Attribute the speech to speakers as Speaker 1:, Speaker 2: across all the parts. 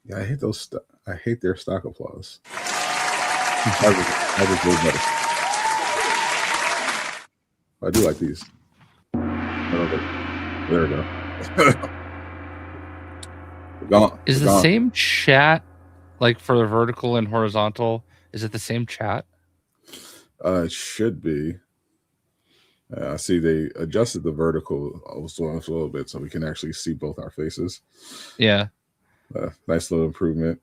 Speaker 1: Yeah, I hate those. I hate their stock applause. I just way better. I do like these. There we go.
Speaker 2: Is the same chat like for the vertical and horizontal? Is it the same chat?
Speaker 1: It should be. I see they adjusted the vertical also a little bit so we can actually see both our faces.
Speaker 2: Yeah.
Speaker 1: Nice little improvement.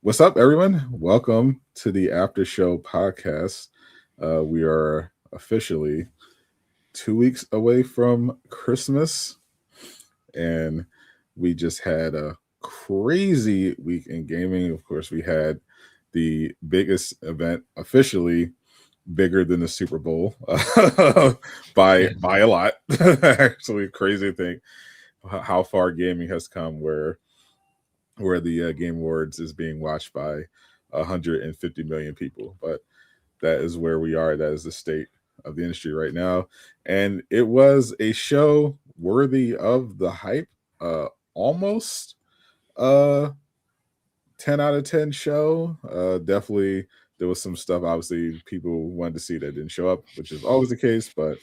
Speaker 1: What's up, everyone? Welcome to the Aftershow Podcast. We are officially 2 weeks away from Christmas, and we just had a crazy week in gaming. Of course, we had the biggest event, officially bigger than the Super Bowl by a lot. Actually, crazy thing how far gaming has come, where the Game Awards is being watched by 150 million people. But that is where we are. That is the state of the industry right now, and it was a show worthy of the hype. Almost 10 out of 10 show. Definitely there was some stuff obviously people wanted to see that didn't show up, which is always the case, but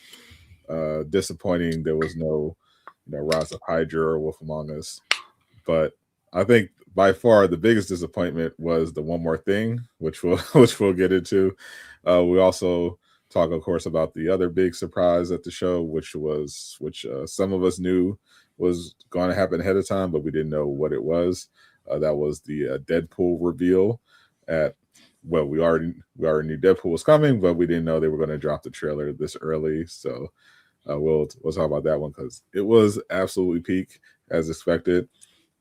Speaker 1: disappointing there was no Rise of Hydra or Wolf Among Us. But I think by far the biggest disappointment was the One More Thing, which we'll get into. We also talk, of course, about the other big surprise at the show, which some of us knew was going to happen ahead of time, but we didn't know what it was. That was the Deadpool reveal. We already knew Deadpool was coming, but we didn't know they were going to drop the trailer this early. So we'll talk about that one because it was absolutely peak as expected.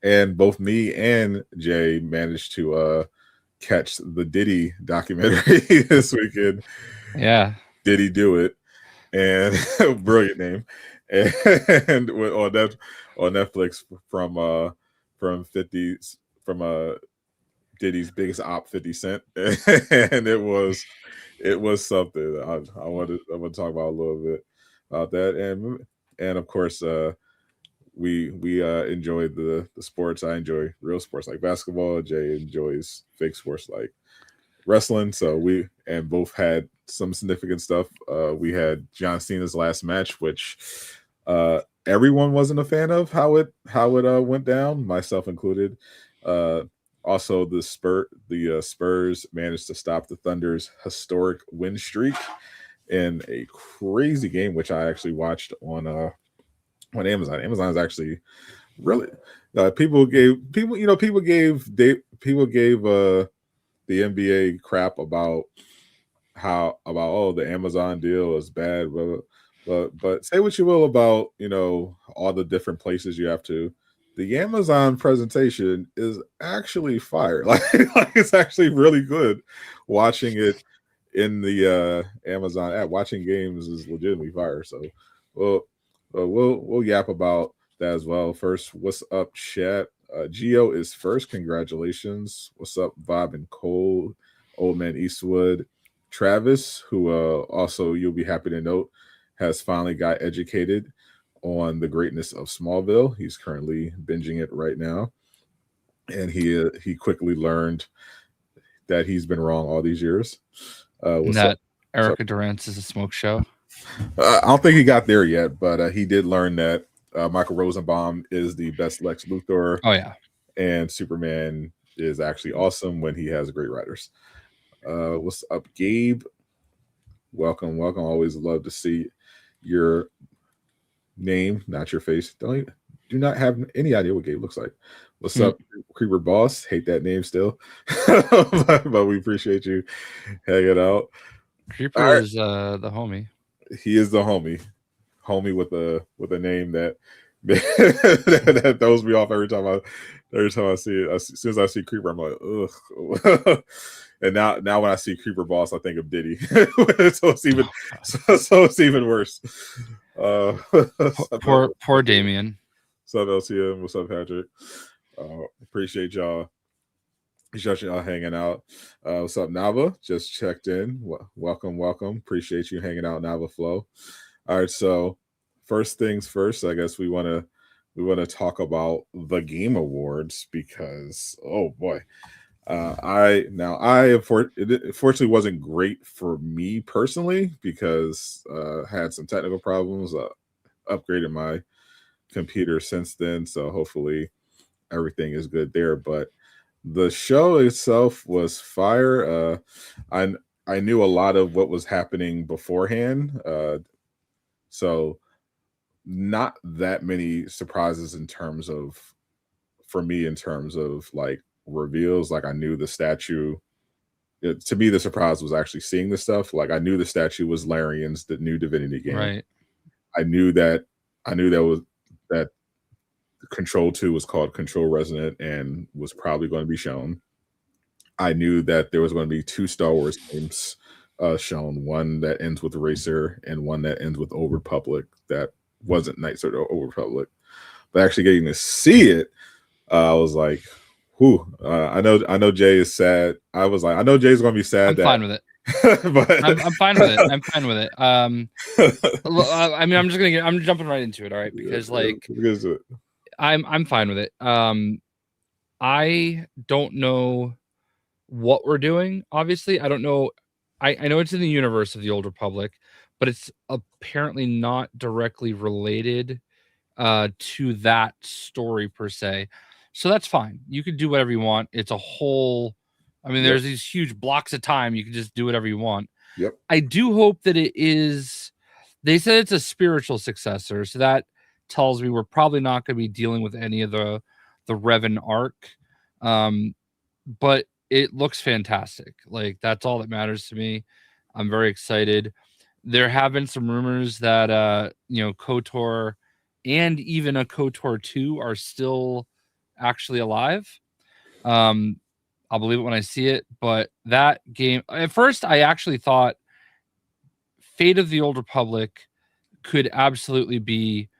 Speaker 1: And both me and Jay managed to catch the Diddy documentary this weekend.
Speaker 2: Yeah,
Speaker 1: Diddy Do It, and brilliant name, and on Netflix from Diddy's biggest op, 50 Cent, and it was something. I want to talk about a little bit about that, and of course we enjoyed the sports. I enjoy real sports like basketball. Jay enjoys fake sports like wrestling. So we both had some significant stuff. We had John Cena's last match, which everyone wasn't a fan of how it went down, myself included. Also, the Spurs managed to stop the Thunder's historic win streak in a crazy game, which I actually watched on Amazon. Amazon is actually really people gave the NBA crap about the Amazon deal is bad, but say what you will about all the different places you have to. The Amazon presentation is actually fire. Like it's actually really good. Watching it in the Amazon app, watching games is legitimately fire. So we'll yap about that as well. First, what's up, chat? Geo is first. Congratulations. What's up, Bob and Cole, Old Man Eastwood, Travis, who also you'll be happy to note has finally got educated on the greatness of Smallville. He's currently binging it right now, and he quickly learned that he's been wrong all these years.
Speaker 2: That Erica Durant's is a smoke show.
Speaker 1: I don't think he got there yet, but he did learn that Michael Rosenbaum is the best Lex Luthor.
Speaker 2: Oh yeah,
Speaker 1: and Superman is actually awesome when he has great writers. What's up, Gabe? Welcome. Always love to see your name, not your face. Do do not have any idea what Gabe looks like. What's
Speaker 2: Hmm.
Speaker 1: up, Creeper Boss? Hate that name still, but we appreciate you hanging out.
Speaker 2: Creeper
Speaker 1: All right.
Speaker 2: is the homie.
Speaker 1: He is the homie with a name that that throws me off every time I see it. As soon as I see Creeper, I'm like, ugh. And now when I see Creeper Boss, I think of Diddy. So it's even worse.
Speaker 2: Poor Damien.
Speaker 1: What's up, LCM? What's up, Patrick? Appreciate y'all hanging out. What's up, Nava? Just checked in. Welcome. Appreciate you hanging out, Nava Flow. All right, so first things first, I guess we want to talk about the Game Awards because oh boy, it fortunately wasn't great for me personally because I had some technical problems. Upgraded my computer since then, so hopefully everything is good there. But the show itself was fire. I knew a lot of what was happening beforehand, so not that many surprises for me in terms of like reveals. Like I knew the statue. To me, the surprise was actually seeing the stuff. Like I knew the statue was Larian's, the new Divinity game.
Speaker 2: Right.
Speaker 1: I knew that Control 2 was called Control Resident and was probably going to be shown. I knew that there was going to be 2 Star Wars games shown, one that ends with Racer and one that ends with Old Republic that wasn't Knights of the Old Republic. But actually getting to see it, I was like, whew. I know Jay is sad. I was like, I know Jay's going to be sad.
Speaker 2: I'm fine with it.
Speaker 1: But
Speaker 2: I'm fine with it. I'm fine with it. I mean, I'm jumping right into it. All right. Because I'm fine with it. I don't know what we're doing. Obviously, I don't know. I know it's in the universe of the Old Republic, but it's apparently not directly related to that story per se. So that's fine. You can do whatever you want. It's a whole. I mean, there's these huge blocks of time. You can just do whatever you want.
Speaker 1: Yep.
Speaker 2: I do hope that it is. They said it's a spiritual successor, so that tells me we're probably not going to be dealing with any of the Revan arc. But it looks fantastic. Like that's all that matters to me. I'm very excited. There have been some rumors that KOTOR and even a KOTOR 2 are still actually alive. I'll believe it when I see it, but that game at first I actually thought Fate of the Old Republic could absolutely be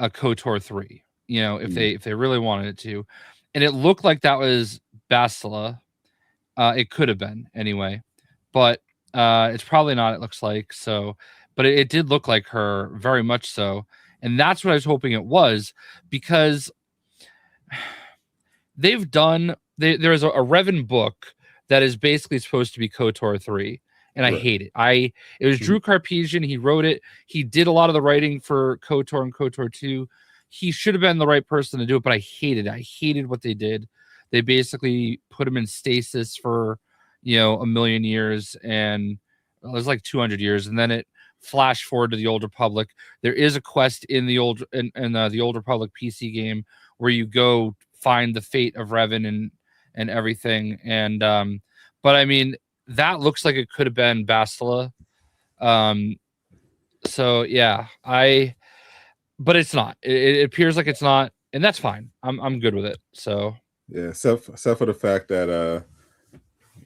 Speaker 2: a KOTOR 3, if they really wanted it to. And it looked like that was Bastila. It could have been anyway, but it's probably not, it looks like. So, but it did look like her very much so. And that's what I was hoping it was, because they've done, there's a Revan book that is basically supposed to be KOTOR 3. And I hate it. It was Drew Carpesian. He wrote it. He did a lot of the writing for KOTOR and KOTOR 2. He should have been the right person to do it, but I hated it. I hated what they did. They basically put him in stasis for, a million years, and it was like 200 years. And then it flashed forward to the Old Republic. There is a quest in the Old Republic PC game where you go find the fate of Revan and everything. And but I mean, that looks like it could have been Bastila. So yeah, but it's not. It appears like it's not, and that's fine. I'm good with it. So
Speaker 1: yeah, except for the fact that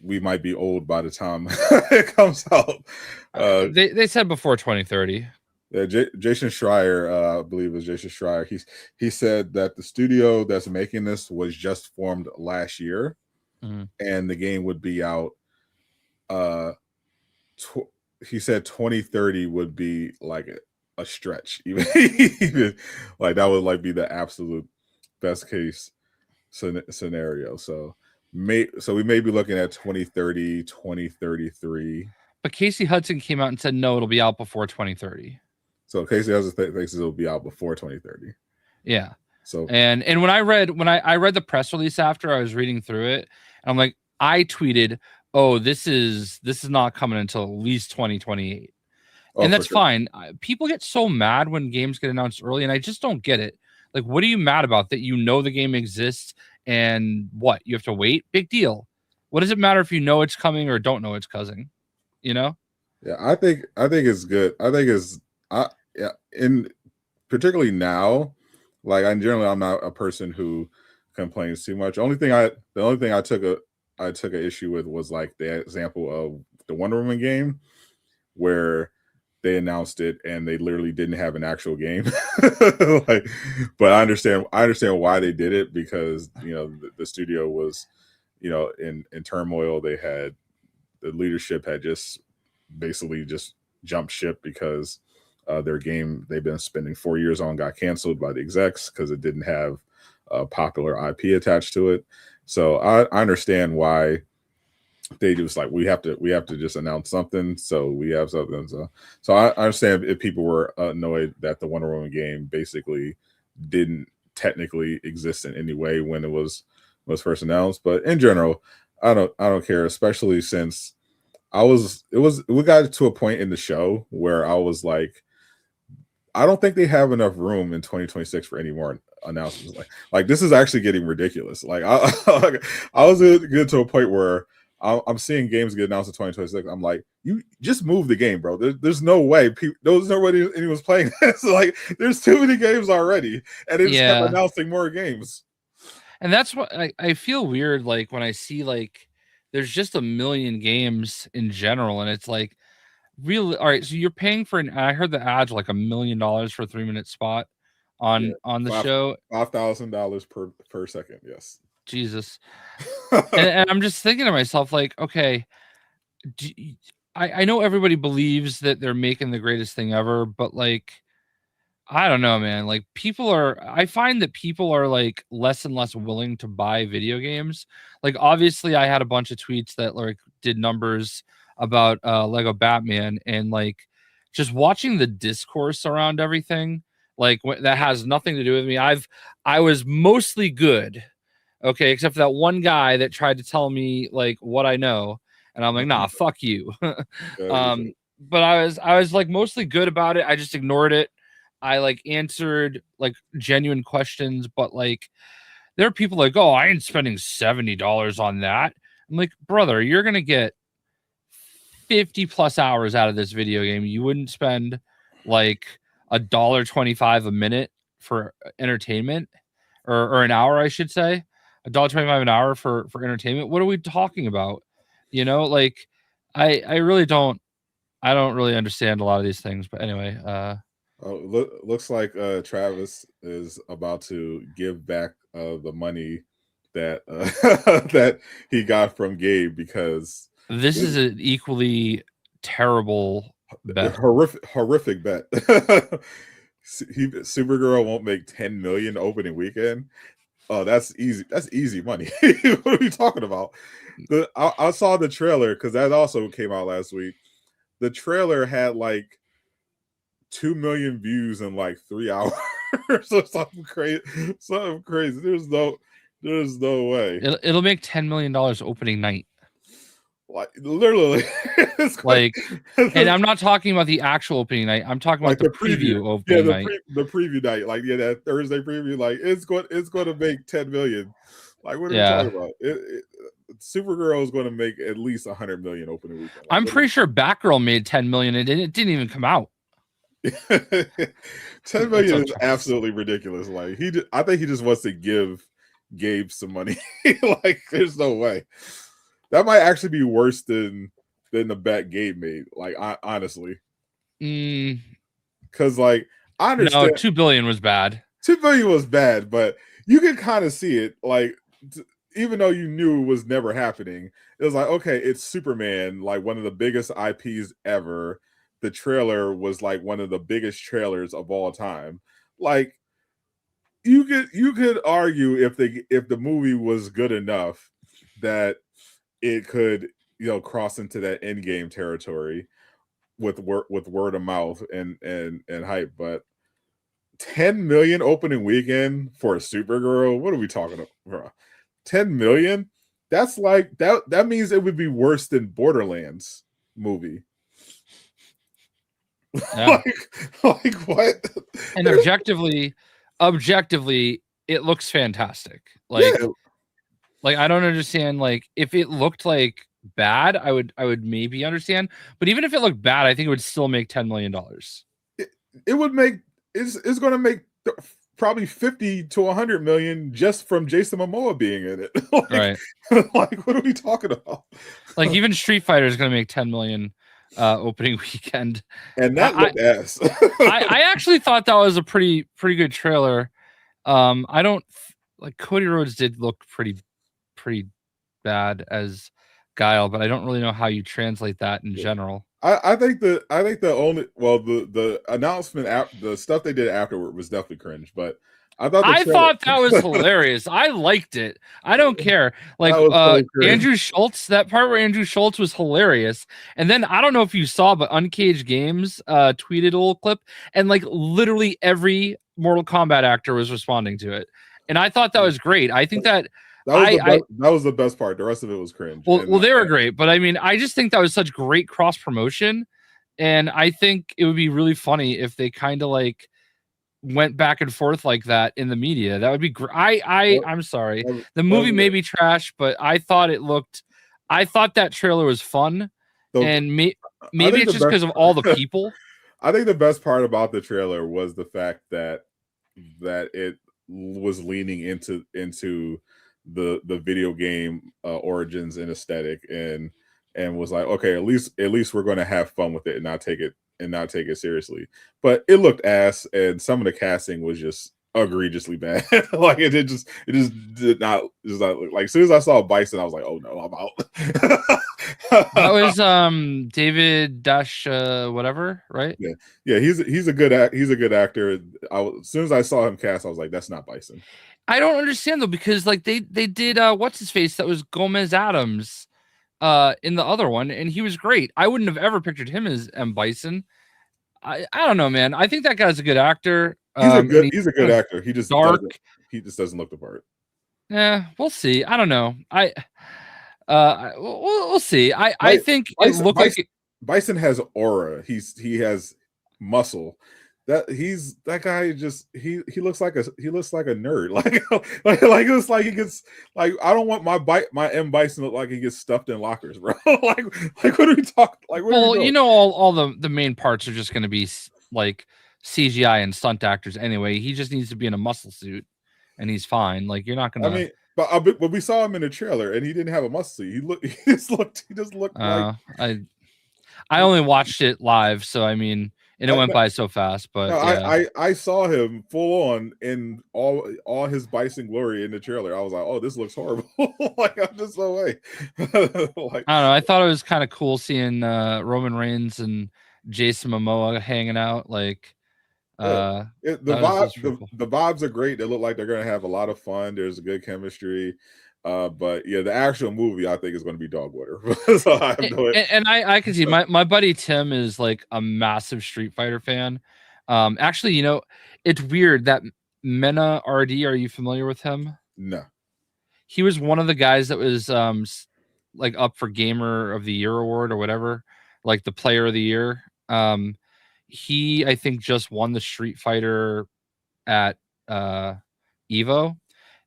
Speaker 1: we might be old by the time it comes out.
Speaker 2: They said before 2030.
Speaker 1: Yeah, Jason Schreier, I believe it was Jason Schreier. He said that the studio that's making this was just formed last year, and the game would be out. He said 2030 would be like a stretch, even like that would like be the absolute best case scenario. So we may be looking at 2030, 2033.
Speaker 2: But Casey Hudson came out and said no, it'll be out before 2030.
Speaker 1: So Casey Hudson thinks it'll be out before 2030.
Speaker 2: Yeah.
Speaker 1: So
Speaker 2: and when I read the press release after I was reading through it, I'm like, I tweeted, oh, this is not coming until at least 2028. And that's fine. People get so mad when games get announced early, and I just don't get it. Like, what are you mad about? That you know the game exists and what? You have to wait? Big deal. What does it matter if you know it's coming or don't know it's coming? You know?
Speaker 1: Yeah, I think it's good. I think it's yeah, in particularly now, like I'm not a person who complains too much. The only thing I took an issue with was like the example of the Wonder Woman game where they announced it and they literally didn't have an actual game. Like, but I understand why they did it, because the studio was in turmoil. They had the leadership had just basically just jumped ship because their game they've been spending 4 years on got canceled by the execs because it didn't have a popular IP attached to it. So I understand why they just like we have to just announce something, so we have something. So I understand if people were annoyed that the Wonder Woman game basically didn't technically exist in any way when it was first announced. But in general, I don't care, especially since we got to a point in the show where I was like, I don't think they have enough room in 2026 for any more announcements. Like this is actually getting ridiculous. Like I was good to a point where I'm seeing games get announced in 2026. I'm like, you just move the game, bro. There's no way anyone's playing this. Like, there's too many games already, and they just kept announcing more games.
Speaker 2: And that's what I feel weird. Like when I see like there's just a million games in general, and it's like, really, all right. So you're paying for I heard the ads like $1 million for a 3-minute spot on the show.
Speaker 1: $5,000 per second. Yes.
Speaker 2: Jesus. and I'm just thinking to myself, like, okay, I know everybody believes that they're making the greatest thing ever, but like, I don't know, man. Like I find that people are like less and less willing to buy video games. Like, obviously I had a bunch of tweets that like did numbers about Lego Batman, and like just watching the discourse around everything, like that has nothing to do with me. I was mostly good. Okay, except for that one guy that tried to tell me like what I know, and I'm like, nah, fuck you. But I was like mostly good about it. I just ignored it. I like answered like genuine questions, but like there are people like, oh, I ain't spending $70 on that. I'm like, brother, you're gonna get 50+ hours out of this video game. You wouldn't spend like $1.25 a minute for entertainment, or an hour, I should say. $1.25 an hour for entertainment. What are we talking about? Like I really don't really understand a lot of these things. But anyway,
Speaker 1: looks like Travis is about to give back the money that that he got from Gabe, because
Speaker 2: this is an equally terrible bet.
Speaker 1: Horrific bet. Supergirl won't make 10 million opening weekend. Oh, that's easy. That's easy money. What are you talking about? I saw the trailer because that also came out last week. The trailer had like 2 million views in like 3 hours. So something crazy. There's no way.
Speaker 2: It'll make $10 million opening night.
Speaker 1: Like literally,
Speaker 2: like, and I'm not talking about the actual opening night. I'm talking about the preview opening night.
Speaker 1: The preview night, like that Thursday preview, like it's going to make 10 million. Like, what are you talking about? Supergirl is going to make at least 100 million opening weekend. Like,
Speaker 2: I'm pretty sure Batgirl made 10 million and it didn't even come out.
Speaker 1: 10 million is absolutely ridiculous. Like I think he just wants to give Gabe some money. Like, there's no way. That might actually be worse than the bet Gabe made. Like, honestly, because like I understand.
Speaker 2: No, 2 billion was bad.
Speaker 1: 2 billion was bad, but you can kind of see it. Like, even though you knew it was never happening, it was like, okay, it's Superman, like one of the biggest IPs ever. The trailer was like one of the biggest trailers of all time. Like, you could argue if the movie was good enough that it could, cross into that Endgame territory with word of mouth and hype. But 10 million opening weekend for a Supergirl, what are we talking about, bro? 10 million? That's like that means it would be worse than Borderlands movie.
Speaker 2: Yeah.
Speaker 1: like what?
Speaker 2: And objectively, objectively, it looks fantastic. Like I don't understand. Like, if it looked like bad, I would maybe understand. But even if it looked bad, I think it would still make $10 million.
Speaker 1: It would make it's going to make probably 50 to 100 million just from Jason Momoa being in it. Like,
Speaker 2: right?
Speaker 1: Like, what are we talking about?
Speaker 2: Like, even Street Fighter is going to make 10 million opening weekend,
Speaker 1: and that looked ass.
Speaker 2: I actually thought that was a pretty good trailer. I don't like Cody Rhodes did look pretty bad as Guile, but I don't really know how you translate that in general.
Speaker 1: I think the only the announcement the stuff they did afterward was definitely cringe, but I thought
Speaker 2: that was hilarious. I liked it. I don't care. Like Andrew Schultz, that part where Andrew Schultz was hilarious. And then I don't know if you saw, but Uncaged Games tweeted a little clip, and like literally every Mortal Kombat actor was responding to it. And I thought that was great. I think that
Speaker 1: was the best part. The rest of it was cringe.
Speaker 2: Well, they were great, but I mean, I just think that was such great cross promotion, and I think it would be really funny if they kind of like went back and forth like that in the media. That would be great. I'm sorry, the movie may be trash, but I thought that trailer was fun, and maybe it's just because of all the people.
Speaker 1: I think the best part about the trailer was the fact that it was leaning into the video game origins and aesthetic, and was like, okay, at least we're going to have fun with it and not take it seriously. But it looked ass, and some of the casting was just egregiously bad. Like it just did not look like. As soon as I saw Bison, I was like, oh no, I'm out.
Speaker 2: That was David Dash whatever, right?
Speaker 1: Yeah, he's a good actor. As soon as I saw him cast, I was like, that's not Bison.
Speaker 2: I don't understand though, because like they did what's his face, that was Gomez Adams in the other one, and he was great. I wouldn't have ever pictured him as M. Bison. I don't know, man. I think that guy's a good actor.
Speaker 1: He's a good actor. He just doesn't look the part.
Speaker 2: Yeah, we'll see. I don't know. We'll see. I think it looked like
Speaker 1: Bison has aura. He has muscle. That guy just he looks like a nerd. Like it's like he gets like, I don't want my M Bison look like he gets stuffed in lockers, bro. like what are we talking? Like,
Speaker 2: well, you know, all the main parts are just going to be like CGI and stunt actors anyway. He just needs to be in a muscle suit, and he's fine. Like, you're not gonna.
Speaker 1: I mean, but we saw him in the trailer, and he didn't have a muscle suit. He just looked like.
Speaker 2: I only watched it live, so I mean. And it went by so fast, but
Speaker 1: no,
Speaker 2: yeah.
Speaker 1: I saw him full on in all his Bison glory in the trailer. I was like, oh, this looks horrible. Like, I'm just no way.
Speaker 2: Like, I don't know. I thought it was kind of cool seeing Roman Reigns and Jason Momoa hanging out. Like,
Speaker 1: the vibes are great. They look like they're gonna have a lot of fun. There's a good chemistry. But yeah, the actual movie I think is going to be dog water. So
Speaker 2: I can see my buddy Tim is like a massive Street Fighter fan. Actually, you know, it's weird that Mena RD. Are you familiar with him?
Speaker 1: No.
Speaker 2: He was one of the guys that was like up for Gamer of the Year award or whatever, like the Player of the Year. He, I think, just won the Street Fighter at Evo.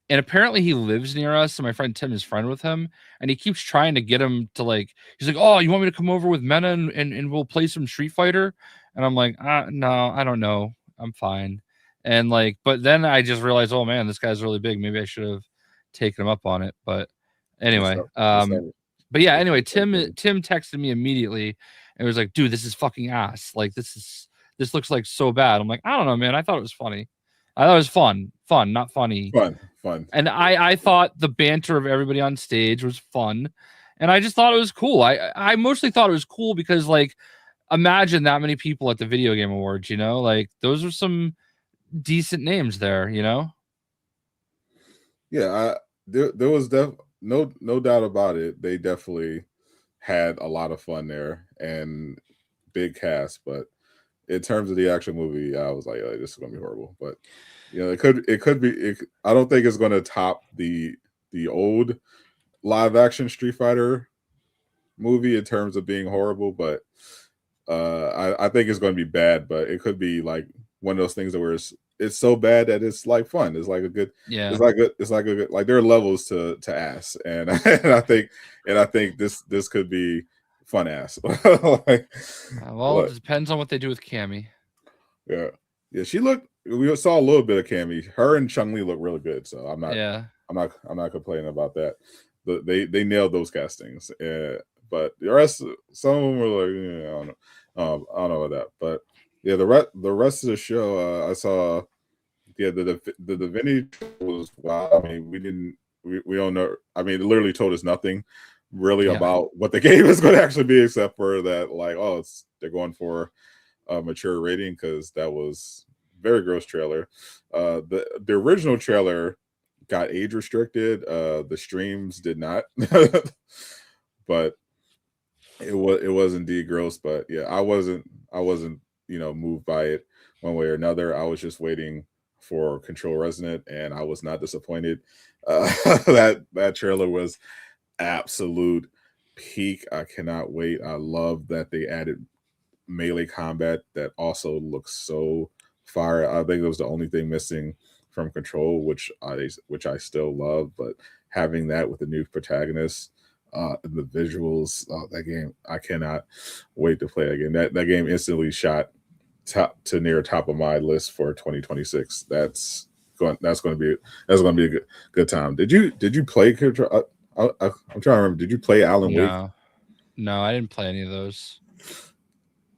Speaker 2: And apparently he lives near us. So my friend Tim is friend with him. And he keeps trying to get him to like, he's like, oh, you want me to come over with Mena and we'll play some Street Fighter? And I'm like, no, I don't know. I'm fine. And like, but then I just realized, oh man, this guy's really big. Maybe I should have taken him up on it. But anyway, but yeah, anyway, Tim texted me immediately and was like, dude, this is fucking ass. Like, this looks like so bad. I'm like, I don't know, man. I thought it was funny. I thought it was fun, not funny.
Speaker 1: Fun.
Speaker 2: And I thought the banter of everybody on stage was fun. And I just thought it was cool. I mostly thought it was cool because, like, imagine that many people at the Video Game Awards, you know? Like, those are some decent names there, you know?
Speaker 1: Yeah, there was no doubt about it. They definitely had a lot of fun there and big cast, but in terms of the actual movie, I was like, oh, this is gonna be horrible. But you know, it could be. I don't think it's gonna top the old live action Street Fighter movie in terms of being horrible. But I think it's gonna be bad. But it could be like one of those things that where it's it's so bad that it's like fun. It's like a good.
Speaker 2: Yeah.
Speaker 1: It's like a good, like there are levels to ass, and and I think this could be fun ass. Like,
Speaker 2: Well,
Speaker 1: look,
Speaker 2: it depends on what they do with Cammy.
Speaker 1: yeah, yeah. She looked. We saw a little bit of Cammy. Her and Chung Li look really good. So I'm not complaining about that. They nailed those castings. But the rest, some of them were like, I don't know. I don't know about that. But yeah, the rest of the show, I saw. Yeah, the Divinity was wow. I mean, we don't know. I mean, it literally told us nothing really about what the game is going to actually be, except for that, like, they're going for a mature rating, because that was very gross trailer. The original trailer got age restricted. The streams did not, but it was indeed gross. But yeah, I wasn't moved by it one way or another. I was just waiting for Control Resonant, and I was not disappointed. That trailer was absolute peak. I cannot wait. I love that they added melee combat that also looks so fire. I think it was the only thing missing from Control, which I still love, but having that with the new protagonist, and the visuals, that game, I cannot wait to play that game. That game instantly shot near top of my list for 2026. That's going to be a good time. Did you play Control? I'm trying to remember. Did you play Alan Wake?
Speaker 2: No, I didn't play any of those.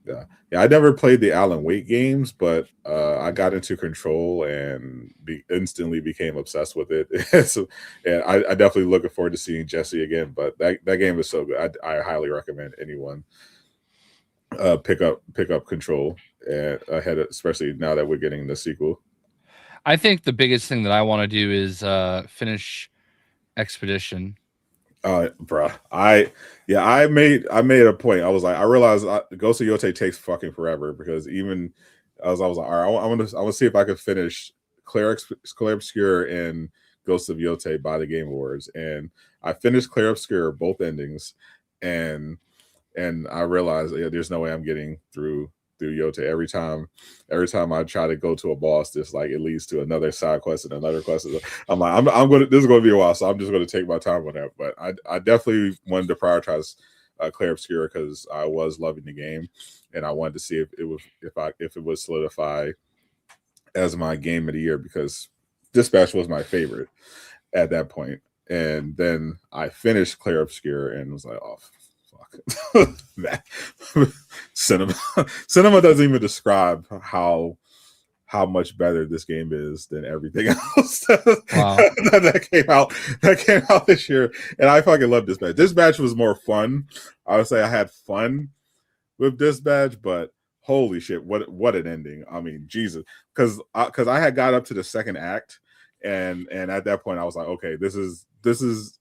Speaker 1: Yeah. I never played the Alan Wake games, but I got into Control and instantly became obsessed with it. So, and I definitely looking forward to seeing Jesse again. But that game is so good. I highly recommend anyone pick up Control and ahead, especially now that we're getting the sequel.
Speaker 2: I think the biggest thing that I want to do is finish Expedition.
Speaker 1: Bruh, I made a point. I was like, I realized Ghost of Yote takes fucking forever, because even I was like, all right, I want to see if I could finish Clair Obscur and Ghost of Yote by the Game Awards, and I finished Clair Obscur both endings, and I realized, there's no way I'm getting through Yote. Every time I try to go to a boss, this like it leads to another side quest and another quest. I'm like, this is gonna be a while, so I'm just gonna take my time on that. But I definitely wanted to prioritize Clair Obscur, because I was loving the game, and I wanted to see if it would solidify as my game of the year, because Dispatch was my favorite at that point. And then I finished Clair Obscur and was like, oh, cinema doesn't even describe how much better this game is than everything else.
Speaker 2: Wow.
Speaker 1: that came out this year, and I fucking love Dispatch. Dispatch was more fun. I would say I had fun with Dispatch, but holy shit, what an ending. I mean, Jesus, because I had got up to the second act, and at that point I was like, okay, this is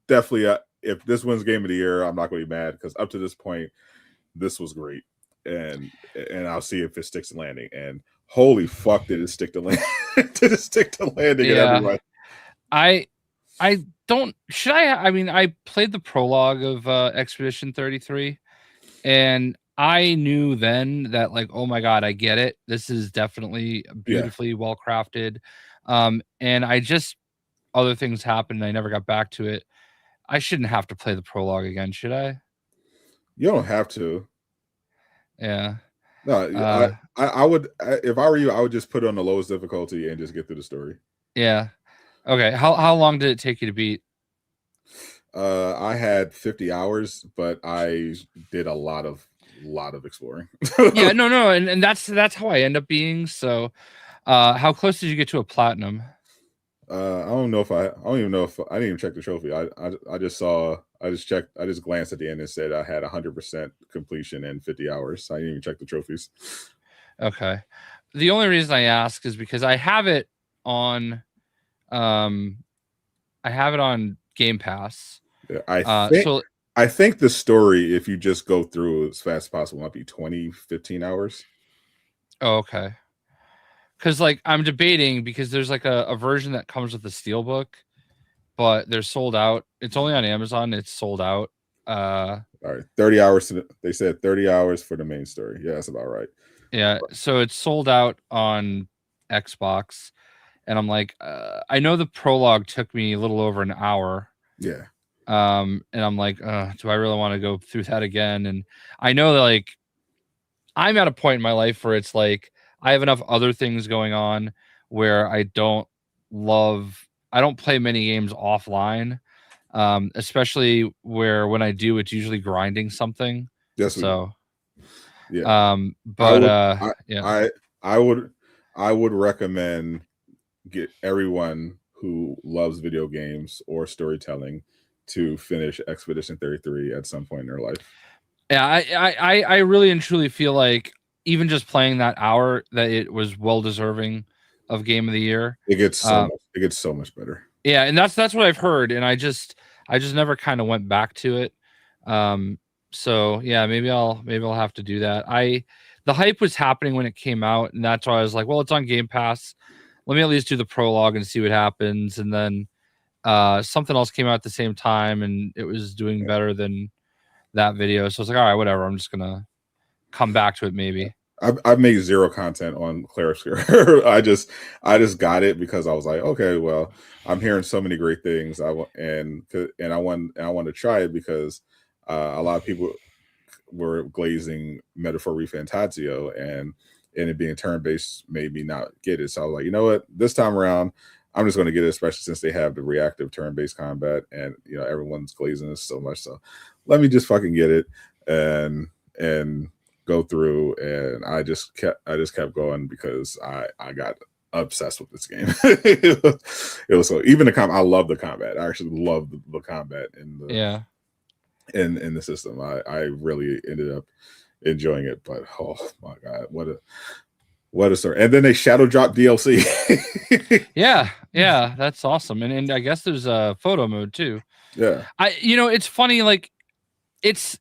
Speaker 1: definitely if this wins Game of the Year, I'm not going to be mad, because up to this point, this was great, and I'll see if it sticks to landing. And holy fuck, did it stick to landing? Did it stick to landing?
Speaker 2: Yeah.
Speaker 1: And
Speaker 2: I don't. Should I? I mean, I played the prologue of Expedition 33, and I knew then that, like, oh my god, I get it. This is definitely beautifully well crafted. And I just, other things happened, and I never got back to it. I shouldn't have to play the prologue again, should I?
Speaker 1: You don't have to.
Speaker 2: Yeah.
Speaker 1: No, I would, if I were you, I would just put it on the lowest difficulty and just get through the story.
Speaker 2: Yeah. Okay. How long did it take you to beat?
Speaker 1: I had 50 hours, but I did a lot of exploring.
Speaker 2: Yeah, no, and that's how I end up being. So, how close did you get to a platinum?
Speaker 1: I don't even know if I didn't even check the trophy. I just glanced at the end and said I had 100% completion in 50 hours. I didn't even check the trophies.
Speaker 2: Okay. The only reason I ask is because I have it on Game Pass.
Speaker 1: Yeah, I think the story, if you just go through as fast as possible, might be 15 hours.
Speaker 2: Oh, okay. Because, like, I'm debating, because there's like a version that comes with the Steelbook, but they're sold out. It's only on Amazon. It's sold out.
Speaker 1: All right, 30 hours. They said 30 hours for the main story. Yeah, that's about right.
Speaker 2: Yeah, so it's sold out on Xbox, and I'm like, I know the prologue took me a little over an hour.
Speaker 1: Yeah.
Speaker 2: And I'm like, do I really want to go through that again? And I know that like I'm at a point in my life where it's like I have enough other things going on where I don't play many games offline. Especially where when I do, it's usually grinding something.
Speaker 1: Yes.
Speaker 2: So
Speaker 1: yeah.
Speaker 2: Yeah.
Speaker 1: I would recommend get everyone who loves video games or storytelling to finish Expedition 33 at some point in their life.
Speaker 2: Yeah, I really and truly feel like even just playing that hour, that it was well deserving of Game of the Year.
Speaker 1: It gets so much better.
Speaker 2: Yeah, and that's what I've heard, and I just never kind of went back to it. So yeah, maybe I'll have to do that. The hype was happening when it came out, and that's why I was like, well, it's on Game Pass. Let me at least do the prologue and see what happens. And then something else came out at the same time, and it was doing better than that video. So I was like, all right, whatever. I'm just gonna come back to it maybe.
Speaker 1: I've made zero content on Clair Obscur. I just got it because I was like, okay, well, I'm hearing so many great things. I want to try it because a lot of people were glazing Metaphor Refantatio, and it being turn-based made me not get it. So I was like, you know what, this time around, I'm just going to get it, especially since they have the reactive turn-based combat, and everyone's glazing this so much. So let me just fucking get it and go through. And I just kept going because I got obsessed with this game. It was so, even the combat, I love the combat. I actually love the combat in the in the system. I really ended up enjoying it. But oh my god, what a story. And then they shadow drop DLC.
Speaker 2: yeah, that's awesome. And I guess there's a photo mode too.
Speaker 1: Yeah.
Speaker 2: It's funny, like it's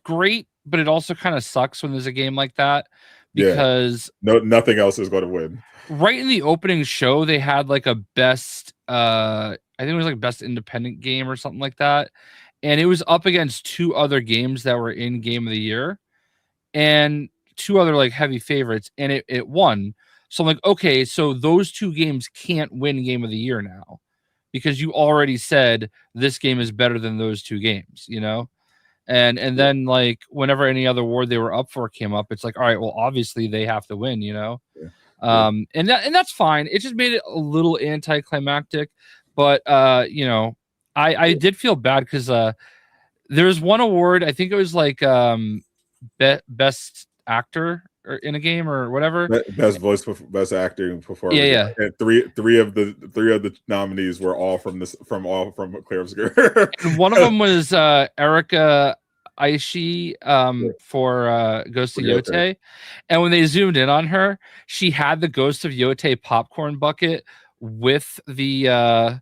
Speaker 2: great, but it also kind of sucks when there's a game like that, because
Speaker 1: nothing else is going to win.
Speaker 2: Right in the opening show, they had like a best I think it was like best independent game or something like that, and it was up against two other games that were in Game of the Year and two other like heavy favorites, and it won. So I'm like, okay, so those two games can't win Game of the Year now because you already said this game is better than those two games, And then like whenever any other award they were up for came up, it's like, all right, well, obviously they have to win, And that's fine. It just made it a little anticlimactic, but I did feel bad because there's one award, I think it was like best actor in a game or whatever,
Speaker 1: best voice, best acting performance.
Speaker 2: Yeah.
Speaker 1: And three of the nominees were all from Clair Obscur.
Speaker 2: And one of them was Erika Aishi for Ghost of Yote. And when they zoomed in on her, she had the Ghost of Yote popcorn bucket with the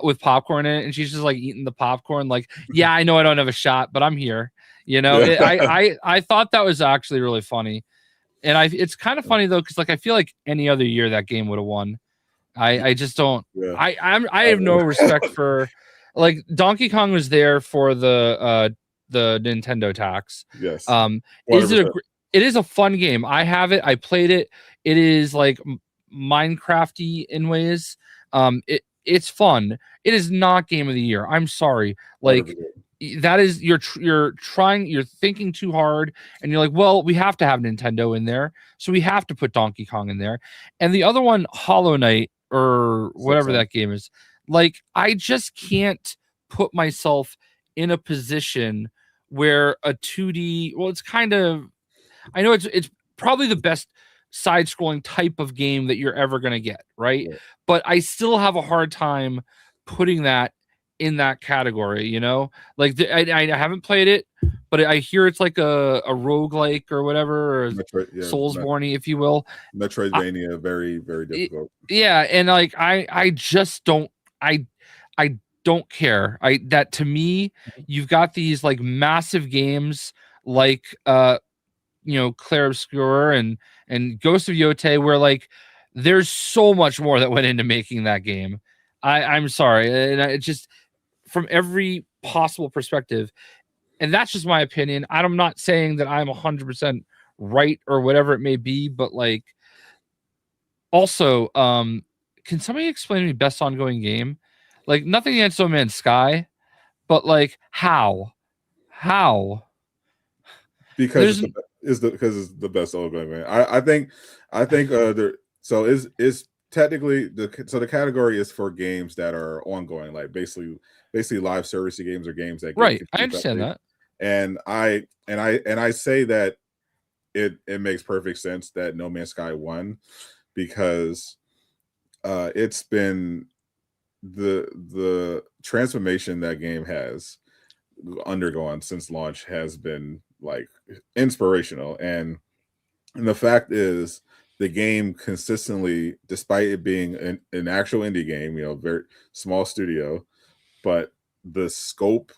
Speaker 2: with popcorn in it, and she's just like eating the popcorn, like, yeah, I know I don't have a shot, but I'm here. I thought that was actually really funny. And it's kind of funny though, because like I feel like any other year that game would have won. I just don't. Yeah. I have no respect for, like, Donkey Kong was there for the Nintendo tax.
Speaker 1: Yes.
Speaker 2: It is a fun game. I have it. I played it. It is like Minecrafty in ways. It's fun. It is not Game of the Year. I'm sorry. Like, that is, you're thinking too hard, and you're like, well, we have to have Nintendo in there, so we have to put Donkey Kong in there. And the other one, Hollow Knight or whatever that game is, like, I just can't put myself in a position where a 2D, well, it's kind of, I know it's probably the best side-scrolling type of game that you're ever going to get, right? Yeah. But I still have a hard time putting that in that category, like I haven't played it, but I hear it's like a roguelike or whatever, or Soulsborne-y, if you will.
Speaker 1: Metroidvania, very, very difficult.
Speaker 2: And like I just don't, I don't care. That to me, you've got these like massive games like Clair Obscur and Ghost of Yote, where like there's so much more that went into making that game. I'm sorry, and it just, from every possible perspective, and that's just my opinion. I'm not saying that I'm 100% right or whatever it may be, but like, Also, can somebody explain to me best ongoing game? Like nothing against No Man's Sky, but like how?
Speaker 1: Because
Speaker 2: There's
Speaker 1: it's the best ongoing, man. I think there so is technically the category is for games that are ongoing, like basically live service games or games that get
Speaker 2: right. I
Speaker 1: continuous
Speaker 2: understand
Speaker 1: updates.
Speaker 2: that.
Speaker 1: And I say that it makes perfect sense that No Man's Sky won because it's been the transformation that game has undergone since launch has been like inspirational. And the fact is the game consistently, despite it being an actual indie game, very small studio, but the scope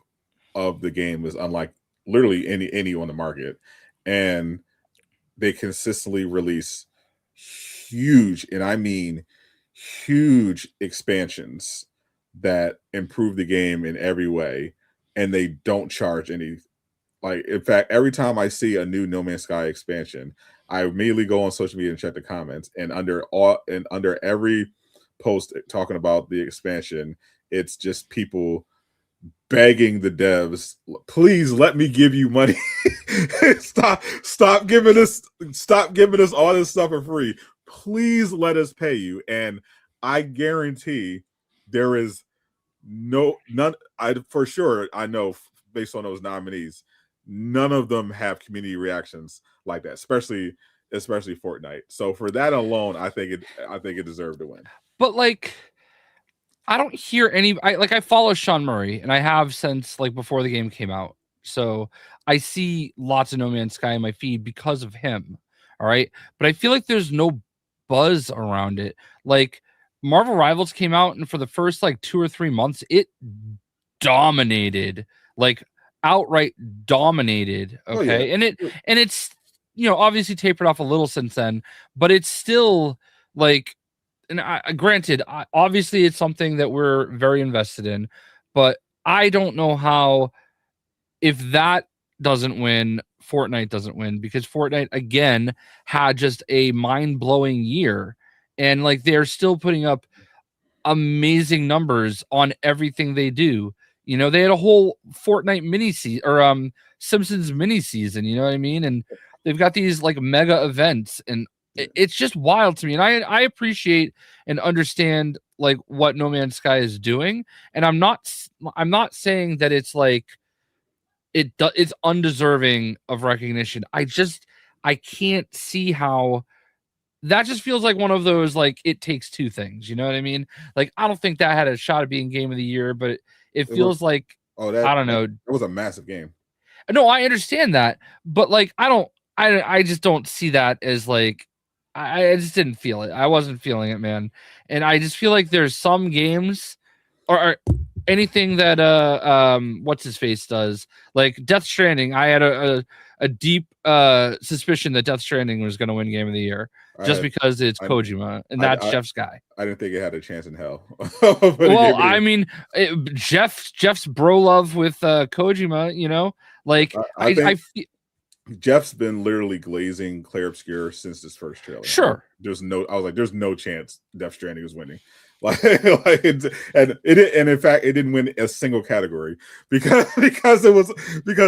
Speaker 1: of the game is unlike literally any on the market. And they consistently release huge, and I mean huge expansions that improve the game in every way, and they don't charge any. Like, in fact, every time I see a new No Man's Sky expansion, I immediately go on social media and check the comments, and under every post talking about the expansion, it's just people begging the devs, please let me give you money. stop giving us all this stuff for free. Please let us pay you. And I guarantee there is none. I for sure I know based on those nominees, none of them have community reactions like that, especially Fortnite. So for that alone, I think it deserved to win.
Speaker 2: But like I don't hear any. I follow Sean Murray, and I have since like before the game came out. So I see lots of No Man's Sky in my feed because of him. All right, but I feel like there's no buzz around it. Like Marvel Rivals came out, and for the first like 2 or 3 months, it dominated, like outright dominated. Okay,
Speaker 1: Oh, yeah.
Speaker 2: and it's obviously tapered off a little since then, but it's still like, and granted, obviously it's something that we're very invested in, but I don't know how, if that doesn't win, Fortnite doesn't win, because Fortnite again had just a mind-blowing year, and like they're still putting up amazing numbers on everything they do. They had a whole Fortnite mini season, or Simpsons mini season, you know what I mean? And they've got these like mega events, and it's just wild to me. And I appreciate and understand like what No Man's Sky is doing. And I'm not saying that it's like it's undeserving of recognition. I can't see how that just feels like one of those like It Takes Two things. You know what I mean? Like I don't think that had a shot of being game of the year, but it feels like, I don't know.
Speaker 1: It was a massive game.
Speaker 2: No, I understand that, but like I just don't see that as like, I just didn't feel it. I wasn't feeling it, man. And I just feel like there's some games or anything that what's his face does, like Death Stranding. I had a deep suspicion that Death Stranding was going to win game of the year because it's Kojima, and that's Jeff's guy.
Speaker 1: I didn't think it had a chance in hell.
Speaker 2: Well, I mean, Jeff's bro love with Kojima, like I
Speaker 1: Jeff's been literally glazing Clair Obscur since this first trailer.
Speaker 2: Sure.
Speaker 1: I was like, there's no chance Death Stranding was winning. And in fact, it didn't win a single category because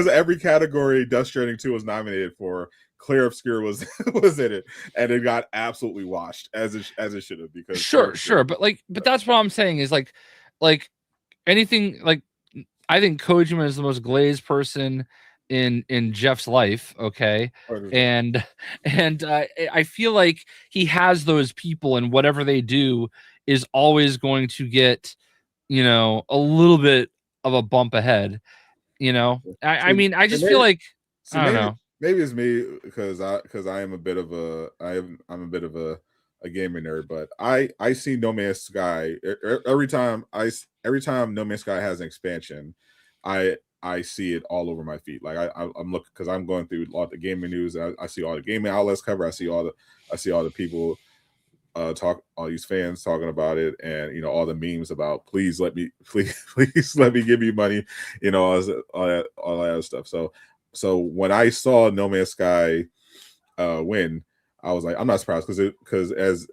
Speaker 1: every category Death Stranding 2 was nominated for, Clair Obscur was in it, and it got absolutely washed as it should have. Because
Speaker 2: sure, but that's what I'm saying is like anything, like I think Kojima is the most glazed person in Jeff's life, okay, and I feel like he has those people, and whatever they do is always going to get a little bit of a bump ahead. I mean, I just feel like I don't know.
Speaker 1: Maybe it's me because I am a bit of I'm a bit of a gamer nerd, but I see No Man's Sky every time No Man's Sky has an expansion, I see it all over my feed. Like I'm looking because I'm going through all the gaming news. I see all the gaming outlets cover. I see all the people all these fans talking about it, and all the memes about please let me give you money, all that other stuff. So when I saw No Man's Sky win, I was like, I'm not surprised because as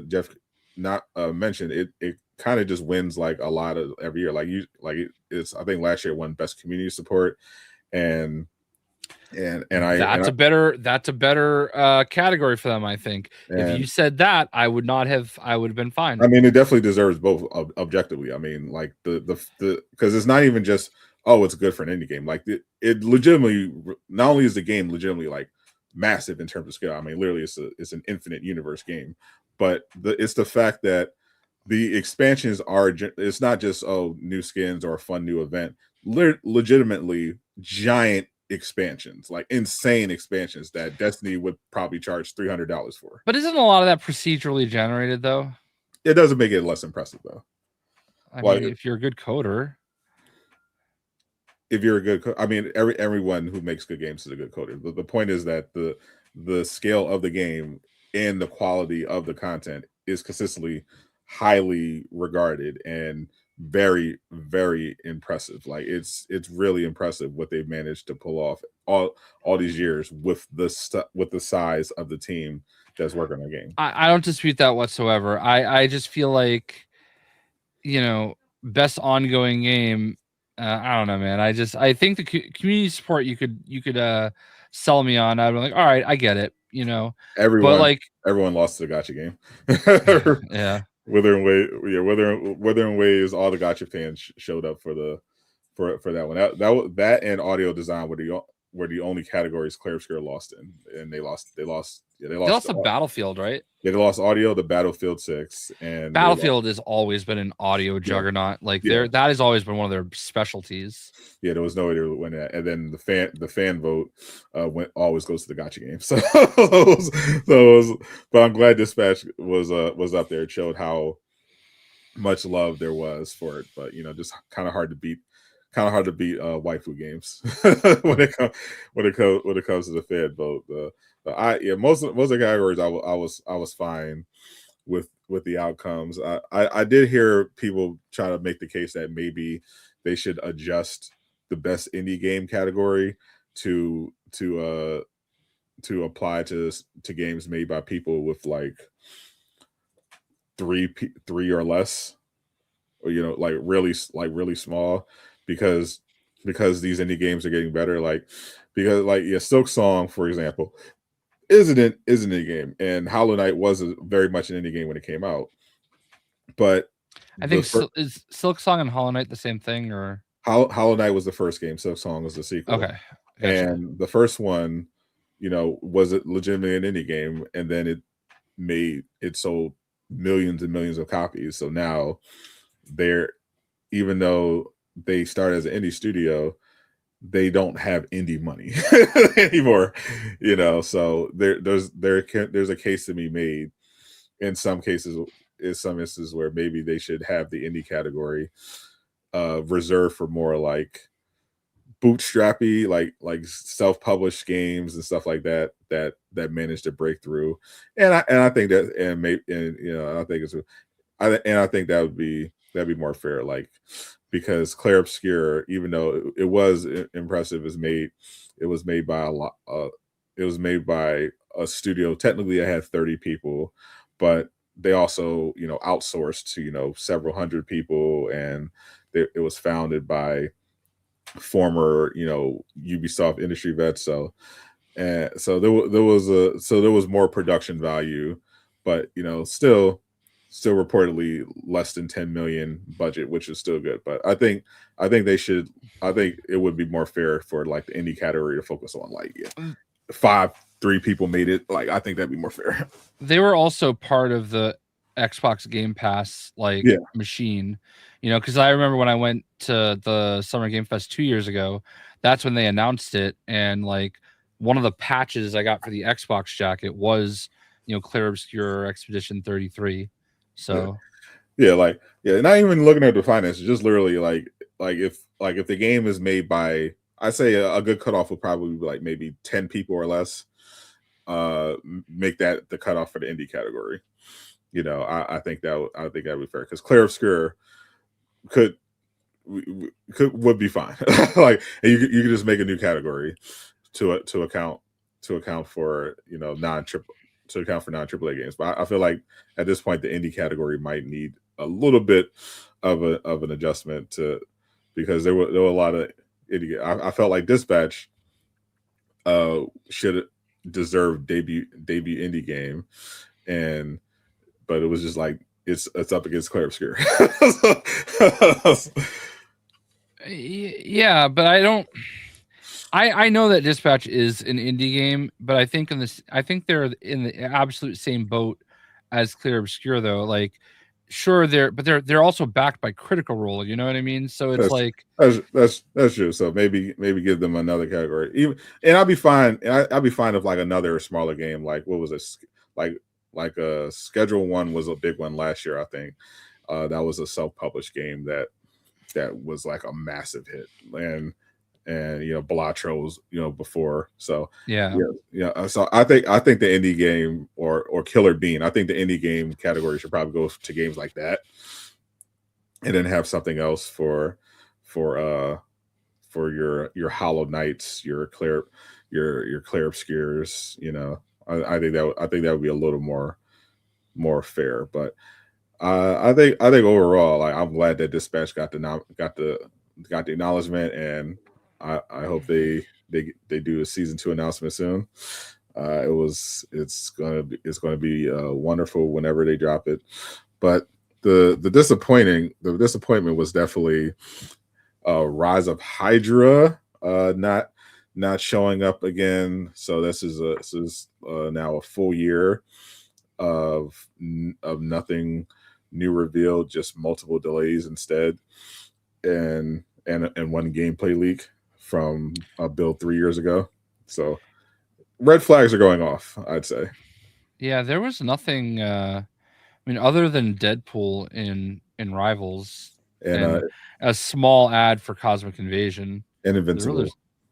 Speaker 1: Geoff not mentioned, it kind of just wins like a lot of every year. It's I think last year it won best community support, and
Speaker 2: that's a better category for them. I think if you said that, I would have been fine.
Speaker 1: I mean, it definitely deserves both objectively. I mean, like the because it's not even just, oh, it's good for an indie game. Like it legitimately, not only is the game legitimately like massive in terms of scale. I mean, literally, it's an infinite universe game, but it's the fact that the expansions are, it's not just, oh, new skins or a fun new event. Legitimately giant expansions, like insane expansions that Destiny would probably charge $300 for.
Speaker 2: But isn't a lot of that procedurally generated though?
Speaker 1: It doesn't make it less impressive though.
Speaker 2: I mean, if you're a good coder.
Speaker 1: If you're a good I mean, everyone who makes good games is a good coder. The point is that the scale of the game and the quality of the content is consistently highly regarded and very, very impressive. Like it's really impressive what they've managed to pull off all these years with the size of the team that's working on the game.
Speaker 2: I don't dispute that whatsoever. I just feel like, best ongoing game. I don't know, man. I think the community support you could sell me on. I'd be like, all right, I get it.
Speaker 1: Everyone lost to the gacha game.
Speaker 2: Yeah.
Speaker 1: Withering Ways, all the gacha fans showed up for that one. That and audio design were the only categories Clair Obscur lost in, and they lost
Speaker 2: the Battlefield, right?
Speaker 1: They lost audio, the Battlefield 6, and
Speaker 2: Battlefield has always been an audio juggernaut. That has always been one of their specialties. Yeah,
Speaker 1: there was no way to win that. And then the fan vote always goes to the gacha game. But I'm glad Dispatch was up there. It showed how much love there was for it. But just kind of hard to beat waifu games when it comes to the fan vote. Most of the categories I was fine with the outcomes. I did hear people try to make the case that maybe they should adjust the best indie game category to apply to games made by people with like three or less, or like really small, because these indie games are getting better. Silk Song, for example, isn't an indie game, and Hollow Knight was very much an indie game when it came out. But
Speaker 2: I think is Silk Song and Hollow Knight the same thing, or
Speaker 1: Hollow Knight was the first game, Silk Song was the sequel.
Speaker 2: Okay,
Speaker 1: gotcha. And the first one, was it legitimately an indie game, and then it sold millions and millions of copies. So now even though they started as an indie studio, they don't have indie money anymore, so there's a case to be made in some instances where maybe they should have the indie category reserved for more like bootstrappy, like self-published games and stuff like that managed to break through. And I think that, and maybe, I think that'd be more fair, like, because Clair Obscur, even though it was impressive, it was made by a studio. Technically, I had 30 people, but they also outsourced to several hundred people, and it was founded by former Ubisoft industry vets. So there was more production value, but still reportedly less than 10 million budget, which is still good. But I think it would be more fair for like the indie category to focus on like 3 people made it. Like, I think that'd be more fair.
Speaker 2: They were also part of the Xbox Game Pass machine, because I remember when I went to the Summer Game Fest 2 years ago, that's when they announced it, and like one of the patches I got for the Xbox jacket was Clair Obscur Expedition 33. So
Speaker 1: not even looking at the finances, just literally like if the game is made by, I say a good cutoff would probably be like maybe 10 people or less, make that the cutoff for the indie category. I think that'd be fair, because Clair Obscur would be fine. Like, and you could just make a new category to account for non account for non-AAA games. But I feel like at this point the indie category might need a little bit of an adjustment because there were a lot of indie. I felt like Dispatch should deserve debut indie game, but it was just like it's up against Clair Obscur.
Speaker 2: Yeah, but I don't. I know that Dispatch is an indie game, but I think they're in the absolute same boat as Clair Obscur, though. Like, sure, they're also backed by Critical Role. You know what I mean? So it's
Speaker 1: that's true. So maybe give them another category. And I'll be fine. I'll be fine if like another smaller game, like what was it, like a Schedule 1 was a big one last year. I think that was a self-published game that was like a massive hit, and Balatros, before. So yeah. So I think the indie game or Killer Bean, I think the indie game category should probably go to games like that, and then have something else for your Hollow Knights, your Clair Obscurs. I think that would be a little more fair. But I think overall, like, I'm glad that Dispatch got the acknowledgement, and I hope they do a season 2 announcement soon. It's gonna be wonderful whenever they drop it. But the disappointment was definitely Rise of Hydra not showing up again. So this is now a full year of nothing new revealed, just multiple delays instead, and one gameplay leak from a build 3 years ago. So red flags are going off, I'd say.
Speaker 2: Yeah, there was nothing. Other than Deadpool in Rivals and a small ad for Cosmic Invasion
Speaker 1: and Invincible,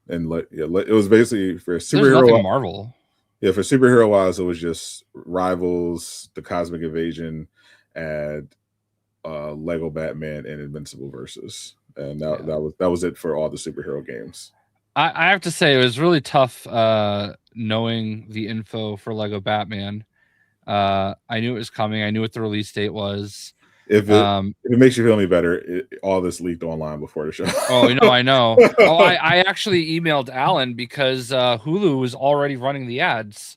Speaker 1: and it was basically for superhero
Speaker 2: Marvel.
Speaker 1: Yeah, for superhero wise, it was just Rivals, the Cosmic Invasion, and Lego Batman and Invincible versus. And that was it for all the superhero games.
Speaker 2: I have to say, it was really tough knowing the info for Lego Batman. I knew it was coming. I knew what the release date was.
Speaker 1: If it makes you feel any better, all this leaked online before the show.
Speaker 2: Oh, I know. I actually emailed Alan because Hulu was already running the ads.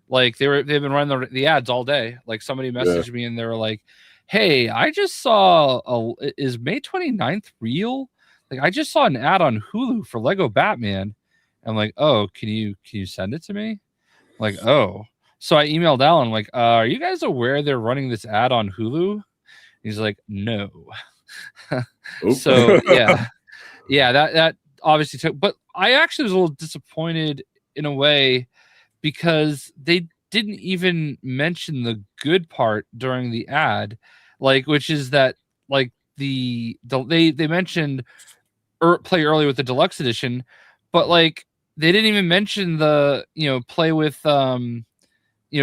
Speaker 2: Like they've been running the ads all day. Like somebody messaged me and they were like, "Hey, I just saw is May 29th real? Like I just saw an ad on Hulu for Lego Batman." I'm like, "Oh, can you send it to me?" I'm like, "Oh." So I emailed Alan like, "Are you guys aware they're running this ad on Hulu?" He's like, "No." So yeah, that obviously took. But I actually was a little disappointed in a way because they didn't even mention the good part during the ad, like which is that like they mentioned play early with the deluxe edition, but like they didn't even mention the play with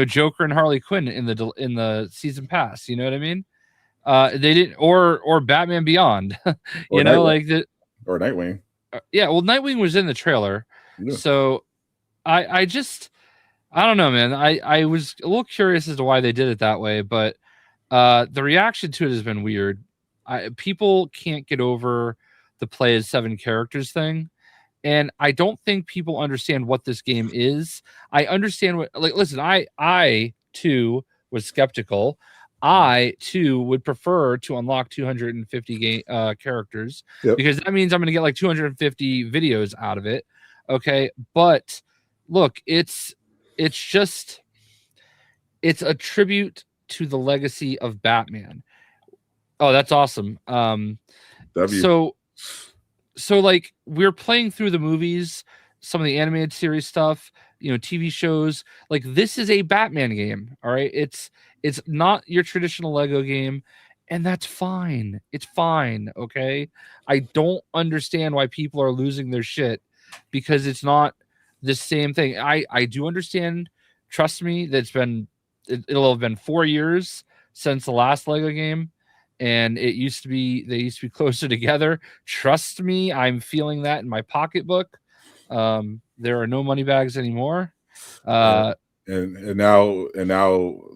Speaker 2: Joker and Harley Quinn in the season pass. You know what I mean? They didn't, or Batman Beyond, or
Speaker 1: Nightwing.
Speaker 2: Yeah, well, Nightwing was in the trailer, so I don't know, man. I was a little curious as to why they did it that way, but the reaction to it has been weird. People can't get over the play as 7 characters thing, and I don't think people understand what this game is. I understand what, like, listen, I too was skeptical. I too would prefer to unlock 250 characters because that means I'm going to get like 250 videos out of it. Okay, but look, it's a tribute to the legacy of Batman. Oh, that's awesome. So like we're playing through the movies, some of the animated series stuff, TV shows. Like this is a Batman game. All right, it's not your traditional Lego game, and that's fine. It's fine. Okay, I don't understand why people are losing their shit because it's not the same thing. I do understand. Trust me, it'll have been 4 years since the last Lego game, and they used to be closer together. Trust me, I'm feeling that in my pocketbook. There are no money bags anymore.
Speaker 1: and now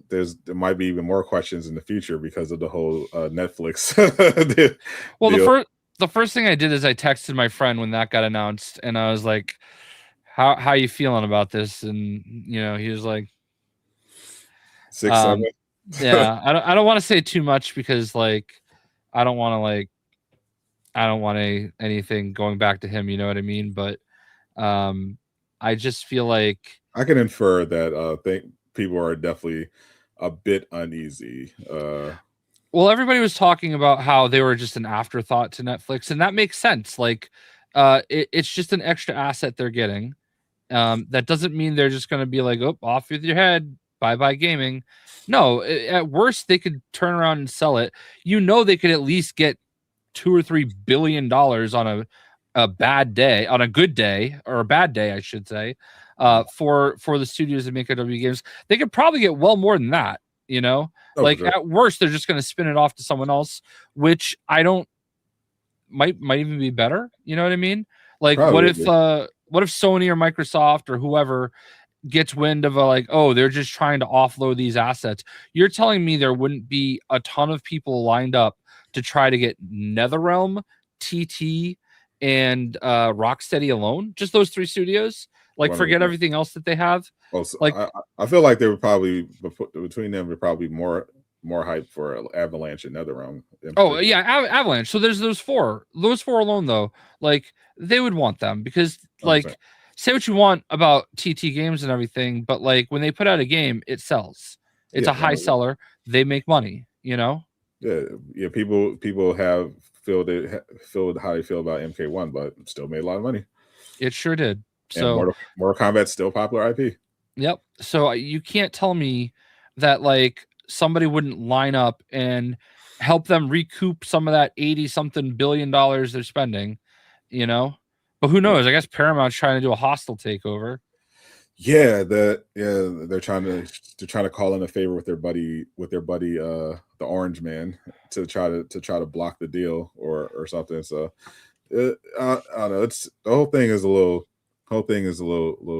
Speaker 1: there might be even more questions in the future because of the whole Netflix deal.
Speaker 2: The first thing I did is I texted my friend when that got announced, and I was like, how you feeling about this? And he was like,
Speaker 1: 6, 7.
Speaker 2: Yeah, I don't want to say too much because I don't want to I don't want anything going back to him, you know what I mean? But I just feel like
Speaker 1: I can infer that think people are definitely a bit uneasy.
Speaker 2: Well, everybody was talking about how they were just an afterthought to Netflix, and that makes sense. It's just an extra asset they're getting. That doesn't mean they're just going to be like, oh, off with your head, bye gaming. No, at worst they could turn around and sell it. They could at least get $2 or $3 billion on a bad day, on a good day, or a bad day, I should say, for the studios that make OW games. They could probably get well more than that.
Speaker 1: Sure.
Speaker 2: At worst, they're just going to spin it off to someone else, which I don't might even be better. You know what I mean? What if Sony or Microsoft or whoever gets wind of they're just trying to offload these assets? You're telling me there wouldn't be a ton of people lined up to try to get NetherRealm, TT, and Rocksteady alone? Just those 3 studios? Forget everything else that they have.
Speaker 1: Oh, so I feel like they would probably between them would probably more hype for Avalanche and NetherRealm.
Speaker 2: Oh yeah, Avalanche. So there's those 4 alone though. They would want them because say what you want about TT Games and everything, but when they put out a game, it sells. It's a high seller. They make money.
Speaker 1: Yeah. People have feel how they feel about MK1, but still made a lot of money.
Speaker 2: It sure did.
Speaker 1: So Mortal Kombat's still popular IP.
Speaker 2: Yep. So you can't tell me that somebody wouldn't line up and help them recoup some of that 80-something billion dollars they're spending, But who knows? I guess Paramount's trying to do a hostile takeover.
Speaker 1: Yeah, they're trying to call in a favor with their buddy, the Orange Man, to try to block the deal or something. So I don't know. It's the whole thing is a little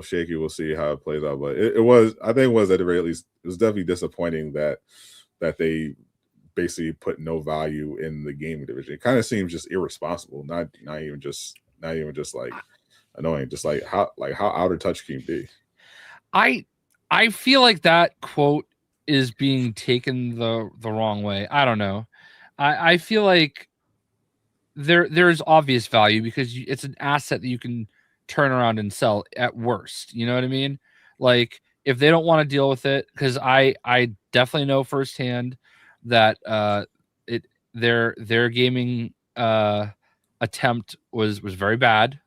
Speaker 1: shaky. We'll see how it plays out, but it was at the very least, it was definitely disappointing that they basically put no value in the gaming division. It kind of seems just irresponsible, not even just annoying, just how out of touch can you be?
Speaker 2: I feel like that quote is being taken the wrong way. I don't know. I feel like there's obvious value because it's an asset that you can turn around and sell at worst. You know what I mean? If they don't want to deal with it, because I definitely know firsthand that their gaming attempt was very bad,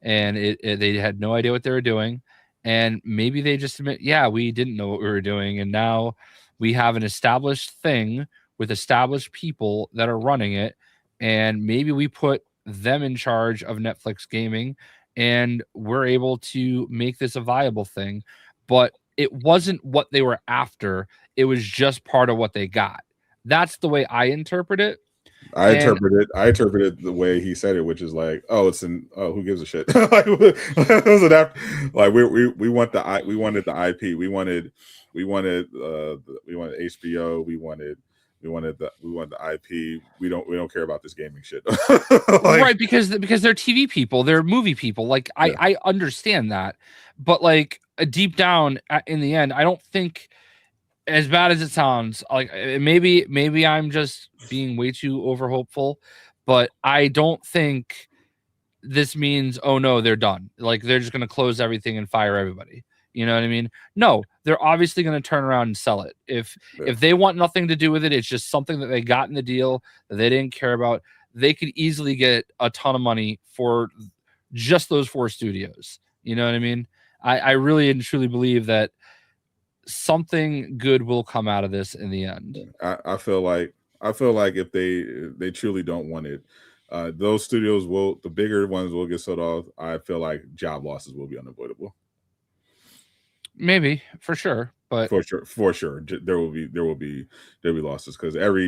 Speaker 2: and they had no idea what they were doing, and maybe they just admit, yeah, we didn't know what we were doing, and now we have an established thing with established people that are running it, and maybe we put them in charge of Netflix gaming, and we're able to make this a viable thing. But it wasn't what they were after. It was just part of what they got. That's the way I interpret it.
Speaker 1: I interpreted the way he said it, which is who gives a shit? We wanted the IP. We wanted HBO. We wanted the IP. We don't care about this gaming shit.
Speaker 2: Right, because they're TV people, they're movie people. I understand that, but deep down in the end, I don't think, as bad as it sounds, maybe I'm just being way too over hopeful, but I don't think this means, oh no, they're done. They're just going to close everything and fire everybody. You know what I mean? No, they're obviously going to turn around and sell it. If they want nothing to do with it, it's just something that they got in the deal that they didn't care about. They could easily get a ton of money for just those 4 studios. You know what I mean? I really and truly believe that something good will come out of this in the end.
Speaker 1: I feel like if they truly don't want it, those studios the bigger ones will get sold off. I feel like job losses will be unavoidable.
Speaker 2: Maybe, for sure, but
Speaker 1: for sure, there will be losses because every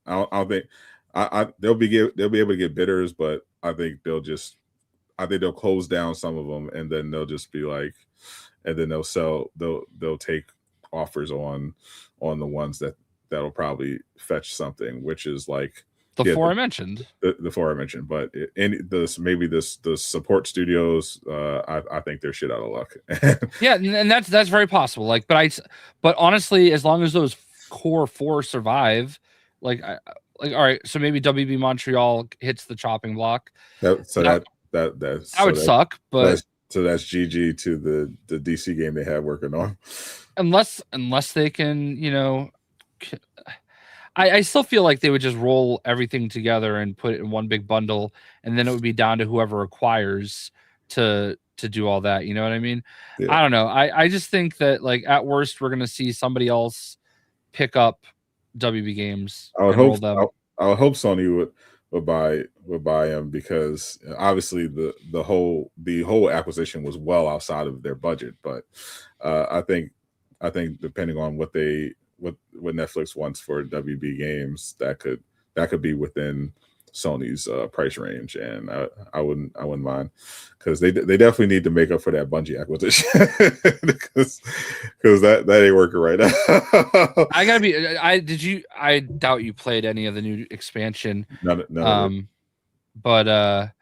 Speaker 1: I don't think they'll be able to get bidders, but I think they'll close down some of them, and then they'll just be like, and then they'll take offers on the ones that'll probably fetch something, which is like
Speaker 2: the four I mentioned.
Speaker 1: The four I mentioned, but the support studios, I think they're shit out of luck.
Speaker 2: Yeah, and that's very possible. Like, but honestly, as long as those core four survive, all right, so maybe WB Montreal hits the chopping block.
Speaker 1: That
Speaker 2: would suck, but
Speaker 1: that's GG to the DC game they have working on.
Speaker 2: Unless they can, I still feel like they would just roll everything together and put it in one big bundle, and then it would be down to whoever acquires to do all that. You know what I mean? Yeah. I don't know. I just think that, like, at worst, we're gonna see somebody else pick up WB games.
Speaker 1: I would hope Sony would buy them, because obviously the whole acquisition was well outside of their budget. But I think depending on what Netflix wants for WB games, that could be within Sony's price range, and I wouldn't mind, because they definitely need to make up for that Bungie acquisition, because that ain't working right now.
Speaker 2: I doubt you played any of the new expansion.
Speaker 1: None
Speaker 2: but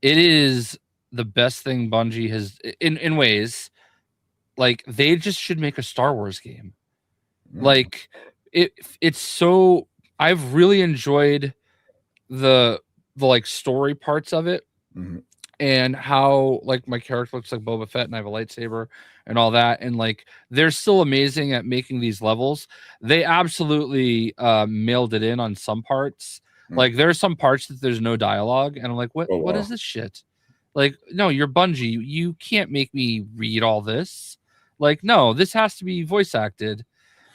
Speaker 2: it is the best thing Bungie has in ways. Like, they just should make a Star Wars game. Like, it's so, I've really enjoyed the like story parts of it, and how, like, my character looks like Boba Fett and I have a lightsaber and all that, and like, they're still amazing at making these levels. They absolutely mailed it in on some parts. Like, there are some parts that there's no dialogue, and I'm like, what is this shit? Like, no, you're Bungie, you can't make me read all this. Like, no, this has to be voice acted.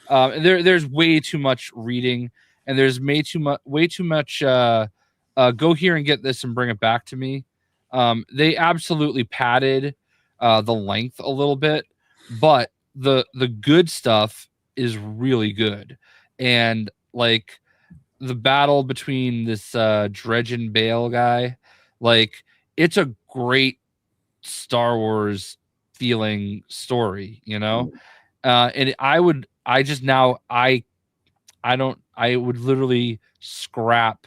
Speaker 2: There's way too much reading, and there's way too much go here and get this and bring it back to me. They absolutely padded the length a little bit, but the good stuff is really good. And like, the battle between this Dredge and Bale guy, like, it's a great Star Wars feeling story, and I would literally scrap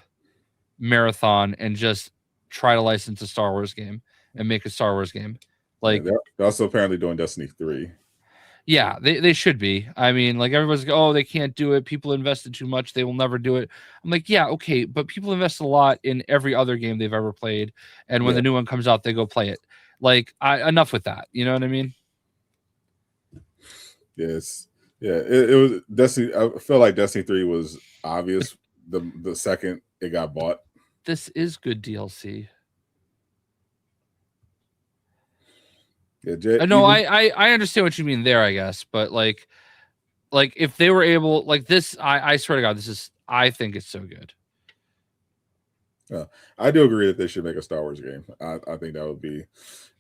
Speaker 2: Marathon and just try to license a Star Wars game and make a Star Wars game. Like,
Speaker 1: they're also apparently doing Destiny 3.
Speaker 2: Yeah, they should be. I mean, like, everyone's like, oh, they can't do it. People invested too much. They will never do it. I'm like, yeah, okay, but people invest a lot in every other game they've ever played, and when the new one comes out, they go play it. Like, enough with that. You know what I mean?
Speaker 1: Yes. Yeah, it was Destiny. I feel like Destiny 3 was obvious the second it got bought.
Speaker 2: This is good DLC.
Speaker 1: Yeah,
Speaker 2: I understand what you mean there, I guess, but like if they were able, like, this, I swear to God, I think it's so good.
Speaker 1: I do agree that they should make a Star Wars game. I think that'd be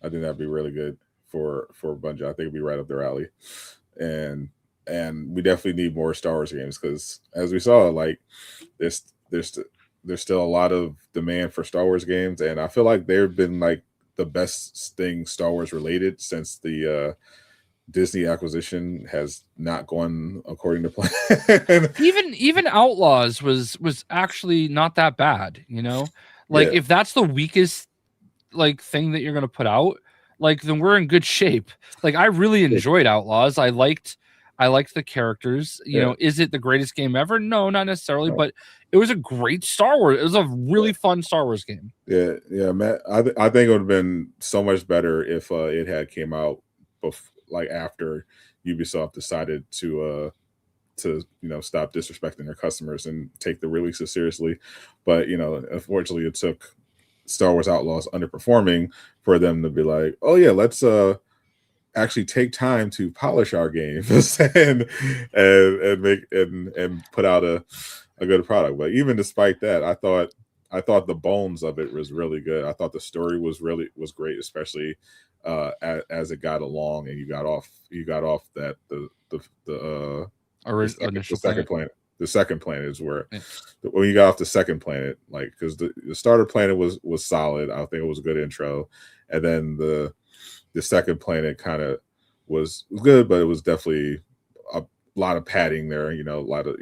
Speaker 1: really good for Bungie. I think it'd be right up their alley, and we definitely need more Star Wars games, because as we saw, like, there's still a lot of demand for Star Wars games, and I feel like they've been like the best thing Star Wars related since the Disney acquisition has not gone according to plan.
Speaker 2: even Outlaws was actually not that bad, Like, if that's the weakest, like, thing that you're gonna put out, like, then we're in good shape. Like, I really enjoyed Outlaws. I liked the characters. Is it the greatest game ever? No, not necessarily, but it was a great Star Wars. It was a really fun Star Wars game.
Speaker 1: Yeah, Matt. I think it would have been so much better if it had came out after Ubisoft decided to stop disrespecting their customers and take the releases seriously. But unfortunately, it took Star Wars Outlaws underperforming for them to be like, oh yeah, let's actually take time to polish our games and make and put out a good product. But even despite that, I thought the bones of it was really good. I thought the story was great, especially as it got along and you got off that the second planet. The second planet is where when you got off the second planet, like, because the starter planet was solid. I think it was a good intro, and then the second planet kind of was good, but it was definitely a lot of padding there. A lot of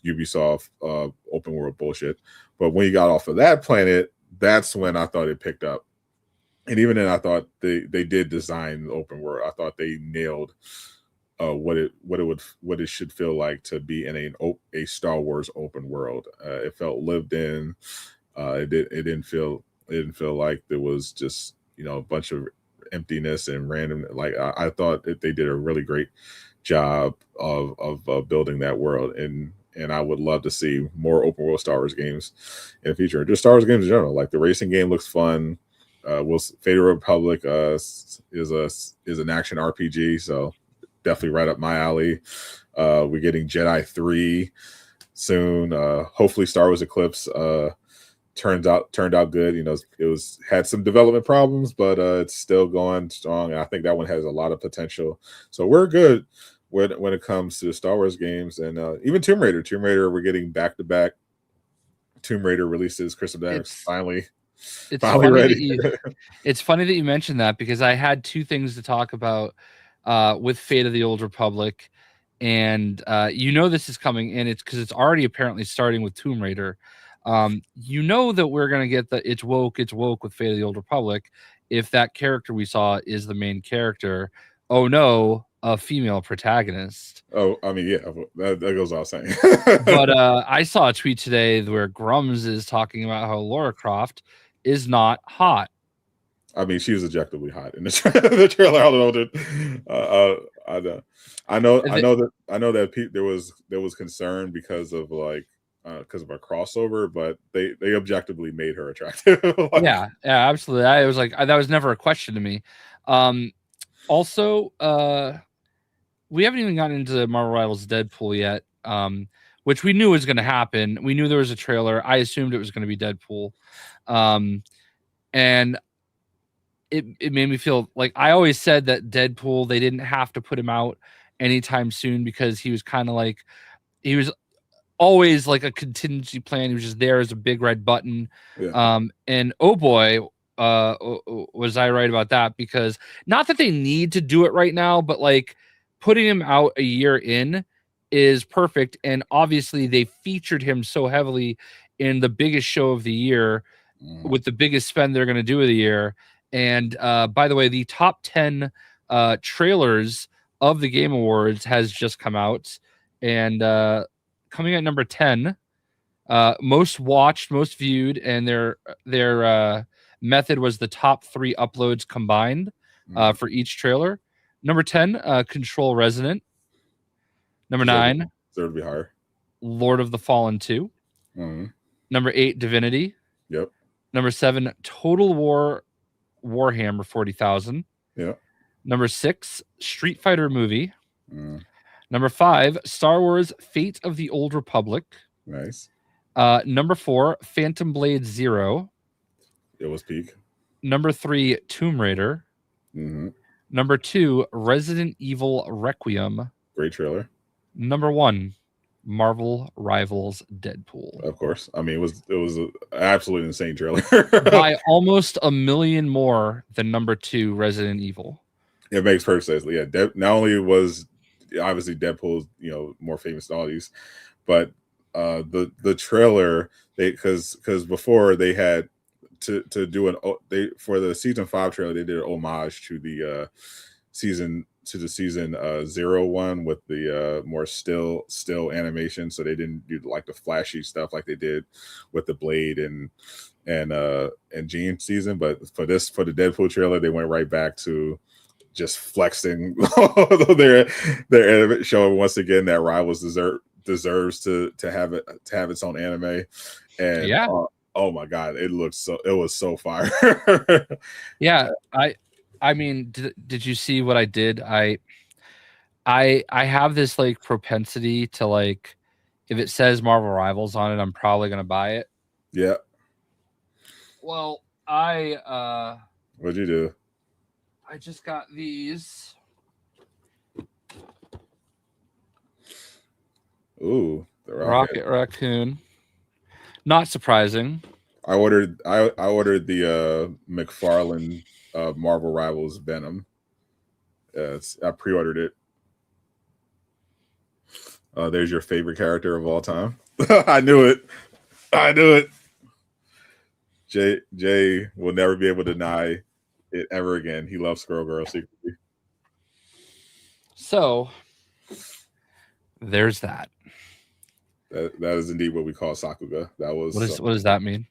Speaker 1: Ubisoft open world bullshit. But when you got off of that planet, that's when I thought it picked up. And even then, I thought they did design the open world. I thought they nailed what it should feel like to be in a Star Wars open world. It felt lived in. It didn't feel like there was just a bunch of emptiness and random. Like I thought that they did a really great job of building that world, and I would love to see more open world Star Wars games in the future. Just Star Wars games in general. Like the racing game looks fun. Fate Republic is an action RPG, so definitely right up my alley. We're getting Jedi 3 soon. Hopefully Star Wars Eclipse turned out good. It had some development problems, but it's still going strong, and I think that one has a lot of potential. So we're good when it comes to Star Wars games, and even Tomb Raider. We're getting back-to-back Tomb Raider releases. Crystal Dynamics finally ready.
Speaker 2: It's funny that you mentioned that, because I had two things to talk about with Fate of the Old Republic, and this is coming, and it's because it's already apparently starting with Tomb Raider. That we're gonna get the it's woke with Fate of the Old Republic if that character we saw is the main character. Oh no, a female protagonist.
Speaker 1: Oh, I mean, yeah, that goes without saying.
Speaker 2: But I saw a tweet today where Grums is talking about how Lara Croft is not hot.
Speaker 1: I mean, she was objectively hot in the trailer. I know that there was concern because of a crossover, but they objectively made her attractive.
Speaker 2: yeah, absolutely. I was like, that was never a question to me. Also, we haven't even gotten into Marvel Rivals Deadpool yet, which we knew was going to happen. We knew there was a trailer. I assumed it was going to be Deadpool, and it made me feel like I always said that Deadpool, they didn't have to put him out anytime soon, because he was kind of like, he was always like a contingency plan. He was just there as a big red button. Yeah. And oh boy, was I right about that, because not that they need to do it right now, but like putting him out a year in is perfect. And obviously they featured him so heavily in the biggest show of the year with the biggest spend they're going to do of the year. And by the way, the top 10 trailers of the Game Awards has just come out, and coming at number 10, most watched, most viewed, and their method was the top 3 uploads combined for each trailer. Number 10, Control Resident. Number 9,
Speaker 1: deserve to be higher,
Speaker 2: Lord of the Fallen 2. Number 8, Divinity.
Speaker 1: Yep.
Speaker 2: Number 7, Total War Warhammer 40,000.
Speaker 1: Yeah.
Speaker 2: Number 6, Street Fighter movie. Number 5, Star Wars Fate of the Old Republic.
Speaker 1: Nice.
Speaker 2: Number 4, Phantom Blade 0.
Speaker 1: It was peak.
Speaker 2: Number 3, Tomb Raider. Number 2, Resident Evil Requiem.
Speaker 1: Great trailer.
Speaker 2: Number 1, Marvel Rivals Deadpool.
Speaker 1: Of course. I mean, it was an absolutely insane trailer.
Speaker 2: By almost a million more than number 2, Resident Evil.
Speaker 1: It makes perfect sense. Yeah, not only was obviously Deadpool, more famous than all these, but the trailer, because before they had to do for the season 5 trailer, they did an homage to the season 0 one with the more still animation, so they didn't do like the flashy stuff like they did with the Blade and Jean season. But for the Deadpool trailer, they went right back to just flexing their showing once again that Rivals deserves to have its own anime. And
Speaker 2: yeah,
Speaker 1: oh my god, it was so fire.
Speaker 2: Yeah, I mean, did you see what I did? I have this like propensity to like, if it says Marvel Rivals on it, I'm probably gonna buy it.
Speaker 1: Yeah.
Speaker 2: Well,
Speaker 1: what'd you do?
Speaker 2: I just got these.
Speaker 1: Ooh, the
Speaker 2: Rocket Raccoon. Not surprising.
Speaker 1: I ordered the McFarlane Marvel Rivals Venom. I pre-ordered it. There's your favorite character of all time. I knew it. Jay will never be able to deny it ever again. He loves Squirrel Girl secretly.
Speaker 2: So there's that.
Speaker 1: That is indeed what we call Sakuga. That was
Speaker 2: what does that mean?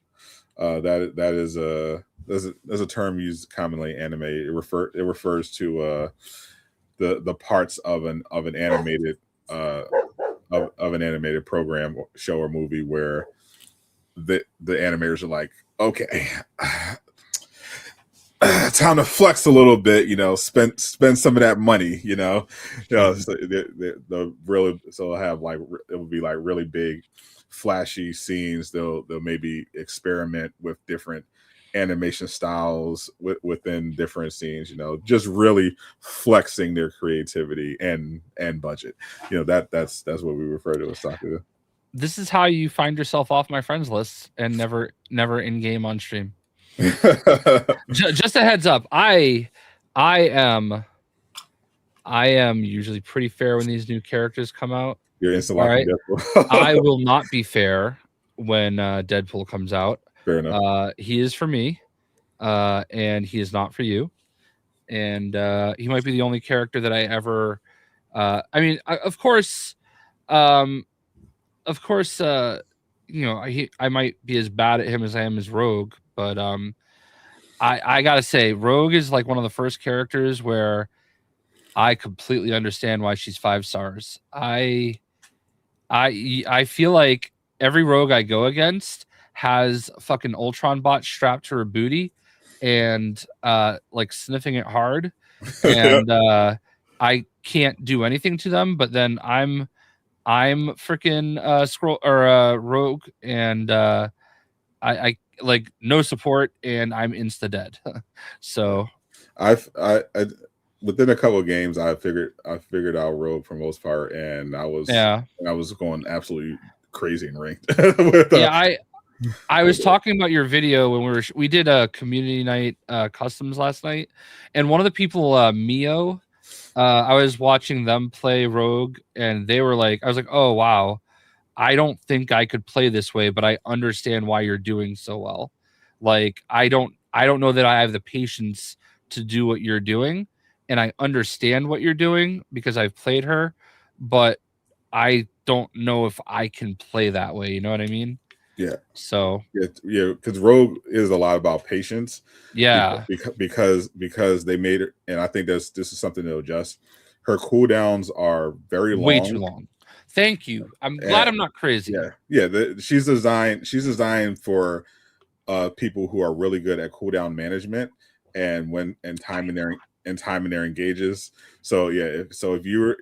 Speaker 1: That is a term used commonly in anime. It refers to the parts of an animated of an animated program, show, or movie where the animators are like, okay, time to flex a little bit, spend some of that money, so they'll have like, it will be like really big flashy scenes. They'll maybe experiment with different animation styles within different scenes, just really flexing their creativity and budget. That's what we refer to as Sakuga.
Speaker 2: This is how you find yourself off my friends list and never in game on stream. Just a heads up, I am usually pretty fair when these new characters come out.
Speaker 1: You're instantly
Speaker 2: right? I will not be fair when Deadpool comes out.
Speaker 1: Fair enough.
Speaker 2: He is for me, and he is not for you. And he might be the only character that I ever. Of course, I might be as bad at him as I am as Rogue, but I gotta say, Rogue is like one of the first characters where I completely understand why she's 5 stars. I feel like every Rogue I go against has fucking Ultron bot strapped to her booty and like sniffing it hard, and I can't do anything to them. But then I'm freaking Rogue, and I like no support, and I'm insta dead. So
Speaker 1: I within a couple of games, I figured out Rogue for most part, and I was going absolutely crazy in ranked.
Speaker 2: I was talking about your video when we did a community night customs last night, and one of the people, Mio, I was watching them play Rogue, and they were like, I was like, oh wow, I don't think I could play this way, but I understand why you're doing so well. Like I don't know that I have the patience to do what you're doing, and I understand what you're doing because I've played her, but I don't know if I can play that way. You know what I mean?
Speaker 1: Yeah.
Speaker 2: So
Speaker 1: yeah, because Rogue is a lot about patience.
Speaker 2: Yeah.
Speaker 1: Because they made it, and I think this is something to adjust. Her cooldowns are very long.
Speaker 2: Way too long. Thank you. I'm glad I'm not crazy.
Speaker 1: Yeah. She's designed for people who are really good at cooldown management and timing their engages. So yeah, if you're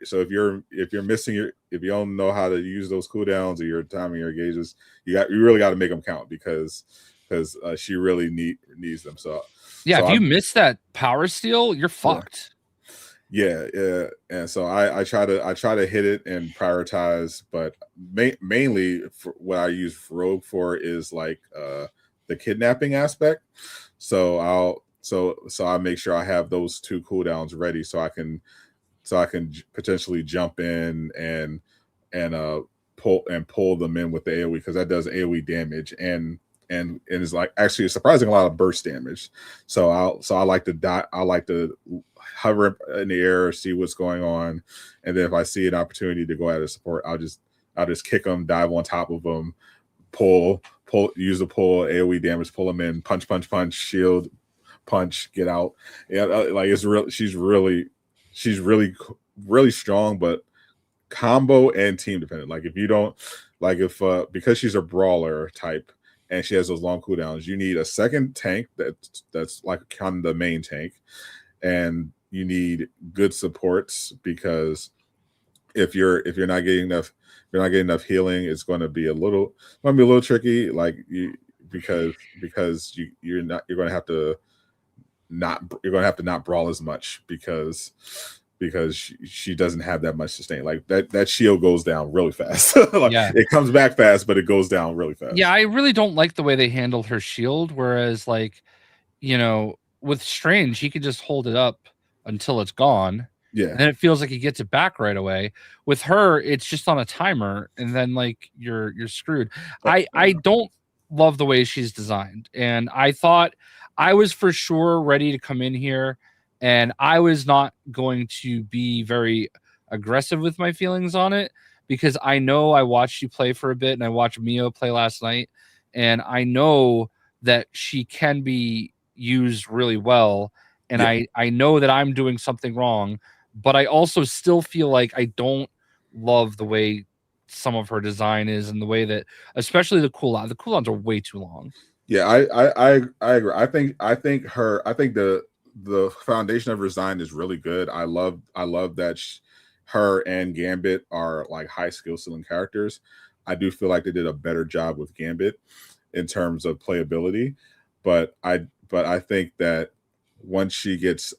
Speaker 1: missing if you don't know how to use those cooldowns or your timing your engages, you really got to make them count because she really needs them. So
Speaker 2: if you miss that power steal, you're fucked.
Speaker 1: Yeah, and so I try to hit it and prioritize, but mainly for what I use Rogue for is like the kidnapping aspect. So I make sure I have those 2 cooldowns ready so I can potentially jump in and pull them in with the AoE, because that does AoE damage and is like actually surprising a lot of burst damage. So I like to hover in the air, see what's going on, and then if I see an opportunity to go out of support, I'll just kick them, dive on top of them, use the pull AoE damage, pull them in, punch, shield, punch, get out. Yeah, like it's real. She's really strong, but combo and team dependent. Like if you don't because she's a brawler type and she has those long cooldowns, you need a second tank that's like kind of the main tank, and you need good supports, because if you're not getting enough healing, it's going to be a little tricky. Like because you're going to have to not brawl as much because she doesn't have that much sustain. Like that shield goes down really fast. It comes back fast, but it goes down really fast.
Speaker 2: Yeah, I really don't like the way they handled her shield. Whereas, with Strange, he could just hold it up until it's gone,
Speaker 1: Yeah.
Speaker 2: And then it feels like he gets it back right away. With her, it's just on a timer, and then like you're screwed. I don't love the way she's designed, and I thought I was for sure ready to come in here, and I was not going to be very aggressive with my feelings on it, because I know I watched you play for a bit, and I watched Mio play last night, and I know that she can be used really well, and
Speaker 1: Yeah.
Speaker 2: I know that I'm doing something wrong, but I also still feel like I don't love the way some of her design is, and the way that, especially the cooldown. The cooldowns are way too long.
Speaker 1: Yeah, I agree. I think the foundation of her design is really good. I love that her and Gambit are like high skill ceiling characters. I do feel like they did a better job with Gambit in terms of playability, but I think that once she gets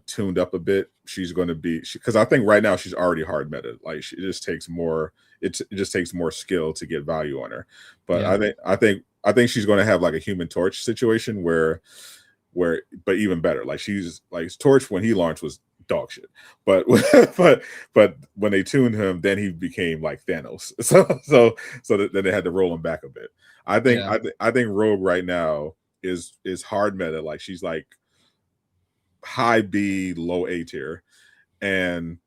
Speaker 1: tuned up a bit, she's going to be, because I think right now she's already hard meta. Like it just takes more skill to get value on her. But
Speaker 2: Yeah.
Speaker 1: I think she's going to have like a Human Torch situation where but even better. Like she's like Torch when he launched was dog shit, but but when they tuned him, then he became like Thanos. Then they had to roll him back a bit. I think Rogue right now is hard meta. Like she's like high B, low A tier, and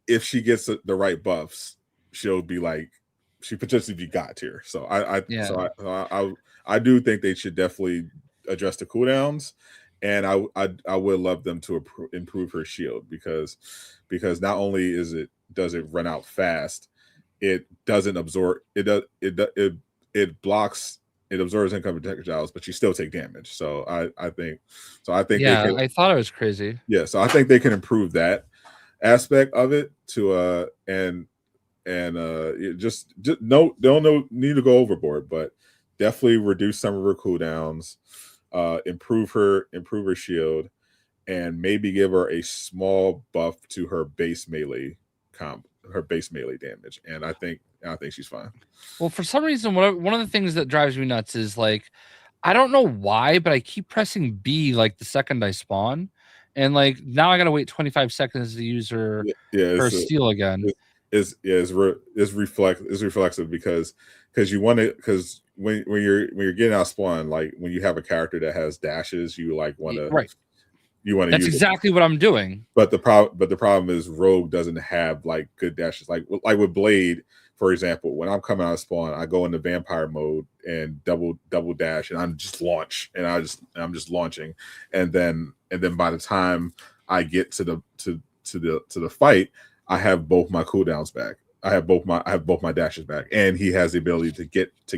Speaker 1: if she gets the right buffs, she'll be like, she potentially be God tier. So I do think they should definitely address the cooldowns, and I would love them to improve her shield, because not only does it run out fast, it doesn't absorb it blocks. It absorbs incoming projectiles, but you still take damage. So I think
Speaker 2: Yeah, I thought it was crazy.
Speaker 1: Yeah, so I think they can improve that aspect of it to just don't need to go overboard, but definitely reduce some of her cooldowns, improve her shield, and maybe give her a small buff to her base melee damage. And I think she's fine.
Speaker 2: Well, for some reason, one of the things that drives me nuts is like, I don't know why, but I keep pressing B like the second I spawn, and like now I gotta wait 25 seconds to use her steal again.
Speaker 1: It's reflexive because you want to, because when you're getting out spawn, like when you have a character that has dashes, you like want to
Speaker 2: That's exactly what I'm doing.
Speaker 1: But the problem is Rogue doesn't have like good dashes. Like with Blade, for example, when I'm coming out of spawn, I go into vampire mode and double dash, and I'm just launching, and then by the time I get to the fight, I have both my cooldowns back. I have both my dashes back, and he has the ability to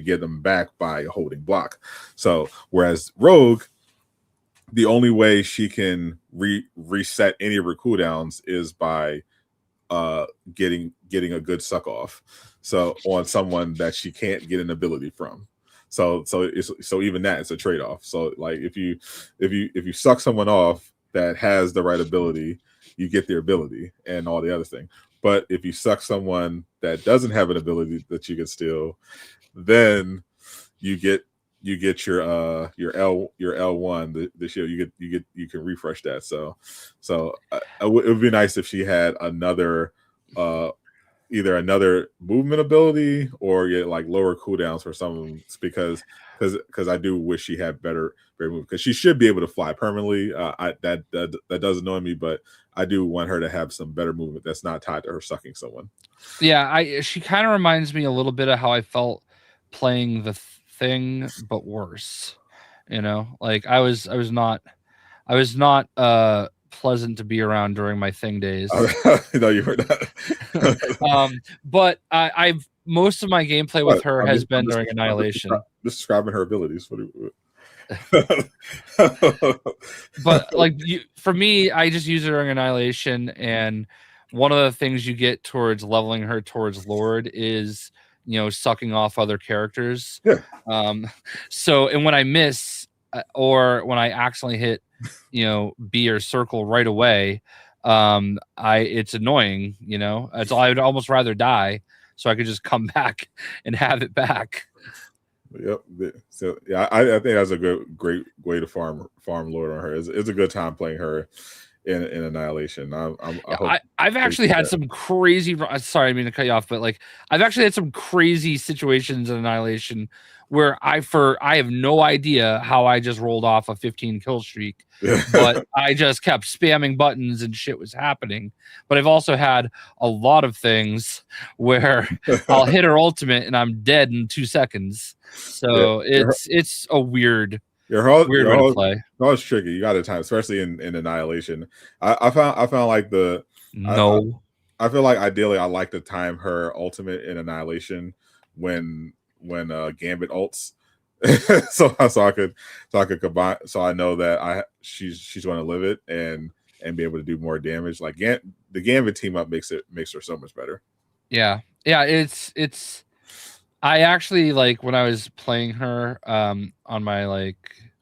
Speaker 1: get them back by holding block. So whereas Rogue, the only way she can reset any of her cooldowns is by getting a good suck off, so on someone that she can't get an ability from. So even that is a trade-off. So like if you suck someone off that has the right ability, you get their ability and all the other thing. But if you suck someone that doesn't have an ability that you can steal, then you get your L1, the shield. You can refresh that. So it would be nice if she had another either another movement ability or get like lower cooldowns for some of them, because I do wish she had better movement, because she should be able to fly permanently. That does annoy me, but I do want her to have some better movement that's not tied to her sucking someone.
Speaker 2: Yeah, she kind of reminds me a little bit of how I felt playing the Thing, but worse. You know, like I was not pleasant to be around during my Thing days.
Speaker 1: No, you were not.
Speaker 2: But I've most of my gameplay with her has been during Annihilation.
Speaker 1: Describing her abilities.
Speaker 2: But like for me, I just use it during Annihilation, and one of the things you get towards leveling her towards Lord is, you know, sucking off other characters.
Speaker 1: Yeah.
Speaker 2: So, and when I miss or when I accidentally hit, you know, B or circle right away, it's annoying, you know. I would almost rather die so I could just come back and have it back.
Speaker 1: Yep. So yeah, I think that's a great way to farm Lord on her. It's a good time playing her, in Annihilation. I hope
Speaker 2: I've actually
Speaker 1: do
Speaker 2: had
Speaker 1: that.
Speaker 2: some crazy. Sorry, I mean to cut you off, but like I've actually had some crazy situations in Annihilation where I have no idea how I just rolled off a 15 kill streak, but I just kept spamming buttons and shit was happening. But I've also had a lot of things where I'll hit her ultimate and I'm dead in 2 seconds. So it's a weird way to play.
Speaker 1: It's tricky. You got to time, especially in Annihilation. I found like I feel like ideally I like to time her ultimate in Annihilation when Gambit ults, so I could combine, so I know that she's going to live it and be able to do more damage. Like the Gambit team up makes her so much better.
Speaker 2: Yeah, it's. I actually, like, when I was playing her on my like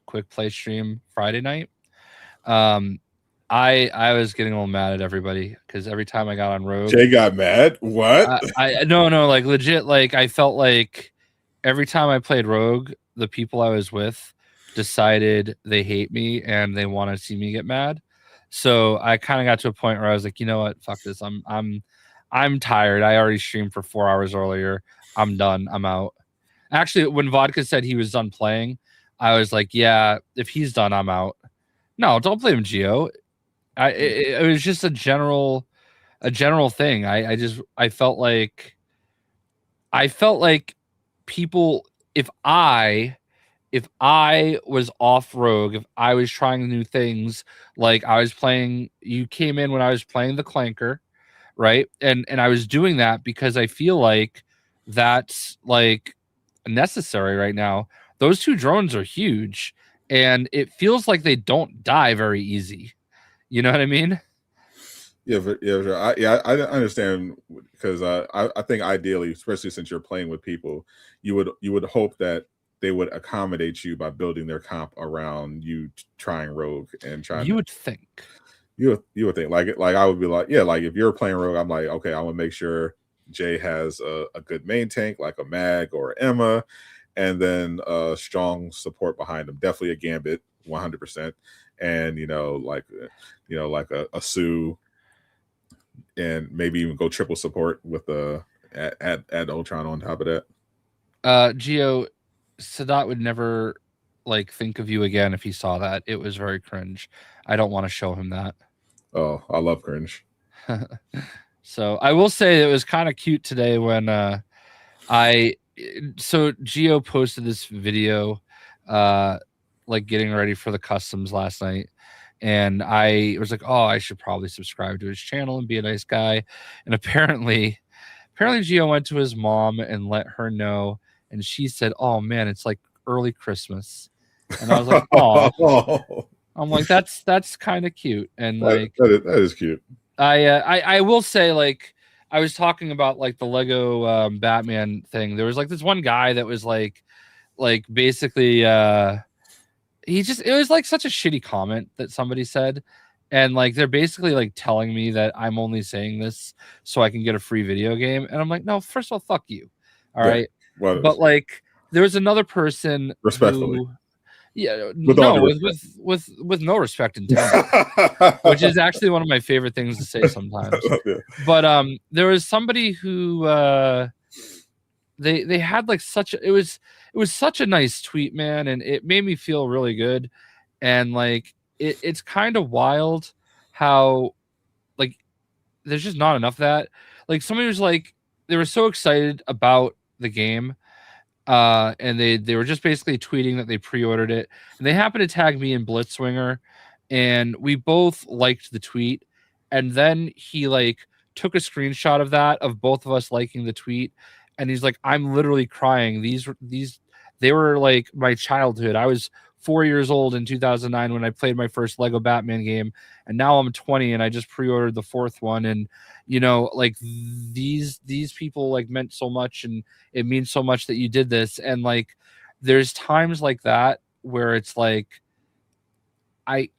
Speaker 2: quick play stream Friday night, I was getting a little mad at everybody because every time I got on Rogue,
Speaker 1: Jay got mad. What?
Speaker 2: I no, like legit, like I felt like every time I played Rogue, the people I was with decided they hate me and they want to see me get mad. So I kind of got to a point where I was like, you know what, fuck this. I'm tired. I already streamed for 4 hours earlier. I'm done. I'm out. Actually, when Vodka said he was done playing, I was like, yeah, if he's done, I'm out. No, don't blame Geo. It was just a general thing. I felt like people, if I was off Rogue, if I was trying new things, like I was playing, you came in when I was playing the Clanker, right? And I was doing that because I feel like that's like necessary right now. Those 2 drones are huge and it feels like they don't die very easy. You know what I mean?
Speaker 1: Yeah, I understand, because I think ideally, especially since you're playing with people, you would hope that they would accommodate you by building their comp around you trying Rogue and trying.
Speaker 2: You would think.
Speaker 1: You would think like I would be like, yeah, like if you're playing Rogue, I'm like, okay, I want to make sure Jay has a good main tank like a Mag or Emma, and then strong support behind him. Definitely a Gambit, 100%, and like a Sue, and maybe even go triple support with add Ultron on top of that.
Speaker 2: Geo, Sadot would never like think of you again if he saw that. It was very cringe. I don't want to show him that.
Speaker 1: Oh, I love cringe.
Speaker 2: So I will say it was kind of cute today when Geo posted this video like getting ready for the customs last night, and I was like, oh, I should probably subscribe to his channel and be a nice guy. And apparently Geo went to his mom and let her know, and she said, oh man, it's like early Christmas. And I was like, oh. I'm like, that's kind of cute. And like
Speaker 1: that is cute.
Speaker 2: I will say, like, I was talking about like the Lego Batman thing. There was like this one guy that was like basically it was like such a shitty comment that somebody said, and like they're basically like telling me that I'm only saying this so I can get a free video game, and I'm like, no, first of all, fuck you. All right. Well, but like there was another person
Speaker 1: respectfully.
Speaker 2: With no respect intended, which is actually one of my favorite things to say sometimes. Yeah. But there was somebody who they had like it was such a nice tweet, man, and it made me feel really good. And like it's kind of wild how like there's just not enough of that. Like somebody was like, they were so excited about the game. And they were just basically tweeting that they pre-ordered it, and they happened to tag me in Blitzwinger, and we both liked the tweet. And then he like took a screenshot of that, of both of us liking the tweet, and he's like, I'm literally crying. These they were like my childhood. I was 4 years old in 2009 when I played my first Lego Batman game, and now I'm 20 and I just pre-ordered the 4th one. And like these people like meant so much, and it means so much that you did this. And like there's times like that where it's like it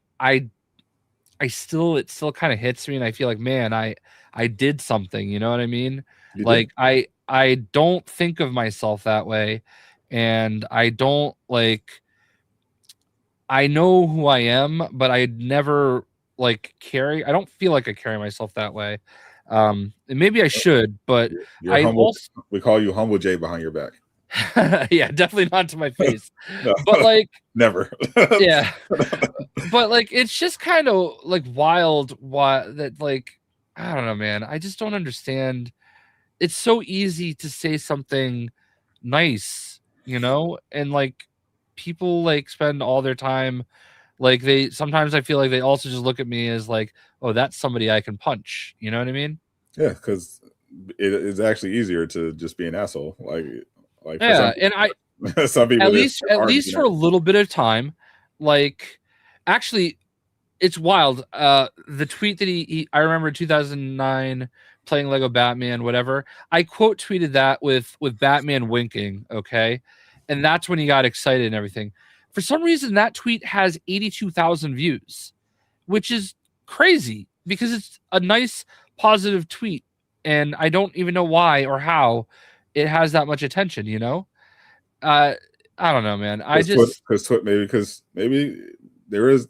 Speaker 2: still kind of hits me, and I feel like, man, I did something, you know what I mean? Like I don't think of myself that way, and I don't like, I know who I am, but I never like carry. I don't feel like I carry myself that way. And maybe I should, but
Speaker 1: You're
Speaker 2: I
Speaker 1: humble.
Speaker 2: also
Speaker 1: We call you Humble Jay behind your back.
Speaker 2: yeah, definitely not to my face.
Speaker 1: No,
Speaker 2: But like
Speaker 1: never.
Speaker 2: yeah. But like it's just kind of like wild why that like I don't know, man. I just don't understand. It's so easy to say something nice, you know? And like people like spend all their time like they sometimes I feel like they also just look at me as like, oh, that's somebody I can punch. You know what I mean?
Speaker 1: Yeah, because it's actually easier to just be an asshole. Like for
Speaker 2: Yeah, and I
Speaker 1: some people,
Speaker 2: at least for a little bit of time, like actually it's wild. The tweet that I remember 2009 playing Lego Batman, whatever. I quote tweeted that with Batman winking, okay, and that's when he got excited and everything. For some reason, that tweet has 82,000 views, which is crazy because it's a nice positive tweet, and I don't even know why or how it has that much attention. You know, I don't know, man.
Speaker 1: Because maybe there's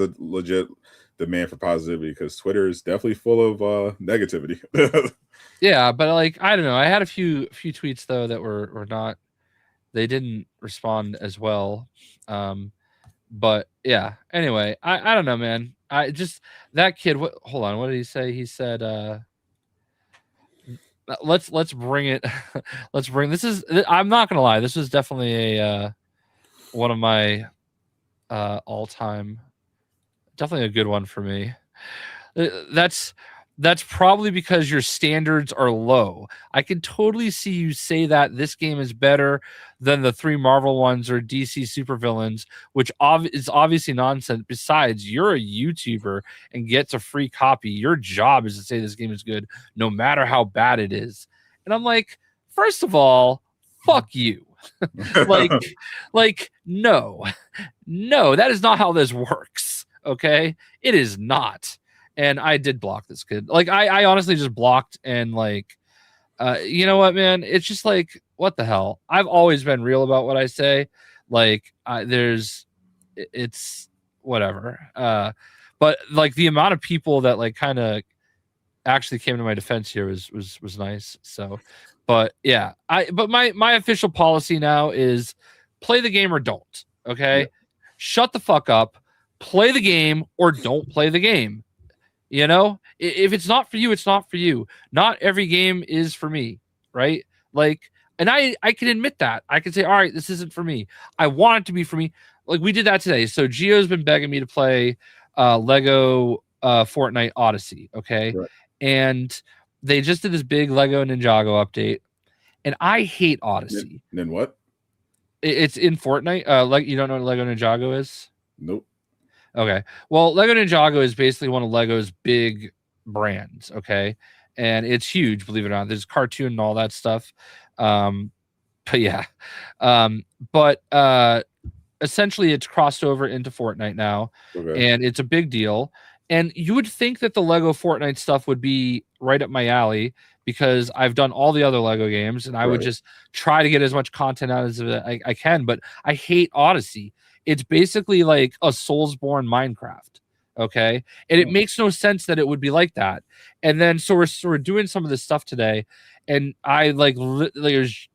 Speaker 1: a legit demand for positivity because Twitter is definitely full of negativity.
Speaker 2: Yeah, but like I don't know. I had a few tweets though that were not. They didn't respond as well. But yeah. Anyway, I don't know, man. I just that kid. Hold on. What did he say? He said, let's bring it. Let's bring this is. I'm not gonna lie. This was definitely a one of my all time. Definitely a good one for me. That's probably because your standards are low. I can totally see you say that this game is better than the 3 Marvel ones or DC supervillains, which is obviously nonsense. Besides, you're a YouTuber and gets a free copy. Your job is to say this game is good, no matter how bad it is. And I'm like, first of all, fuck you. like no, that is not how this works. Okay, it is not. And I did block this kid. Like I honestly just blocked and like you know what, man? It's just like what the hell? I've always been real about what I say. Like it's whatever. But like the amount of people that like kind of actually came to my defense here was nice. So, but yeah, but my official policy now is play the game or don't. Okay, yeah. Shut the fuck up. Play the game or don't play the game. You know, if it's not for you, it's not for you. Not every game is for me, right? Like, and I can admit that. I can say, all right, this isn't for me. I want it to be for me. Like we did that today. So Gio's been begging me to play Lego Fortnite Odyssey, okay?
Speaker 1: Right.
Speaker 2: And they just did this big Lego Ninjago update, and I hate Odyssey.
Speaker 1: Then what?
Speaker 2: It's in Fortnite. Like you don't know what Lego Ninjago is?
Speaker 1: Nope.
Speaker 2: Okay. Well, Lego Ninjago is basically one of Lego's big brands, okay? And it's huge, believe it or not. There's cartoon and all that stuff. But yeah. But essentially it's crossed over into Fortnite now. Okay. And it's a big deal. And you would think that the Lego Fortnite stuff would be right up my alley because I've done all the other Lego games and I would just try to get as much content out as I can. But I hate Odyssey. It's basically like a Soulsborne Minecraft, okay? And it makes no sense that it would be like that. And then so we're doing some of this stuff today, and I like Gio's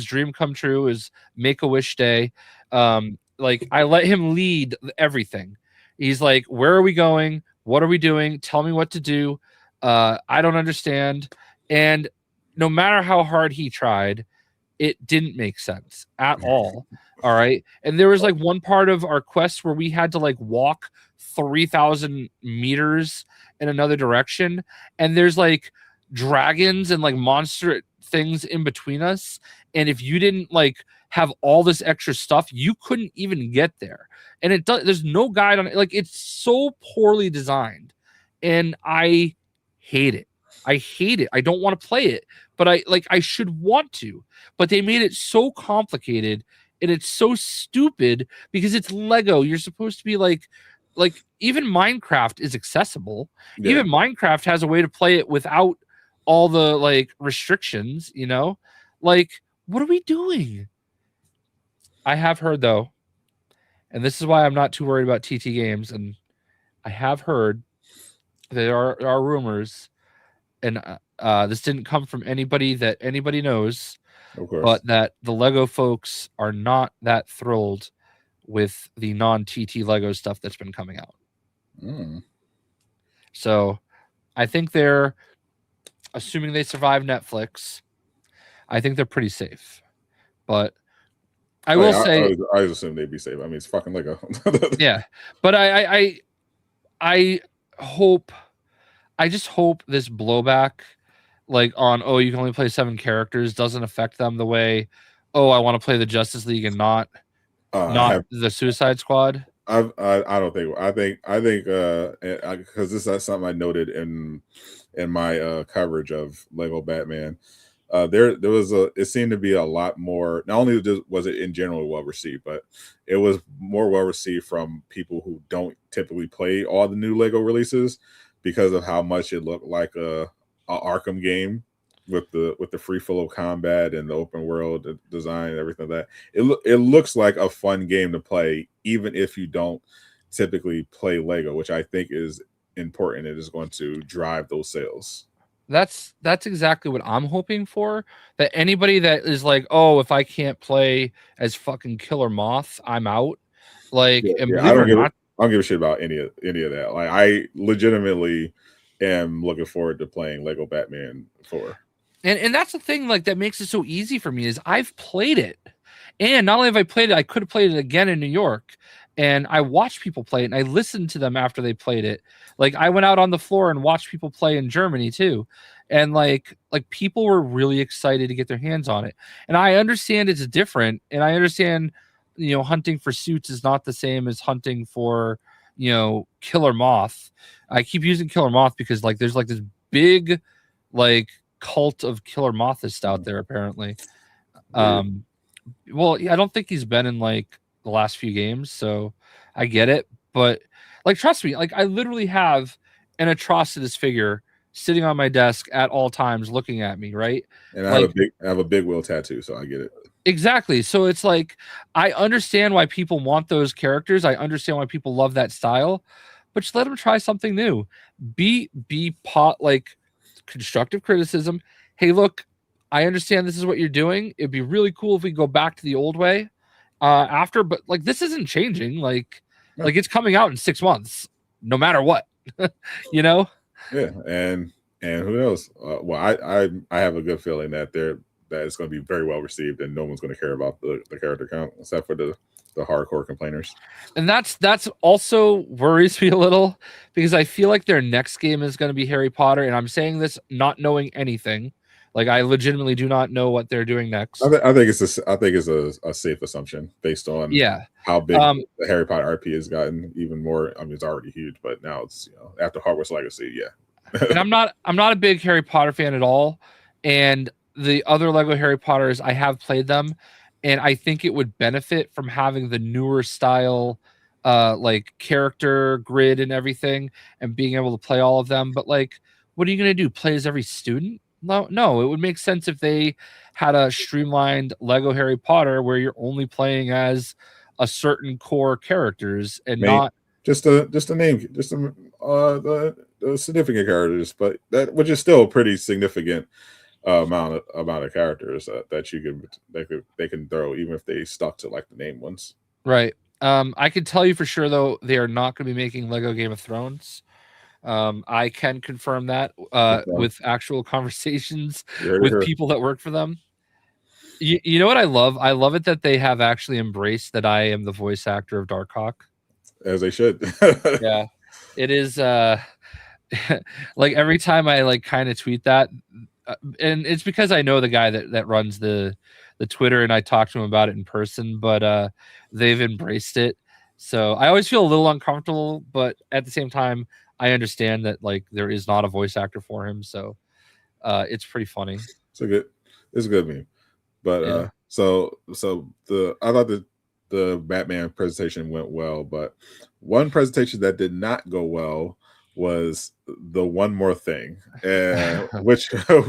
Speaker 2: dream come true is Make-A-Wish Day. Like I let him lead everything. He's like, where are we going? What are we doing? Tell me what to do. I don't understand. And no matter how hard he tried, it didn't make sense at all. All right. And there was like one part of our quest where we had to like walk 3,000 meters in another direction. And there's like dragons and like monster things in between us. And if you didn't like have all this extra stuff, you couldn't even get there. And there's no guide on it. Like it's so poorly designed. And I hate it. I hate it. I don't want to play it, but I should want to. But they made it so complicated and it's so stupid because it's Lego. You're supposed to be like even Minecraft is accessible. Yeah. Even Minecraft has a way to play it without all the like restrictions, you know? Like, what are we doing? I have heard though, and this is why I'm not too worried about TT Games, and I have heard there are rumors, and this didn't come from anybody that anybody knows,
Speaker 1: Of course.
Speaker 2: but that the Lego folks are not that thrilled with the non-TT Lego stuff that's been coming out. So I think they're, assuming they survive Netflix, I think they're pretty safe. But I will say,
Speaker 1: I assume they'd be safe. I mean, it's fucking Lego.
Speaker 2: yeah. But I just hope this blowback, like on, oh, you can only play 7 characters, doesn't affect them the way, oh, I want to play the Justice League and not the Suicide Squad.
Speaker 1: I don't think. I think because this is something I noted in my coverage of Lego Batman. There was it seemed to be a lot more. Not only was it in general well received, but it was more well received from people who don't typically play all the new Lego releases because of how much it looked like a Arkham game with the free flow of combat and the open world design and everything like that. It looks like a fun game to play, even if you don't typically play Lego, which I think is important. It is going to drive those sales.
Speaker 2: That's exactly what I'm hoping for. That anybody that is like, oh, if I can't play as fucking Killer Moth, I'm out. Like,
Speaker 1: I don't give a shit about any of that. Like, I legitimately am looking forward to playing Lego Batman 4.
Speaker 2: And that's the thing, like, that makes it so easy for me is I've played it. And not only have I played it, I could have played it again in New York. And I watched people play it, and I listened to them after they played it. Like, I went out on the floor and watched people play in Germany too. And like people were really excited to get their hands on it. And I understand it's different. And I understand, hunting for suits is not the same as hunting for, Killer Moth. I keep using Killer Moth because like there's like this big like cult of Killer Mothists out there apparently. Well, I don't think he's been in like the last few games, so I get it. But like, trust me, like I literally have an Atrocitus figure sitting on my desk at all times looking at me, right?
Speaker 1: And I have a big Will tattoo, so I get it.
Speaker 2: Exactly. So it's like, I understand why people want those characters. I understand why people love that style, but just let them try something new. Be like constructive criticism. Hey, look, I understand this is what you're doing. It'd be really cool if we go back to the old way after, but like, this isn't changing. Like it's coming out in 6 months, no matter what,
Speaker 1: Yeah. And who knows? Well, I have a good feeling that it's going to be very well received, and no one's going to care about the character count except for the hardcore complainers.
Speaker 2: And that's also worries me a little, because I feel like their next game is going to be Harry Potter, and I'm saying this not knowing anything. Like, I legitimately do not know what they're doing next.
Speaker 1: I think it's a safe assumption based on how big the Harry Potter RP has gotten. Even more, I mean, it's already huge, but now it's after Hogwarts Legacy,
Speaker 2: And I'm not a big Harry Potter fan at all. And the other Lego Harry Potters, I have played them, and I think it would benefit from having the newer style, like character grid and everything, and being able to play all of them. But like, what are you gonna do? Play as every student? No, it would make sense if they had a streamlined Lego Harry Potter where you're only playing as a certain core characters and not
Speaker 1: just a name, just the significant characters, but that which is still a pretty significant amount of characters that they can throw, even if they stuck to like the name ones.
Speaker 2: Right. I can tell you for sure though, they are not going to be making Lego Game of Thrones. I can confirm that with actual conversations with people that work for them. You know what I love? I love it that they have actually embraced that I am the voice actor of Darkhawk.
Speaker 1: As they should.
Speaker 2: Yeah. It is like every time I like kind of tweet that, and it's because I know the guy that runs the Twitter, and I talked to him about it in person, but they've embraced it. So I always feel a little uncomfortable, but at the same time, I understand that like there is not a voice actor for him, so it's pretty funny.
Speaker 1: It's a good meme. But so I thought the Batman presentation went well, but one presentation that did not go well was the One More Thing, which I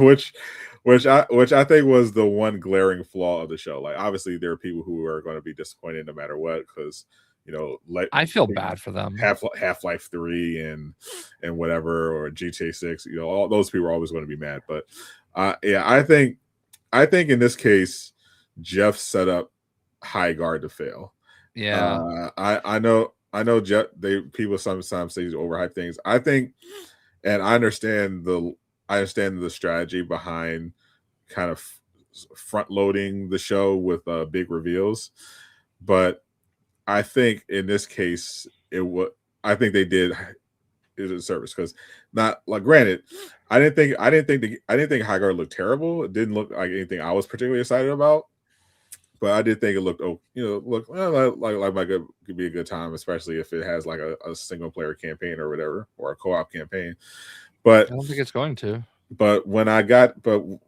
Speaker 1: think was the one glaring flaw of the show. Like, obviously there are people who are going to be disappointed no matter what, because
Speaker 2: I feel bad for them.
Speaker 1: Half-Life 3 and whatever, or GTA 6. All those people are always going to be mad. But I think in this case, Geoff set up Highguard to fail.
Speaker 2: Yeah,
Speaker 1: I know Geoff. People sometimes say he's overhyped things. I think, and I understand the strategy behind kind of front loading the show with big reveals, but I think in this case I think they did is a service, because not like, granted, I didn't think Highguard looked terrible. It didn't look like anything I was particularly excited about, but I did think it looked could be a good time, especially if it has like a single player campaign or whatever, or a co-op campaign. But
Speaker 2: I don't think it's going to.
Speaker 1: But when and it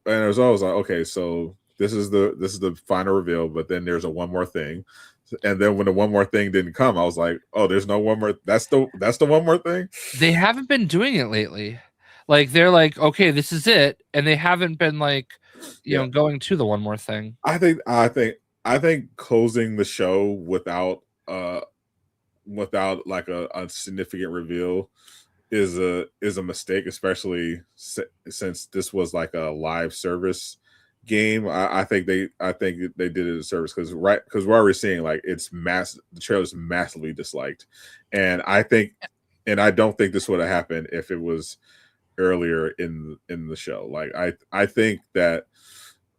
Speaker 1: was always like, okay, so this is the final reveal, but then there's a one more thing. And then when the one more thing didn't come, I was like, oh, there's no one more. That's the one more thing.
Speaker 2: They haven't been doing it lately. Like, they're like, okay, this is it, and they haven't been like, going to the one more thing.
Speaker 1: I think closing the show without like a significant reveal is a mistake, especially since this was like a live service game. I think they did it a service, because we're already seeing like the trailer's massively disliked, and I don't think this would have happened if it was earlier in the show. Like I think that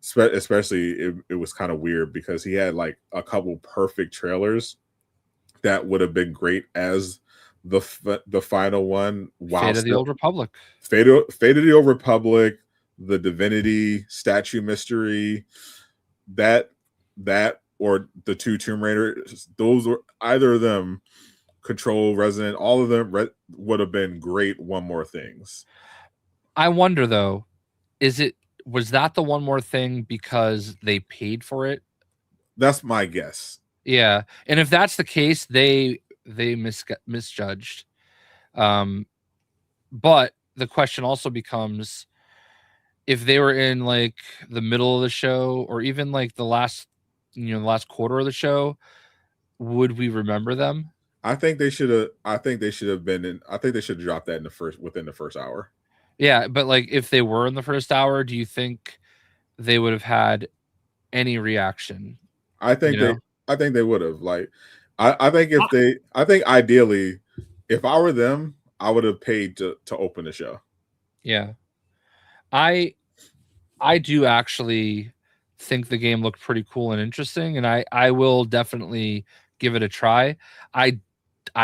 Speaker 1: especially it was kind of weird, because he had like a couple perfect trailers that would have been great as the final one.
Speaker 2: Fate of the Old Republic.
Speaker 1: Fate of the Old Republic, the Divinity statue mystery, that or the 2 Tomb Raiders. Those were, either of them, Control, Resident, all of them would have been great one more things.
Speaker 2: I wonder though, was that the one more thing because they paid for it?
Speaker 1: That's my guess.
Speaker 2: Yeah, and if that's the case, they misjudged. But the question also becomes, if they were in like the middle of the show, or even like the last quarter of the show, would we remember them?
Speaker 1: I think they should have been in. I think they should have dropped that within the first hour.
Speaker 2: Yeah, but like, if they were in the first hour, do you think they would have had any reaction?
Speaker 1: I think they would have. Like, I think ideally, if I were them, I would have paid to open the show.
Speaker 2: Yeah, I do actually think the game looked pretty cool and interesting, and I will definitely give it a try. I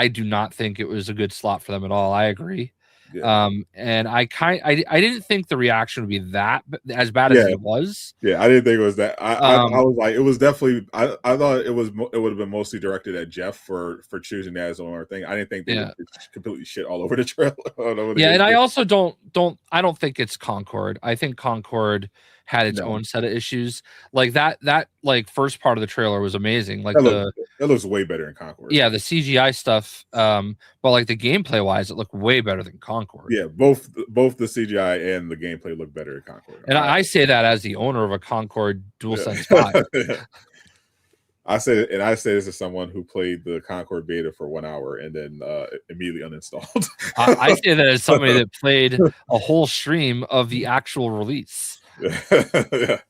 Speaker 2: do not think it was a good slot for them at all. I agree. Yeah. And I didn't think the reaction would be that as bad as it was.
Speaker 1: Yeah, I didn't think it was that. I was like, it was definitely. I thought it would have been mostly directed at Geoff for choosing that as one more thing. I didn't think they would completely shit all over the trailer.
Speaker 2: And I also don't think it's Concord. I think Concord had its own set of issues. Like that like first part of the trailer was amazing. Like
Speaker 1: that looks way better in Concord.
Speaker 2: Yeah, the CGI stuff. But like the gameplay wise, it looked way better than Concord.
Speaker 1: Yeah, both the CGI and the gameplay look better in Concord.
Speaker 2: And I say that as the owner of a Concord DualSense 5.
Speaker 1: I say this as someone who played the Concord beta for 1 hour and then immediately uninstalled.
Speaker 2: I say that as somebody that played a whole stream of the actual release. It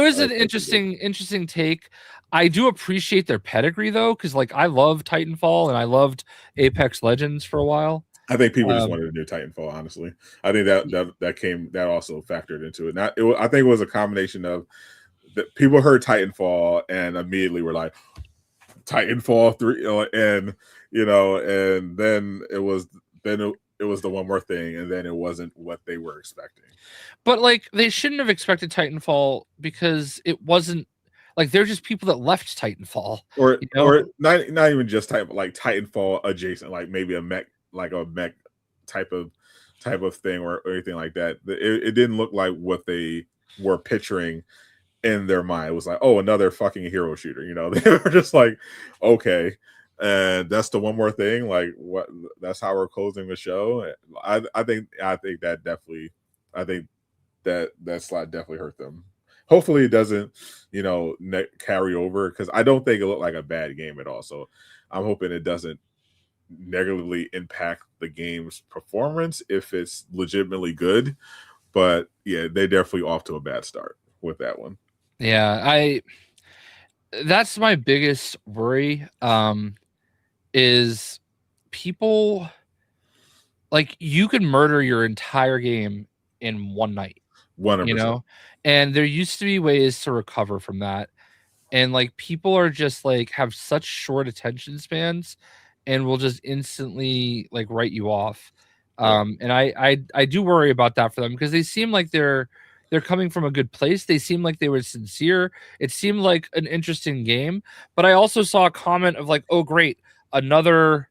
Speaker 2: was an interesting take. I do appreciate their pedigree though, because like I love Titanfall and I loved Apex Legends for a while.
Speaker 1: I think people just wanted a new Titanfall. Honestly, I think that also factored into it. I think it was a combination of that people heard Titanfall and immediately were like Titanfall 3, and then it was the one more thing, and then it wasn't what they were expecting.
Speaker 2: But like, they shouldn't have expected Titanfall, because it wasn't like, they're just people that left Titanfall,
Speaker 1: or not even just Titanfall, like Titanfall adjacent, like maybe a mech type of thing or anything like that. It didn't look like what they were picturing in their mind. It was like, oh, another fucking hero shooter. They were just like, okay. And that's the one more thing. Like, what? That's how we're closing the show. I think that slot definitely hurt them. hopefully it doesn't, carry over, because I don't think it looked like a bad game at all. So I'm hoping it doesn't negatively impact the game's performance if it's legitimately good. But yeah, they definitely off to a bad start with that one.
Speaker 2: Yeah, that's my biggest worry. Is people, like, you can murder your entire game in one night,
Speaker 1: 100%.
Speaker 2: and there used to be ways to recover from that. And like, people are just like, have such short attention spans and will just instantly like write you off. And I do worry about that for them, because they seem like they're coming from a good place. They seem like they were sincere. It seemed like an interesting game, but I also saw a comment of like, oh great, another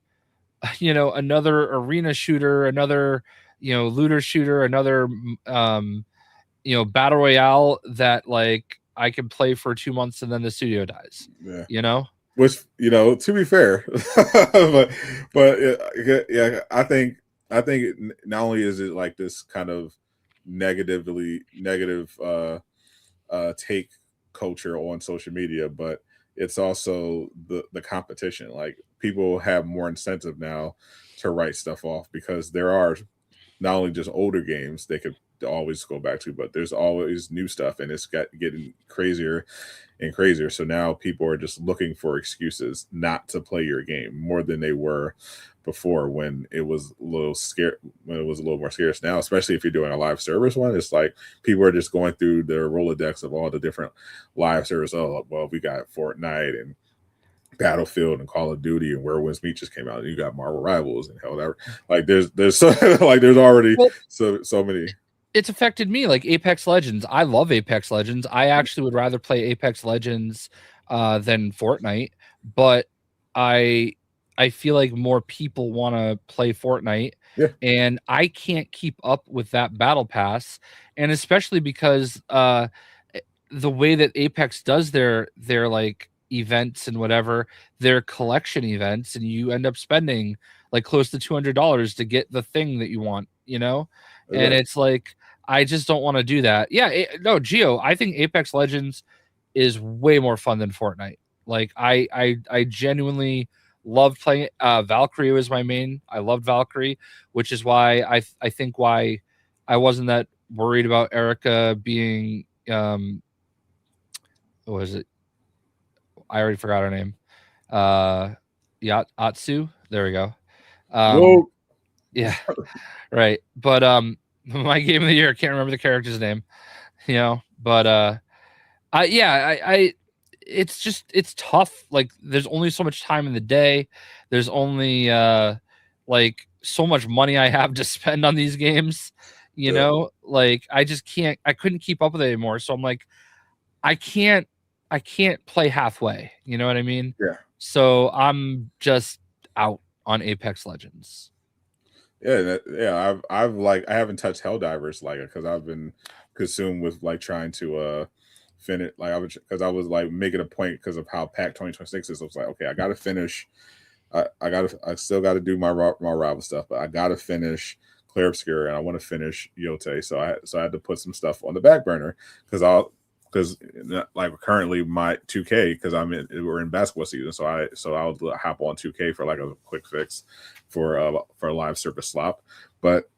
Speaker 2: another arena shooter, another looter shooter, another battle royale that like I can play for 2 months and then the studio dies.
Speaker 1: Yeah. Which, to be fair, but yeah, I think not only is it like this kind of negative take culture on social media, but it's also the competition. Like, people have more incentive now to write stuff off, because there are not only just older games they could always go back to, but there's always new stuff, and it's getting crazier and crazier. So now people are just looking for excuses not to play your game more than they were before, when it was a little more scarce. Now, especially if you're doing a live service one, it's like people are just going through their Rolodex of all the different live service. Oh, well, we got Fortnite and Battlefield and Call of Duty and Where Winds Meet just came out, and you got Marvel Rivals and hell, like there's so, like there's already so many.
Speaker 2: It's affected me, like Apex Legends. I love Apex Legends. I actually would rather play Apex Legends than Fortnite, but I feel like more people want to play Fortnite, and I can't keep up with that battle pass, and especially because the way that Apex does their like events and whatever, their collection events, and you end up spending like close to $200 to get the thing that you want, and it's like, I just don't want to do that. No, Geo, I think Apex Legends is way more fun than Fortnite. Like, I genuinely love playing it. Valkyrie was my main. I loved Valkyrie, which is why I think why I wasn't that worried about Erica being what was it? I already forgot her name. Atsu. There we go. Yeah, right. But my game of the year, I can't remember the character's name, but it's tough. Like, there's only so much time in the day. There's only like so much money I have to spend on these games, like I couldn't keep up with it anymore. So I'm like, I can't play halfway, you know what I mean?
Speaker 1: Yeah.
Speaker 2: So I'm just out on Apex Legends.
Speaker 1: I've like, I haven't touched Helldivers, like, because I've been consumed with like trying to finish, like because I was like making a point because of how packed 2026 is. I was like, okay, I gotta finish. I still got to do my rival stuff, but I gotta finish Clair Obscur, and I want to finish Yote. So I had to put some stuff on the back burner, because like currently my 2K, because we're in basketball season, so I'll hop on 2K for like a quick fix for a live service slop. But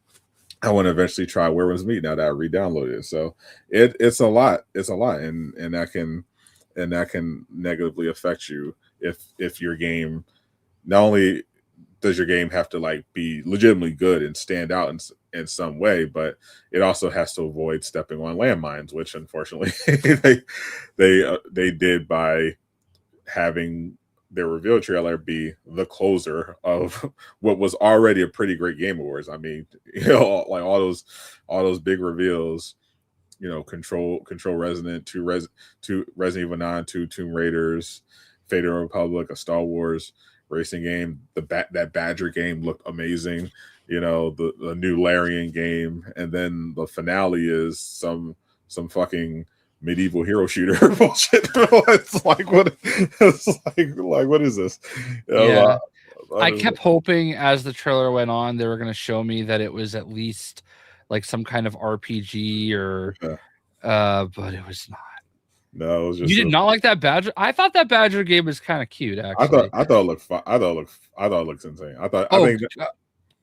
Speaker 1: I want to eventually try Where Winds Meet now that I re-downloaded it. So it's a lot, and that can negatively affect you if your game, not only does your game have to like be legitimately good and stand out in some way, but it also has to avoid stepping on landmines, which unfortunately they did by having their reveal trailer be the closer of what was already a pretty great Game Awards. I mean, like all those big reveals, Control Resident, two Resident Evil 9, 2 Tomb Raiders, Fate of the Republic, a Star Wars racing game. That Badger game looked amazing. The new Larian game, and then the finale is some fucking medieval hero shooter bullshit. It's like, what? It's like what is this?
Speaker 2: Yeah, I kept hoping as the trailer went on, they were going to show me that it was at least like some kind of RPG or but it was not.
Speaker 1: No, it was just
Speaker 2: you did not like that Badger. I thought that Badger game was kind of cute. Actually,
Speaker 1: I thought it looked fun. I thought it looks insane. I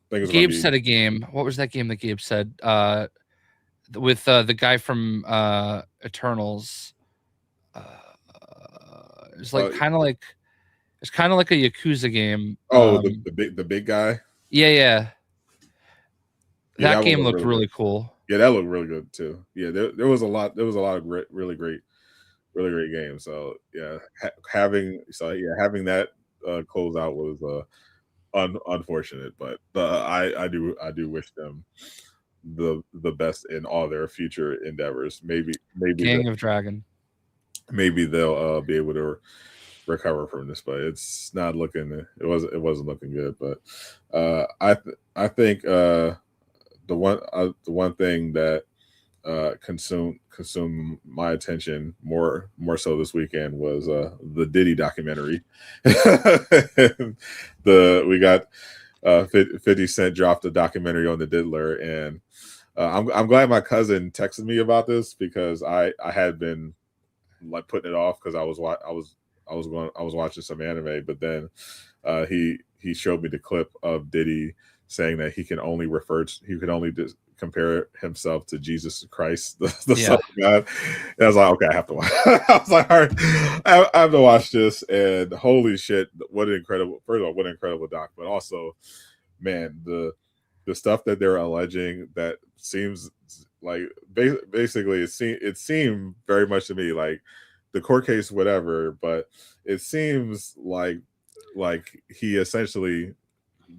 Speaker 1: think
Speaker 2: Gabe said a game. What was that game that Gabe said? With the guy from Eternals. It's like kind of like a Yakuza game.
Speaker 1: Oh, the big guy.
Speaker 2: Yeah. That game looked really cool.
Speaker 1: Yeah, that looked really good too. Yeah, there was a lot. There was a lot of really great games. So yeah, having that close out was unfortunate, but I do wish them the best in all their future endeavors. Maybe
Speaker 2: Gang of Dragon.
Speaker 1: Maybe they'll be able to recover from this, but it's not looking. It wasn't looking good. But I think the one thing that consumed my attention more so this weekend was the Diddy documentary. We got 50 Cent dropped a documentary on the Diddler, and I'm glad my cousin texted me about this, because I had been like putting it off because I was watching some anime, but then he showed me the clip of Diddy saying that he can only compare himself to Jesus Christ, the Son of God. And I was like, okay, I have to watch. I was like, all right, I have to watch this. And holy shit, what an incredible doc. But also, man, the stuff that they're alleging, that seems like basically it seemed very much to me like the court case, whatever, but it seems like he essentially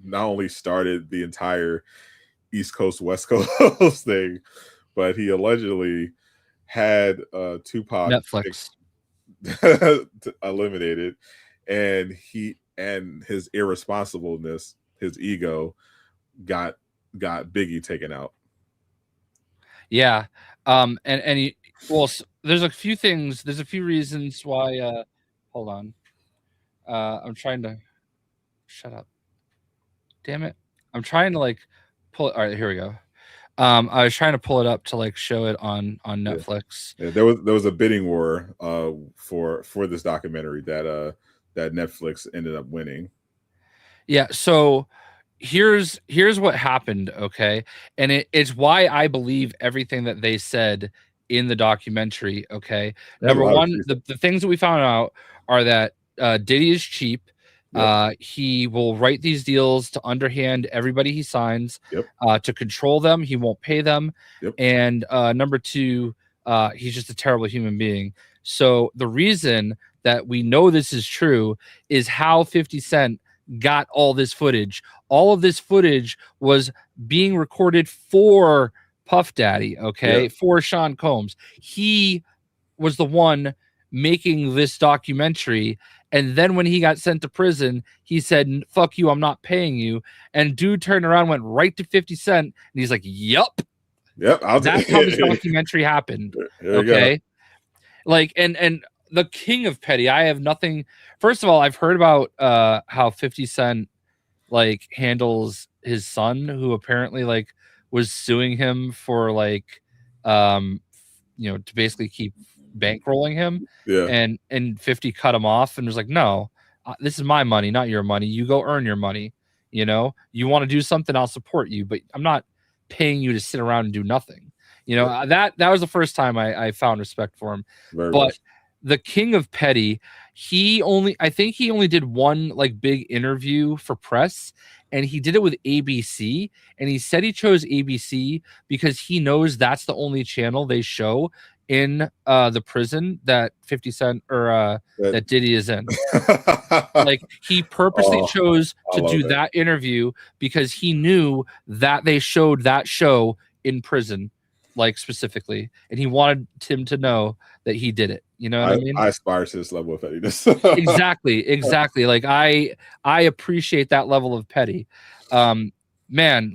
Speaker 1: not only started the entire East Coast, West Coast thing, but he allegedly had Tupac
Speaker 2: Netflix
Speaker 1: eliminated, and his irresponsibleness, his ego, got Biggie taken out.
Speaker 2: Yeah, there's a few things. There's a few reasons why. Hold on, I'm trying to shut up. Damn it! I'm trying to pull it. All right, here we go. I was trying to pull it up to show it on Netflix.
Speaker 1: Yeah, there was a bidding war for this documentary that Netflix ended up winning.
Speaker 2: Yeah, so here's what happened, okay? And it's why I believe everything that they said in the documentary, okay? Number one, the things that we found out are that Diddy is cheap. Yep. He will write these deals to underhand everybody he signs.
Speaker 1: Yep.
Speaker 2: To control them. He won't pay them.
Speaker 1: Yep.
Speaker 2: And number two, he's just a terrible human being. So the reason that we know this is true is how 50 Cent got all this footage. All of this footage was being recorded for Puff Daddy, okay? Yep. For Sean Combs. He was the one making this documentary. And then when he got sent to prison, he said, fuck you, I'm not paying you. And dude turned around, went right to 50 Cent. And he's like, Yep, that's how this documentary happened. Okay. And the king of petty, I have nothing. First of all, I've heard about how 50 Cent handles his son, who apparently was suing him for to basically keep bankrolling him. And 50 cut him off and was like, no, this is my money, not your money. You go earn your money. You want to do something, I'll support you, but I'm not paying you to sit around and do nothing. That was the first time I found respect for him.
Speaker 1: Very
Speaker 2: but
Speaker 1: much.
Speaker 2: The king of petty, I think he only did one big interview for press, and he did it with ABC, and he said he chose ABC because he knows that's the only channel they show in the prison that 50 Cent or that Diddy is in. He purposely chose to do that interview because he knew that they showed that show in prison, specifically, and he wanted him to know that he did it. You know what I mean?
Speaker 1: I aspire to this level of pettiness.
Speaker 2: Exactly. I appreciate that level of petty. Man,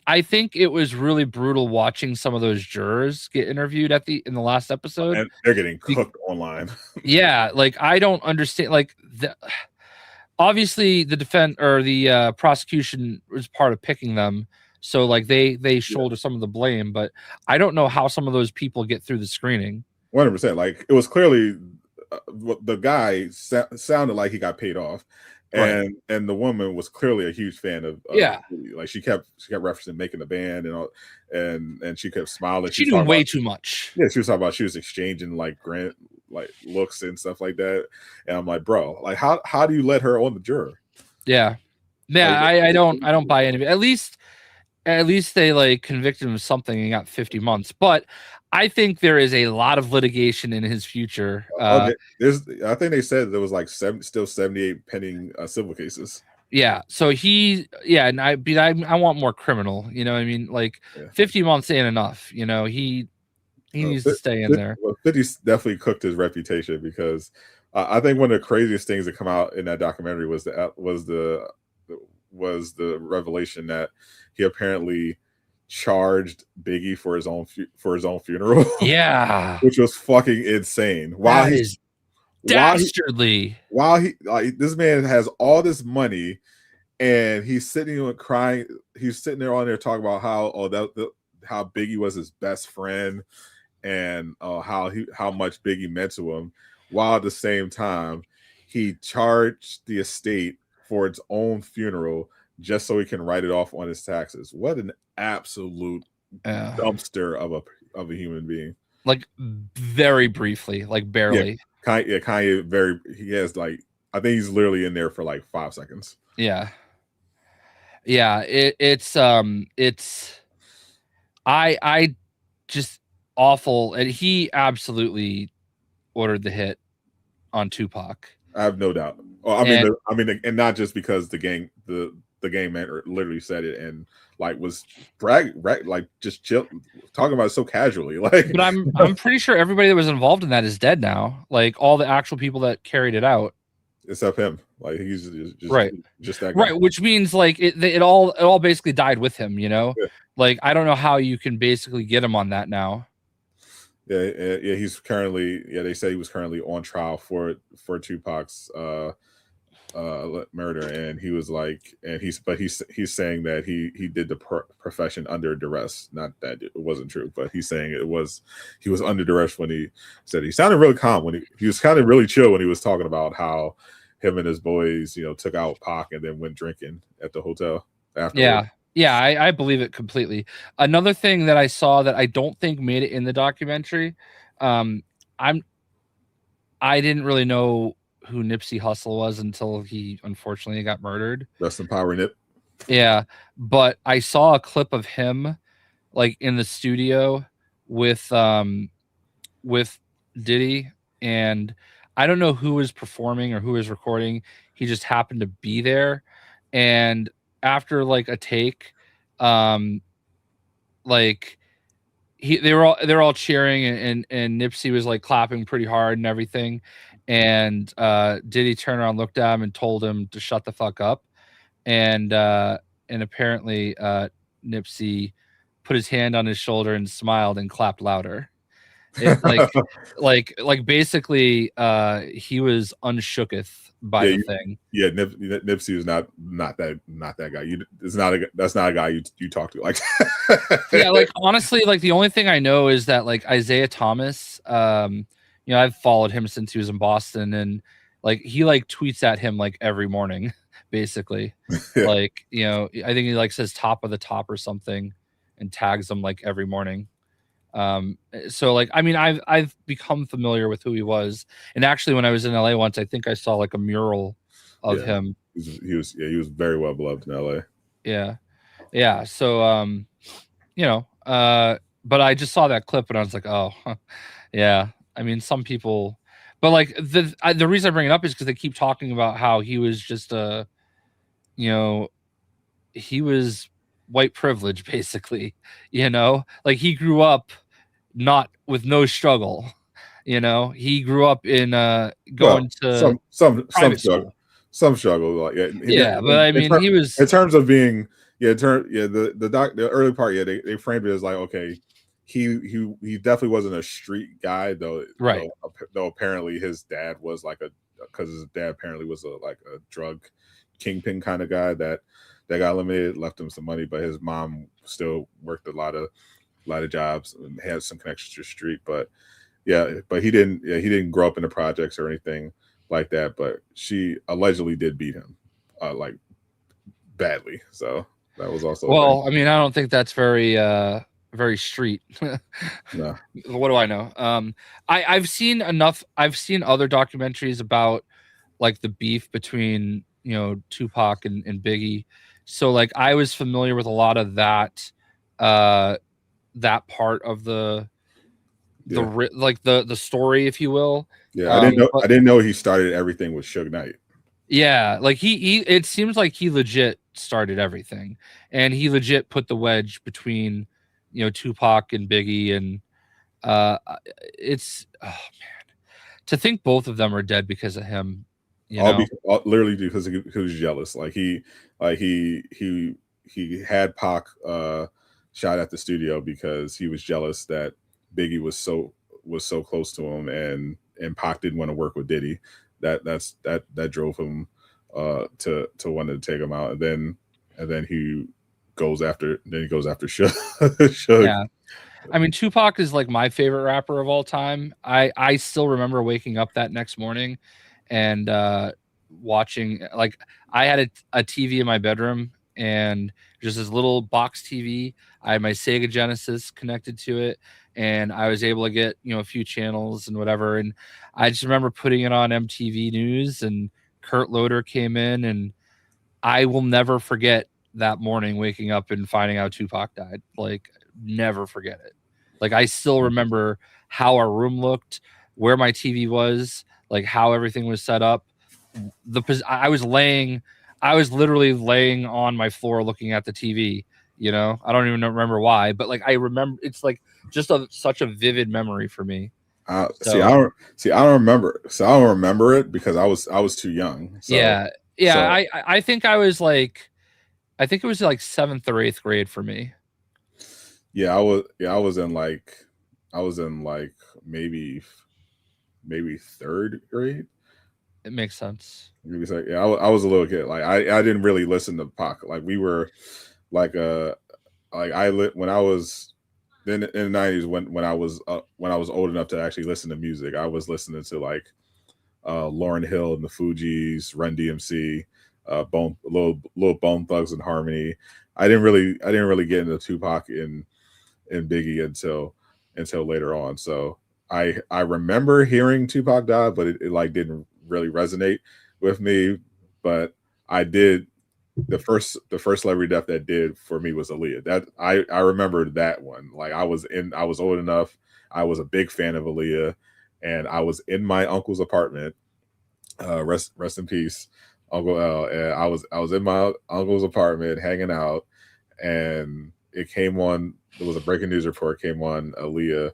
Speaker 2: I think it was really brutal watching some of those jurors get interviewed in the last episode.
Speaker 1: And they're getting cooked online.
Speaker 2: Yeah, I don't understand. Obviously the defense or the prosecution was part of picking them, So like they shoulder some of the blame, but I don't know how some of those people get through the screening.
Speaker 1: 100%. Like it was clearly the guy sounded like he got paid off, and the woman was clearly a huge fan of like she kept referencing making the band and all, and she kept smiling.
Speaker 2: She knew way too much.
Speaker 1: Yeah, she was talking about she was exchanging like looks and stuff like that, and I'm like, bro, like how do you let her on the juror?
Speaker 2: Yeah, I don't buy any of it. At least they like convicted him of something and got 50 months. But I think there is a lot of litigation in his future.
Speaker 1: I think they said there was like still 78 pending civil cases.
Speaker 2: Yeah. So and I want more criminal. You know what I mean? Like 50 months ain't enough. You know, he needs to stay in there.
Speaker 1: Well, 50 definitely cooked his reputation because I think one of the craziest things that come out in that documentary was the revelation that he apparently charged Biggie for his own funeral.
Speaker 2: Yeah,
Speaker 1: which was fucking insane.
Speaker 2: While this
Speaker 1: man has all this money and he's sitting there crying. He's sitting there on there talking about how Biggie was his best friend and how much Biggie meant to him, while at the same time he charged the estate for its own funeral just so he can write it off on his taxes. What an absolute dumpster of a human being.
Speaker 2: Like very briefly, like barely.
Speaker 1: Kanye he has like, I think he's literally in there for like 5 seconds.
Speaker 2: Yeah. It's I just awful, and he absolutely ordered the hit on Tupac.
Speaker 1: I have no doubt. Well, I mean, and not just because the gang man literally said it and like was like just chill talking about it so casually. Like,
Speaker 2: but I'm pretty sure everybody that was involved in that is dead now. Like all the actual people that carried it out,
Speaker 1: except him. Like he's just that guy.
Speaker 2: Right, which means like it all basically died with him. You know, like I don't know how you can basically get him on that now.
Speaker 1: Yeah. He's currently. Yeah, they say he was currently on trial for Tupac's murder, and he was like, and he's saying that he did the profession under duress. Not that it wasn't true, but he's saying he was under duress when he said. He sounded really calm when he was kind of really chill when he was talking about how him and his boys, took out Pac and then went drinking at the hotel afterwards.
Speaker 2: Yeah, I believe it completely. Another thing that I saw that I don't think made it in the documentary, I didn't really know who Nipsey Hussle was until he unfortunately got murdered.
Speaker 1: Rest in power, Nip.
Speaker 2: Yeah, but I saw a clip of him like in the studio with Diddy, and I don't know who was performing or who was recording. He just happened to be there, and after like a take, like they're all cheering, and Nipsey was like clapping pretty hard and everything. And Diddy turned around, looked at him, and told him to shut the fuck up. And apparently Nipsey put his hand on his shoulder and smiled and clapped louder. Like basically he was unshooketh by the thing.
Speaker 1: Yeah, Nipsey is not that guy. That's not a guy you talk to like.
Speaker 2: Yeah, like honestly, like the only thing I know is that like Isaiah Thomas, I've followed him since he was in Boston, and like he like tweets at him like every morning, basically. Yeah. Like, I think he like says top of the top or something and tags him like every morning. So like, I mean, I've become familiar with who he was. And actually when I was in LA once, I think I saw like a mural of him.
Speaker 1: He was very well beloved in LA.
Speaker 2: Yeah. Yeah. So, but I just saw that clip and I was like, oh yeah. I mean, some people, but like the reason I bring it up is because they keep talking about how he was just he was white privilege, basically, like he grew up not with no struggle, he grew up in going to
Speaker 1: some struggle, like
Speaker 2: but I mean he was
Speaker 1: in terms of being the early part, they framed it as like, okay, he definitely wasn't a street guy though,
Speaker 2: right?
Speaker 1: Though apparently his dad was like because his dad apparently was a drug kingpin kind of guy that got eliminated, left him some money, but his mom still worked a lot of jobs and had some connections to the street. But he didn't grow up in the projects or anything like that. But she allegedly did beat him, like badly. So that was also
Speaker 2: well. I mean, I don't think that's very street.
Speaker 1: no.
Speaker 2: What do I know? I've seen enough. I've seen other documentaries about like the beef between Tupac and Biggie. So like I was familiar with a lot of that that part of the story, if you will.
Speaker 1: Yeah, I didn't know he started everything with Suge Knight.
Speaker 2: Yeah, like he it seems like he legit started everything, and he legit put the wedge between Tupac and Biggie, and it's to think both of them are dead because of him.
Speaker 1: Literally because he was jealous. Like he had Pac shot at the studio because he was jealous that Biggie was so close to him, and Pac didn't want to work with Diddy. That drove him to wanting to take him out, and then he goes after Suge.
Speaker 2: Yeah. I mean, Tupac is like my favorite rapper of all time. I still remember waking up that next morning and watching, like, I had a TV in my bedroom and just this little box TV. I had my Sega Genesis connected to it, and I was able to get a few channels and whatever. And I just remember putting it on MTV News, and Kurt Loder came in, and I will never forget that morning waking up and finding out Tupac died. Like, never forget it. Like, I still remember how our room looked, where my TV was, like how everything was set up. I was literally laying on my floor looking at the TV. I don't even remember why, but like I remember, it's like just such a vivid memory for me.
Speaker 1: I don't remember. So I don't remember it because I was too young. So,
Speaker 2: yeah. So. I think I was like, I think it was like 7th or 8th grade for me.
Speaker 1: Yeah, I was in like maybe 3rd grade.
Speaker 2: It makes sense.
Speaker 1: Maybe like, yeah, I was a little kid. Like I didn't really listen to Pac. Like we were like when I was in the 90s when I was old enough to actually listen to music, I was listening to like Lauryn Hill and the Fugees, Run DMC, little Bone Thugs and Harmony. I didn't really get into Tupac and Biggie until later on. So I remember hearing Tupac die, but it like didn't really resonate with me. But I did the first celebrity death that did for me was Aaliyah. That I remember that one. Like I was old enough. I was a big fan of Aaliyah, and I was in my uncle's apartment. Rest in peace, Uncle L. And I was in my uncle's apartment hanging out, and it came on. There was a breaking news report came on. Aaliyah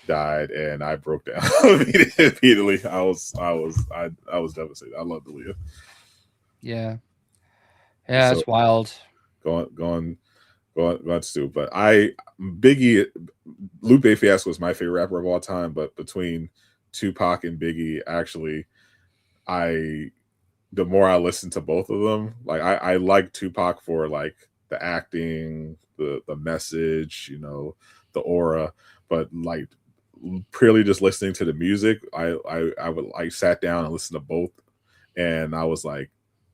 Speaker 1: died, and I broke down immediately. I was devastated. I loved Aaliyah.
Speaker 2: Yeah, it's wild.
Speaker 1: Going Stu. But Biggie, Lupe Fiasco was my favorite rapper of all time. But between Tupac and Biggie, actually, the more I listened to both of them, like I like Tupac for like the acting, the message, the aura, but like purely just listening to the music, I would like sat down and listened to both, and I was like,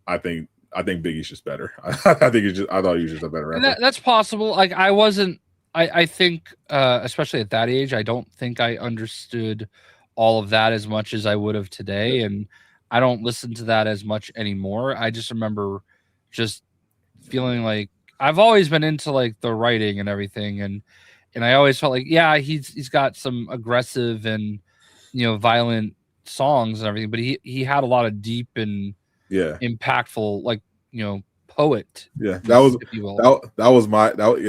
Speaker 1: I think Biggie's just better. I thought he was just a better rapper.
Speaker 2: That's possible. Like I think especially at that age, I don't think I understood all of that as much as I would have today, and I don't listen to that as much anymore. I just remember just feeling like I've always been into like the writing and everything, and I always felt like, yeah, he's got some aggressive and violent songs and everything, but he had a lot of deep and impactful, like poet.
Speaker 1: Yeah, that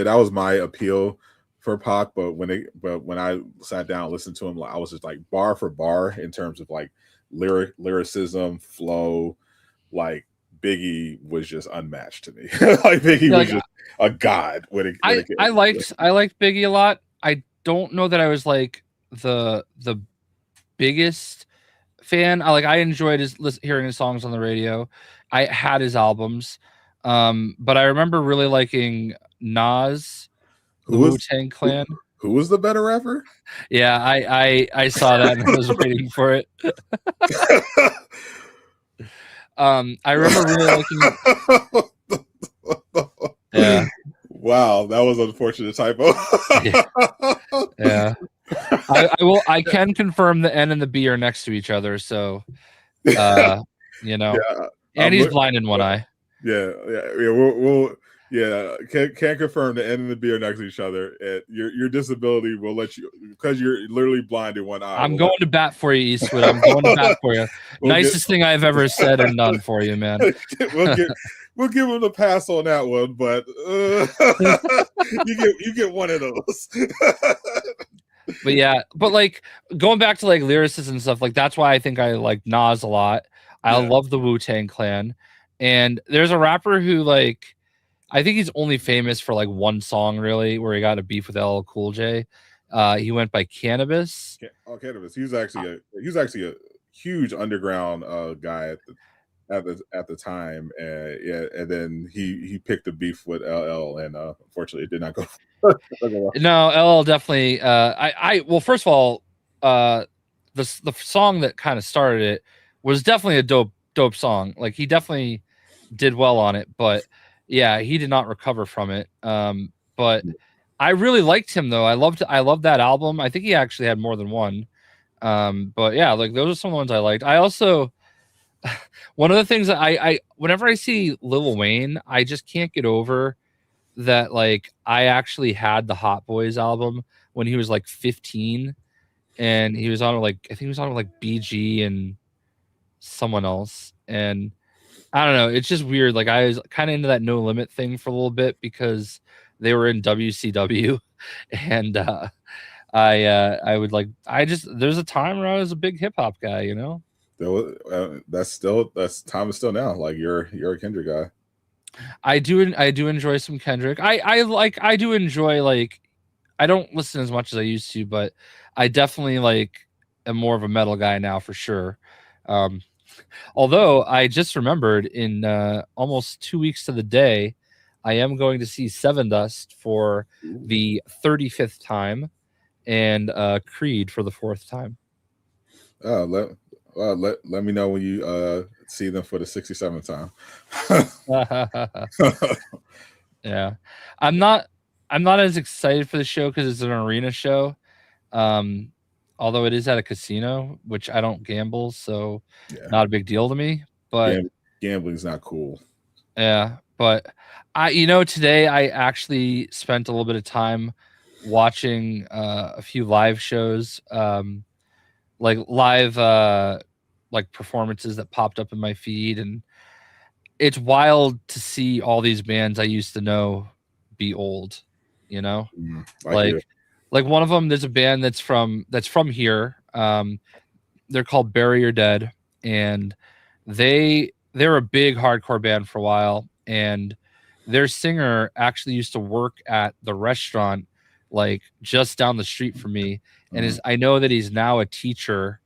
Speaker 1: was my appeal for Pac. But when I sat down and listened to him, I was just like bar for bar in terms of like lyricism, flow. Like Biggie was just unmatched to me. Like Biggie was just a god. I
Speaker 2: liked Biggie a lot. I don't know that I was like the biggest fan. I enjoyed hearing his songs on the radio. I had his albums. But I remember really liking Nas, the
Speaker 1: Who was
Speaker 2: Wu-Tang Clan.
Speaker 1: who was the better rapper?
Speaker 2: Yeah, I saw that and I was waiting for it. I remember really liking. Yeah.
Speaker 1: Wow, that was an unfortunate typo.
Speaker 2: Yeah. I can confirm the N and the B are next to each other, so you know.
Speaker 1: Yeah,
Speaker 2: and he's blind in one eye.
Speaker 1: Yeah. We'll can't confirm the N and the B are next to each other. And your disability will let you, because you're literally blind in one eye.
Speaker 2: I'm going to bat for you, Eastwood. I'm going to bat for you. Nicest thing I've ever said and done for you, man.
Speaker 1: We'll give him the pass on that one, but you get one of those.
Speaker 2: But yeah, but like going back to like lyricists and stuff, like that's why I think I like Nas a lot. I love the Wu-Tang Clan. And there's a rapper who like, I think he's only famous for like one song really, where he got a beef with LL Cool J. He went by Cannabis.
Speaker 1: Cannabis. He was actually a huge underground guy at the time, and then he picked a beef with LL, and unfortunately it did not go.
Speaker 2: No, LL definitely. Well, first of all, the song that kind of started it was definitely a dope song. Like he definitely did well on it, but yeah, he did not recover from it. But I really liked him though. I loved that album. I think he actually had more than one. But yeah, like those are some of the ones I liked. I also one of the things that I whenever I see Lil Wayne, I just can't get over that. Like I actually had the Hot Boys album when he was like 15, and he was on like, I think he was on like BG and someone else, and I don't know. It's just weird. Like I was kind of into that No Limit thing for a little bit because they were in WCW, and I would like, there's a time where I was a big hip hop guy, you know.
Speaker 1: That's time is still now. Like you're a Kendrick guy.
Speaker 2: I do enjoy some Kendrick. I do enjoy, like, I don't listen as much as I used to, but I definitely like am more of a metal guy now for sure. Although I just remembered in almost 2 weeks to the day, I am going to see Seven Dust for the 35th time, and Creed for the 4th time.
Speaker 1: Let me know when you see them for the 67th time.
Speaker 2: Yeah, I'm not as excited for the show because it's an arena show. Although it is at a casino, which I don't gamble, so not a big deal to me. But
Speaker 1: gambling's not cool.
Speaker 2: Yeah, but today I actually spent a little bit of time watching a few live shows, like live like performances that popped up in my feed, and it's wild to see all these bands I used to know be old, you know. Like one of them, there's a band that's from here. They're called Bury Your Dead, and they're a big hardcore band for a while, and their singer actually used to work at the restaurant like just down the street from me, and I know that he's now a teacher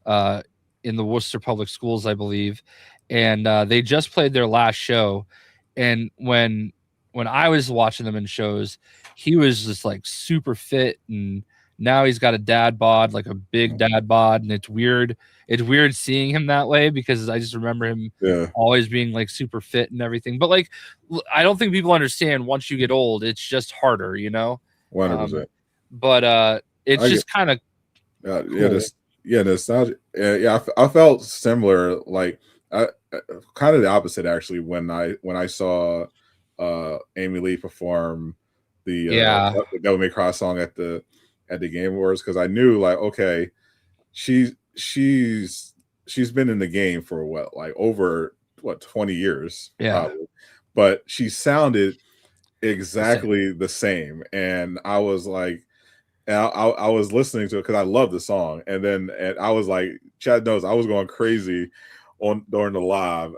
Speaker 2: in the Worcester Public Schools, I believe, and they just played their last show, and when I was watching them in shows, he was just like super fit, and now he's got a dad bod, like a big dad bod, and it's weird. It's weird seeing him that way because I just remember him always being like super fit and everything. But like, I don't think people understand once you get old, it's just harder, you know.
Speaker 1: 100%.
Speaker 2: But it's just kind of
Speaker 1: nostalgia. I felt similar. Like kind of the opposite actually when I saw Amy Lee perform the Devil May Cry song at the Game Awards, because I knew like, okay, she's been in the game for over 20 years, probably. But she sounded exactly the same, and I was like, I was listening to it because I love the song, and I was like, Chad knows I was going crazy during the live,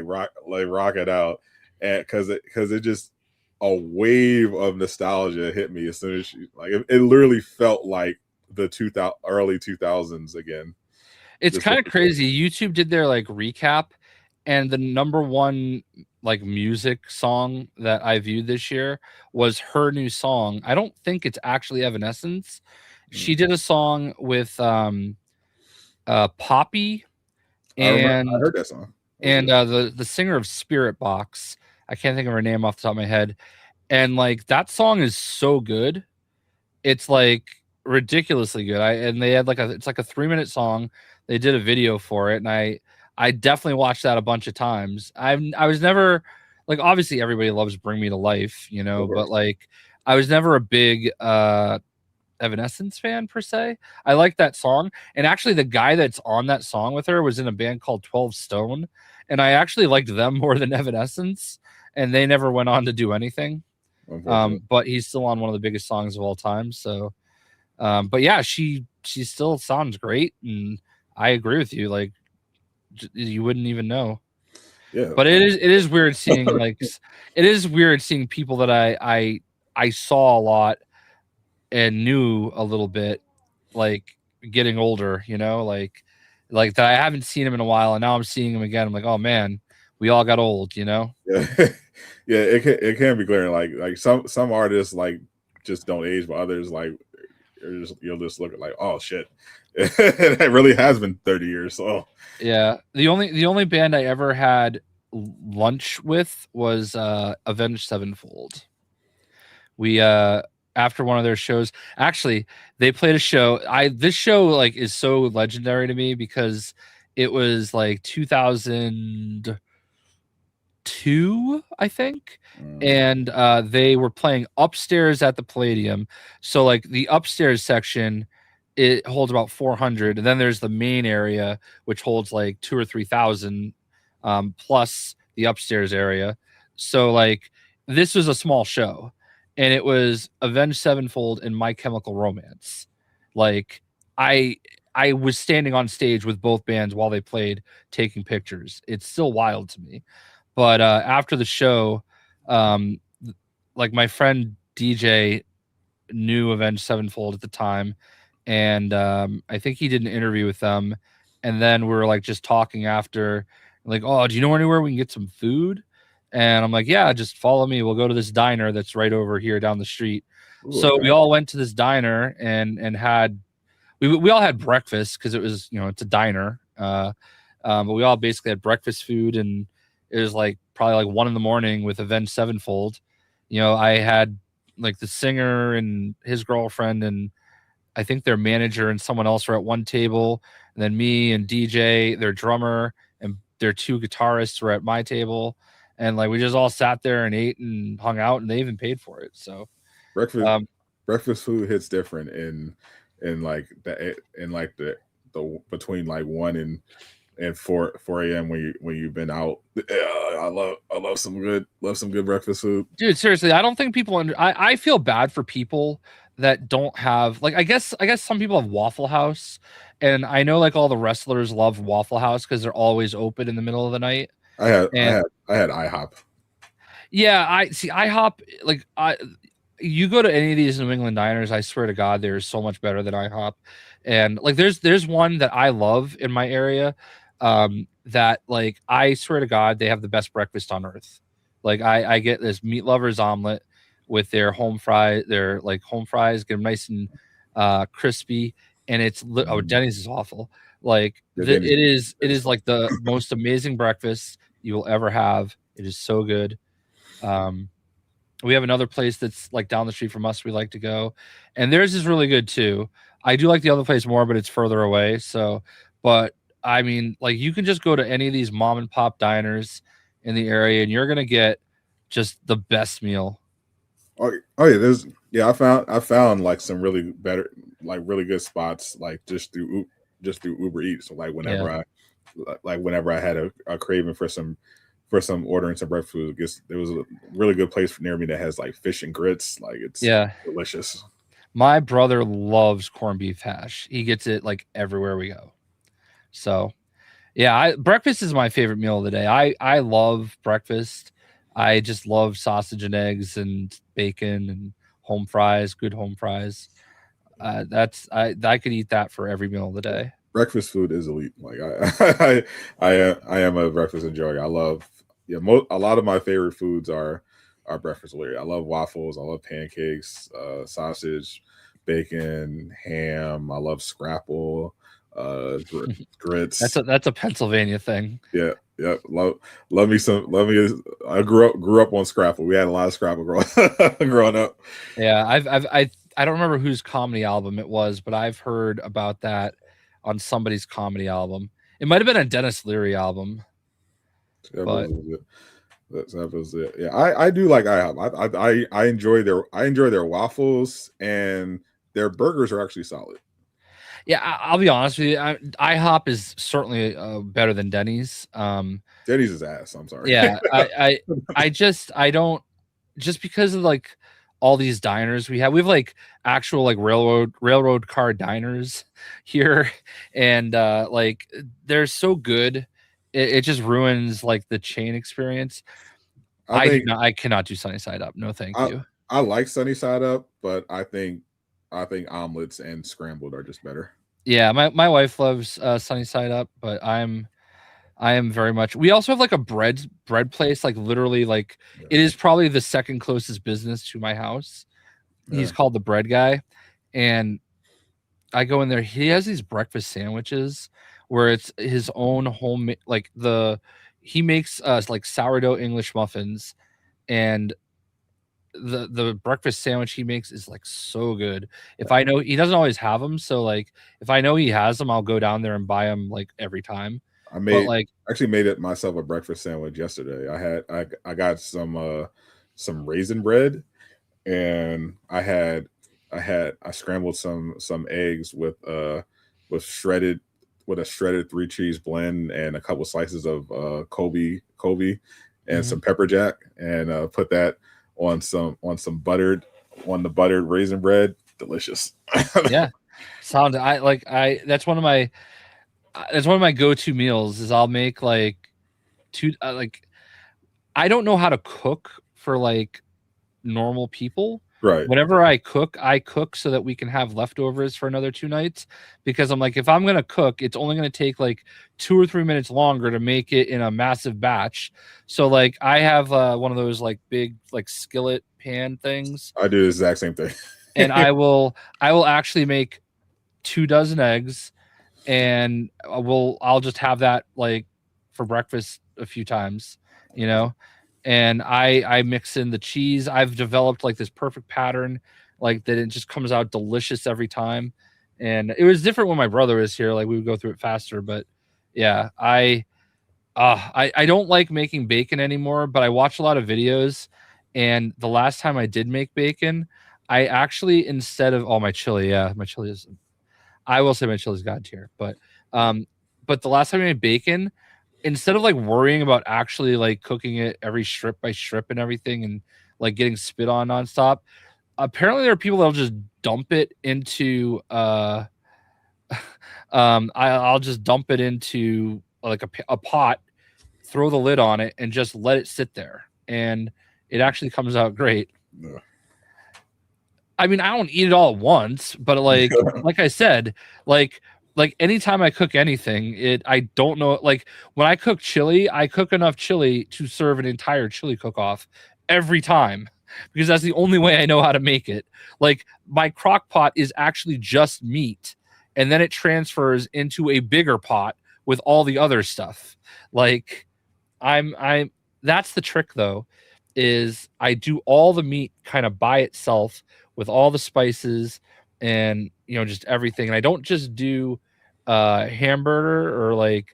Speaker 1: rock it out, and because it just, a wave of nostalgia hit me as soon as she, like, it literally felt like the early 2000s again.
Speaker 2: It's kind of crazy. YouTube did their like recap, and the number one like music song that I viewed this year was her new song. I don't think it's actually Evanescence. She did a song with Poppy
Speaker 1: I remember. I
Speaker 2: and
Speaker 1: heard that song.
Speaker 2: the singer of Spirit Box. I can't think of her name off the top of my head. And like that song is so good. It's like ridiculously good. And they had it's like a 3-minute song. They did a video for it, and I definitely watched that a bunch of times. I was never like, obviously everybody loves Bring Me to Life, you know, but like I was never a big Evanescence fan per se. I like that song, and actually the guy that's on that song with her was in a band called 12 Stone, and I actually liked them more than Evanescence, and they never went on to do anything. But he's still on one of the biggest songs of all time. So but yeah, she still sounds great, and I agree with you. Like you wouldn't even know.
Speaker 1: Yeah,
Speaker 2: but it is weird seeing people that I saw a lot and knew a little bit, like getting older, you know, like that I haven't seen him in a while, and now I'm seeing him again. I'm like, oh man, we all got old, you know.
Speaker 1: Yeah. Yeah, it can be glaring. Like some artists like just don't age, but others like you'll just look at like, oh shit, it really has been 30 years. So
Speaker 2: yeah, the only band I ever had lunch with was Avenged Sevenfold. We after one of their shows, actually they played a show. This show like is so legendary to me because it was like 2002, I think. And they were playing upstairs at the Palladium. So like the upstairs section, it holds about 400, and then there's the main area which holds like 2,000 or 3,000 plus the upstairs area. So like this was a small show, and it was Avenged Sevenfold and My Chemical Romance. Like I was standing on stage with both bands while they played, taking pictures. It's still wild to me. But after the show, like my friend DJ knew Avenged Sevenfold at the time, and I think he did an interview with them, and then we were like just talking after, like, oh, do you know anywhere we can get some food? And I'm like, yeah, just follow me. We'll go to this diner that's right over here down the street. So we all went to this diner and had we all had breakfast because it was, you know, it's a diner. But we all basically had breakfast food, and it was like probably like 1 a.m. with Avenged Sevenfold. You know, I had like the singer and his girlfriend, and I think their manager and someone else were at one table, and then me and DJ, their drummer, and their 2 guitarists were at my table, and like we just all sat there and ate and hung out, and they even paid for it. So
Speaker 1: breakfast food hits different in like the between like 1 and 4 a.m. when you've been out. I love some good breakfast food,
Speaker 2: dude. Seriously, I don't think people I feel bad for people that don't have, like, I guess some people have Waffle House, and I know like all the wrestlers love Waffle House because they're always open in the middle of the night.
Speaker 1: I had IHOP.
Speaker 2: Yeah, I see IHOP. Like you go to any of these New England diners, I swear to God, they're so much better than IHOP. And like there's one that I love in my area, that like I swear to God, they have the best breakfast on earth. Like I get this meat lovers omelet with their home fries, get them nice and crispy, and it's Denny's is awful. Like it is like the most amazing breakfast you will ever have. It is so good. We have another place that's like down the street from us we like to go, and theirs is really good too. I do like the other place more, but it's further away. So, but I mean, like you can just go to any of these mom and pop diners in the area, and you're gonna get just the best meal.
Speaker 1: Oh yeah, I found like some really good spots, like just through Uber Eats. So like whenever I had a craving for some ordering some breakfast food, there was a really good place near me that has like fish and grits. Like it's delicious.
Speaker 2: My brother loves corned beef hash. He gets it like everywhere we go. So yeah, breakfast is my favorite meal of the day. I love breakfast. I just love sausage and eggs and bacon and home fries, good home fries. I could eat that for every meal of the day.
Speaker 1: breakfast food is elite. Like I am a breakfast enjoyer. I love a lot of my favorite foods are breakfast related. I love waffles. I love pancakes, sausage, bacon, ham. I love scrapple, grits.
Speaker 2: That's a Pennsylvania thing.
Speaker 1: Yeah. Love me some. I grew up on scrapple. We had a lot of scrapple growing up.
Speaker 2: Yeah, I don't remember whose comedy album it was, but I've heard about that on somebody's comedy album. It might have been a Dennis Leary album. But
Speaker 1: that was it. Yeah, I do like IHOP. I enjoy their waffles, and their burgers are actually solid.
Speaker 2: Yeah, I'll be honest with you. IHOP is certainly better than Denny's.
Speaker 1: Denny's is ass. I'm sorry.
Speaker 2: Yeah, I don't, just because of like all these diners we have like actual like railroad car diners here, and like they're so good, it just ruins like the chain experience. I cannot do Sunny Side Up. No, thank you.
Speaker 1: I like Sunny Side Up, but I think omelets and scrambled are just better.
Speaker 2: Yeah, my wife loves Sunny Side Up, but I am very much. We also have like a bread place, like literally, like it is probably the second closest business to my house. Yeah. He's called the Bread Guy, and I go in there. He has these breakfast sandwiches where it's his own home, like he makes like sourdough English muffins, and the breakfast sandwich he makes is like so good. If I know he doesn't always have them, so like if I know he has them, I'll go down there and buy them like every time.
Speaker 1: I actually made it myself a breakfast sandwich yesterday. I got some raisin bread, and I scrambled some eggs with a shredded 3-cheese blend and a couple slices of Kobe and some pepper jack, and put that on the buttered raisin bread. Delicious.
Speaker 2: Yeah. That's one of my go-to meals is I'll make like I don't know how to cook for like normal people.
Speaker 1: Right.
Speaker 2: Whenever I cook so that we can have leftovers for another 2 nights, because I'm like, if I'm going to cook, it's only going to take like 2 or 3 minutes longer to make it in a massive batch. So like I have one of those like big like skillet pan things.
Speaker 1: I do the exact same thing.
Speaker 2: And I will actually make 2 dozen eggs, and I'll just have that like for breakfast a few times, you know. And I mix in the cheese. I've developed like this perfect pattern, like that it just comes out delicious every time. And it was different when my brother was here. Like we would go through it faster, but yeah, I don't like making bacon anymore, but I watch a lot of videos. And the last time I did make bacon, I actually, instead of my chili, my chili is, I will say my chili is god tier, but the last time I made bacon, instead of like worrying about actually like cooking it every strip by strip and everything and like getting spit on nonstop, apparently there are people that'll just dump it into I'll just dump it into like a pot, throw the lid on it, and just let it sit there, and it actually comes out great. Yeah. I mean, I don't eat it all at once, but like I said, like anytime I cook anything, I don't know. Like when I cook chili, I cook enough chili to serve an entire chili cook-off every time, because that's the only way I know how to make it. Like my crock pot is actually just meat, and then it transfers into a bigger pot with all the other stuff. Like that's the trick though, is I do all the meat kind of by itself with all the spices and, you know, just everything. And I don't just do hamburger or like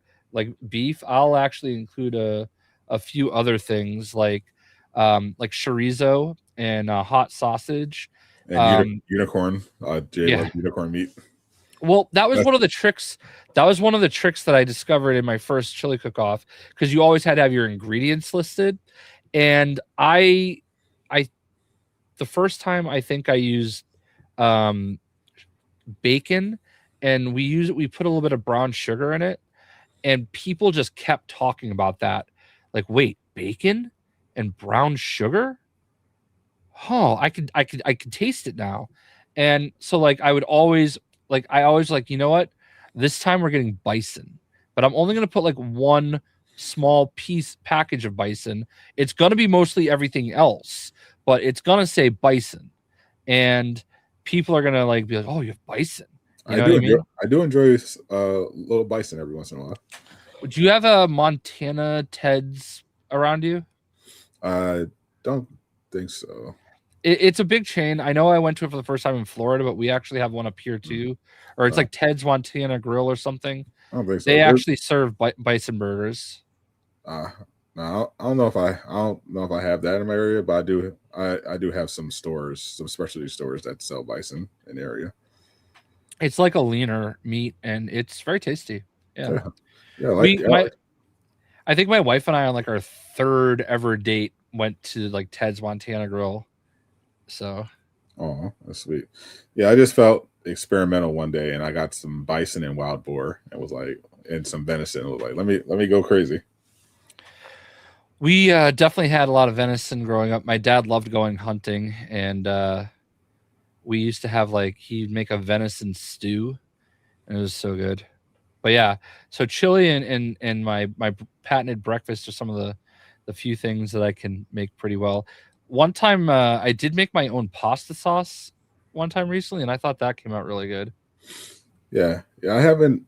Speaker 2: beef. I'll actually include a few other things like chorizo and hot sausage
Speaker 1: and unicorn. Jay loves unicorn meat.
Speaker 2: Well, that was one of the tricks. That was one of the tricks that I discovered in my first chili cook-off, because you always had to have your ingredients listed. And the first time I think I used bacon, and we put a little bit of brown sugar in it, and people just kept talking about that. Like, wait, bacon and brown sugar? Oh, I could taste it now. And so like I always you know what? This time we're getting bison, but I'm only going to put like one small package of bison. It's going to be mostly everything else, but it's going to say bison, and people are going to like be like, "Oh, you have bison." You know what I mean?
Speaker 1: I do enjoy little bison every once in a while.
Speaker 2: Do you have a Montana Ted's around you?
Speaker 1: I don't think so.
Speaker 2: It's a big chain. I know I went to it for the first time in Florida, but we actually have one up here too. Or it's like Ted's Montana Grill or something.
Speaker 1: I don't think so.
Speaker 2: They actually serve bison burgers.
Speaker 1: No, I don't know if I have that in my area, but I do have some stores, some specialty stores that sell bison in the area.
Speaker 2: It's like a leaner meat, and it's very tasty. Yeah. I think my wife and I on like our third ever date went to like Ted's Montana Grill. So,
Speaker 1: oh, that's sweet. Yeah, I just felt experimental one day, and I got some bison and wild boar, and was like, and some venison. It was like, let me go crazy.
Speaker 2: We definitely had a lot of venison growing up. My dad loved going hunting, and we used to have like he'd make a venison stew, and it was so good. But yeah, so chili and my patented breakfast are some of the few things that I can make pretty well. One time I did make my own pasta sauce one time recently, and I thought that came out really good.
Speaker 1: Yeah, I haven't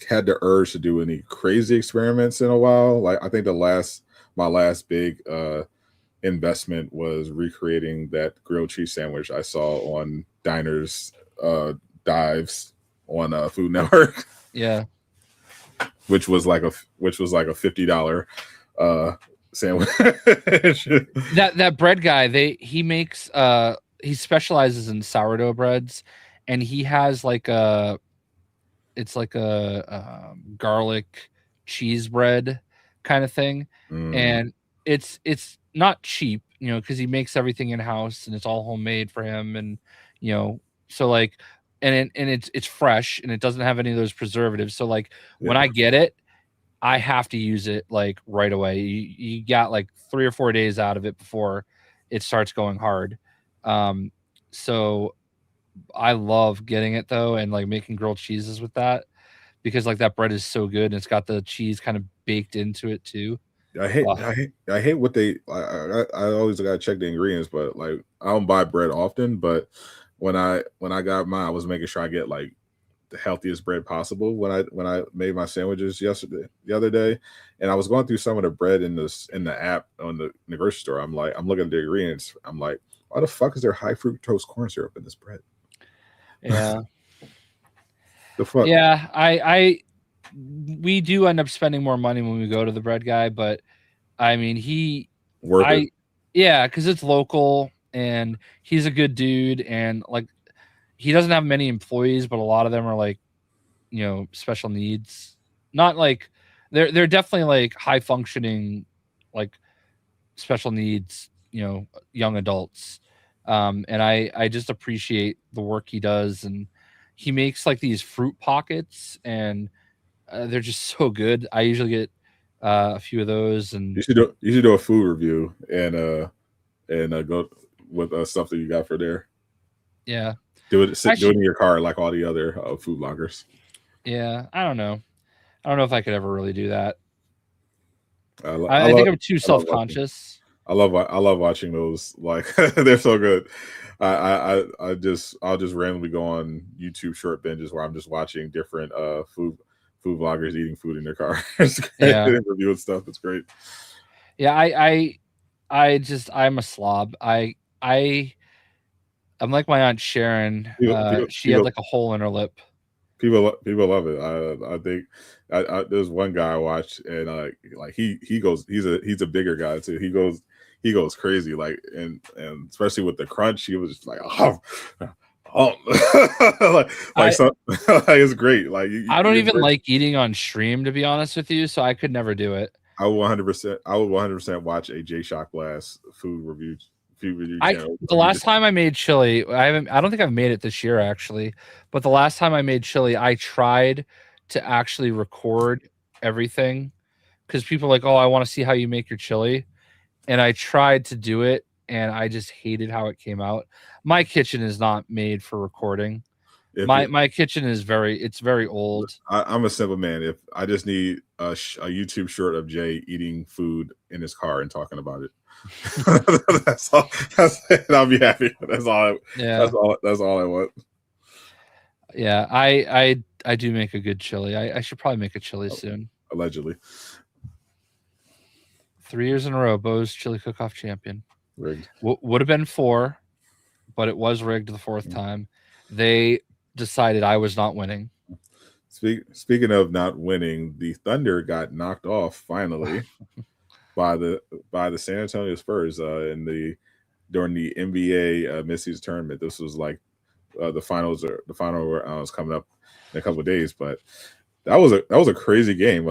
Speaker 1: had the urge to do any crazy experiments in a while. Like I think my last big investment was recreating that grilled cheese sandwich I saw on Diners Dives on Food Network.
Speaker 2: Yeah,
Speaker 1: which was like a $50 sandwich.
Speaker 2: that bread guy, he makes he specializes in sourdough breads, and he has like a garlic cheese bread kind of thing, and it's not cheap, because he makes everything in house and it's all homemade for him, and so like, and it's fresh and it doesn't have any of those preservatives. So like when I get it, I have to use it like right away. You got like 3 or 4 days out of it before it starts going hard. So I love getting it though, and like making grilled cheeses with that, because like that bread is so good and it's got the cheese kind of baked into it too.
Speaker 1: I hate what they. I always gotta check the ingredients, but like I don't buy bread often. But when I got mine, I was making sure I get like the healthiest bread possible when I made my sandwiches the other day, and I was going through some of the bread in the app on the grocery store. I'm looking at the ingredients. I'm like, why the fuck is there high fructose corn syrup in this bread?
Speaker 2: Yeah.
Speaker 1: The fuck?
Speaker 2: Yeah, we do end up spending more money when we go to the bread guy, but I mean yeah, because it's local and he's a good dude, and like he doesn't have many employees, but a lot of them are like, special needs. Not like they're definitely like high functioning, like special needs, young adults. And I just appreciate the work he does, and he makes like these fruit pockets, and they're just so good. I usually get a few of those, and
Speaker 1: you should do a food review and go with stuff that you got for there.
Speaker 2: Yeah,
Speaker 1: do it in your car like all the other food bloggers.
Speaker 2: Yeah, I don't know if I could ever really do that.
Speaker 1: I
Speaker 2: think I'm too self-conscious.
Speaker 1: I love watching those. Like they're so good. I'll just randomly go on YouTube short binges where I'm just watching different food vloggers eating food in their car.
Speaker 2: Yeah,
Speaker 1: reviewing stuff. It's great.
Speaker 2: Yeah, I'm a slob. I'm like my Aunt Sharon. She had like a hole in her lip.
Speaker 1: People love it. I think there's one guy I watched, and he goes. He's a bigger guy too. He goes crazy, like and especially with the crunch. He was just like, it's great. Like
Speaker 2: I don't even like eating on stream, to be honest with you. So I could never do it.
Speaker 1: I would 100% watch a JayShockblast food review channel.
Speaker 2: The last time I made chili, I don't think I've made it this year actually, but the last time I made chili, I tried to actually record everything, because people are like, oh, I want to see how you make your chili, and I tried to do it, and I just hated how it came out. My kitchen is not made for recording. My kitchen is very old.
Speaker 1: I'm a simple man. If I just need a YouTube short of Jay eating food in his car and talking about it, that's all. I'll be happy. That's all. That's all I want.
Speaker 2: Yeah, I do make a good chili. I should probably make a chili soon.
Speaker 1: Allegedly.
Speaker 2: 3 years in a row, Bo's chili cook-off champion.
Speaker 1: Rigged.
Speaker 2: Would have been 4, but it was rigged the 4th time. They decided I was not winning.
Speaker 1: Speaking of not winning, the Thunder got knocked off finally by the San Antonio Spurs during the NBA midseason tournament. This was like the final was coming up in a couple of days, but that was a crazy game.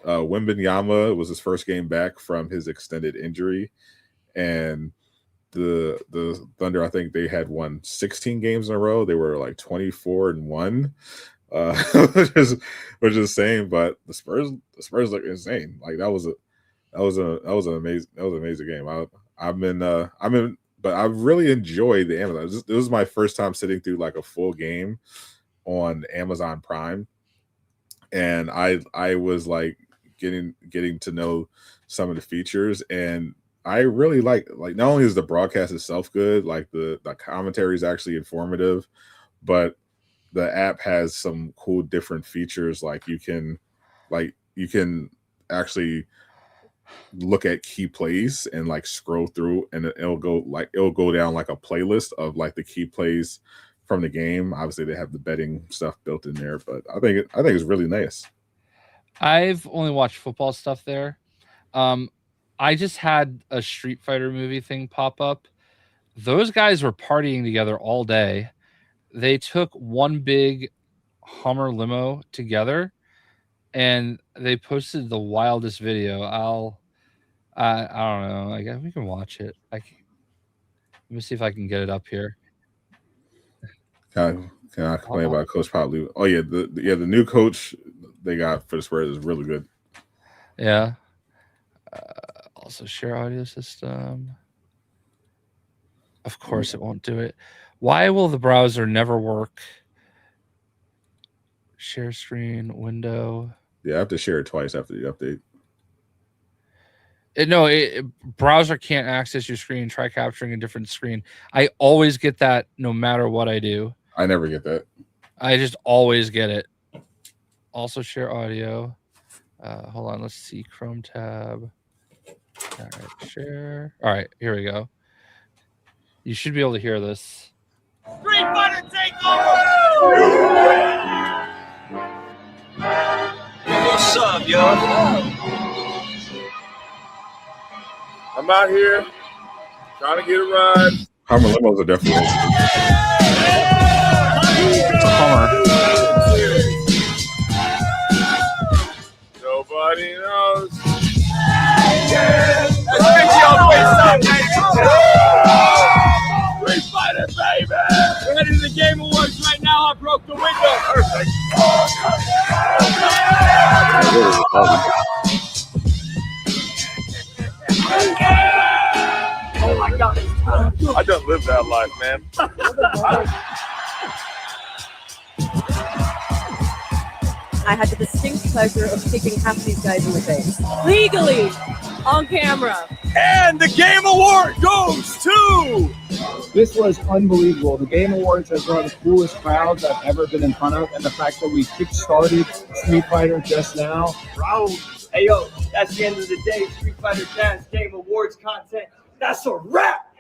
Speaker 1: Wembanyama was his first game back from his extended injury, and the Thunder, I think they had won 16 games in a row. They were like 24-1, which is insane. But the Spurs look insane. Like that was an amazing game. But I really enjoyed the Amazon. This was my first time sitting through like a full game on Amazon Prime, and I was like getting to know some of the features, and I really like not only is the broadcast itself good, like the commentary is actually informative, but the app has some cool different features. Like you can actually look at key plays and like scroll through, and it'll go down like a playlist of like the key plays from the game. Obviously they have the betting stuff built in there, but I think it's really nice.
Speaker 2: I've only watched football stuff there. I just had a Street Fighter movie thing pop up. Those guys were partying together all day. They took one big Hummer limo together, and they posted the wildest video. I don't know. I guess we can watch it. Let me see if I can get it up here.
Speaker 1: Can I complain about Coach probably? Oh yeah, the new coach they got for the Spurs is really good.
Speaker 2: Yeah. Also share audio system. Of course it won't do it. Why will the browser never work? Share screen window.
Speaker 1: Yeah, I have to share it twice after the update.
Speaker 2: Browser can't access your screen. Try capturing a different screen. I always get that no matter what I do.
Speaker 1: I never get that.
Speaker 2: I just always get it. Also share audio. Hold on. Let's see. Chrome tab. All right. Share. All right. Here we go. You should be able to hear this.
Speaker 3: Street Fighter takeover! What's up, y'all? I'm out here trying to get a ride.
Speaker 1: Hummer limos are definitely.
Speaker 2: It's a Hummer.
Speaker 3: Nobody knows. Let's get your face up, baby. Street Fighter, baby. We're heading to the Game Awards right now. I broke the window. Perfect. Oh my God. I done lived that life, man.
Speaker 4: I had the distinct pleasure of kicking half these guys in the face. Legally, on camera.
Speaker 3: And the Game Award goes to...
Speaker 5: This was unbelievable. The Game Awards has one of the coolest crowds I've ever been in front of, and the fact that we kick-started Street Fighter just now.
Speaker 3: Hey, yo, that's the end of the day. Street Fighter Dance Game Awards content. That's a wrap.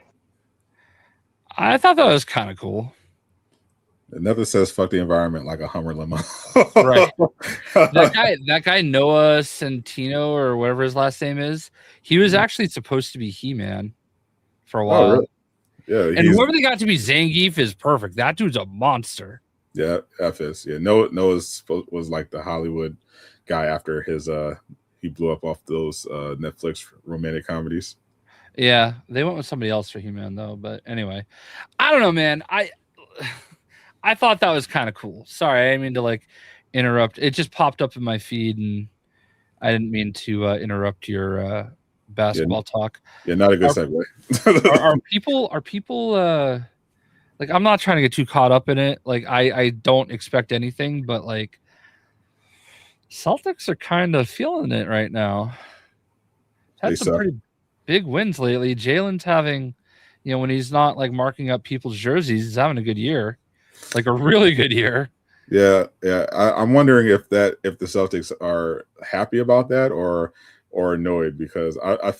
Speaker 2: I thought that was kind of cool.
Speaker 1: Nothing says fuck the environment like a Hummer limo.
Speaker 2: Right. That guy Noah Centino or whatever his last name is, he was actually supposed to be He-Man for a while.
Speaker 1: Oh, really? Yeah.
Speaker 2: And whoever they got to be Zangief is perfect. That dude's a monster.
Speaker 1: Yeah, FS. Yeah, Noah's was like the Hollywood guy after his he blew up off those Netflix romantic comedies.
Speaker 2: Yeah, they went with somebody else for He-Man though. But anyway, I don't know, man. I thought that was kind of cool. Sorry, I didn't mean to like interrupt. It just popped up in my feed, and I didn't mean to interrupt your basketball talk.
Speaker 1: Yeah, not a good segue.
Speaker 2: Are people like I'm not trying to get too caught up in it. Like I don't expect anything, but like Celtics are kind of feeling it right now. Had some pretty big wins lately. Jalen's having, when he's not like marking up people's jerseys, he's having a good year, like a really good year.
Speaker 1: Yeah. I'm wondering if the Celtics are happy about that or annoyed, because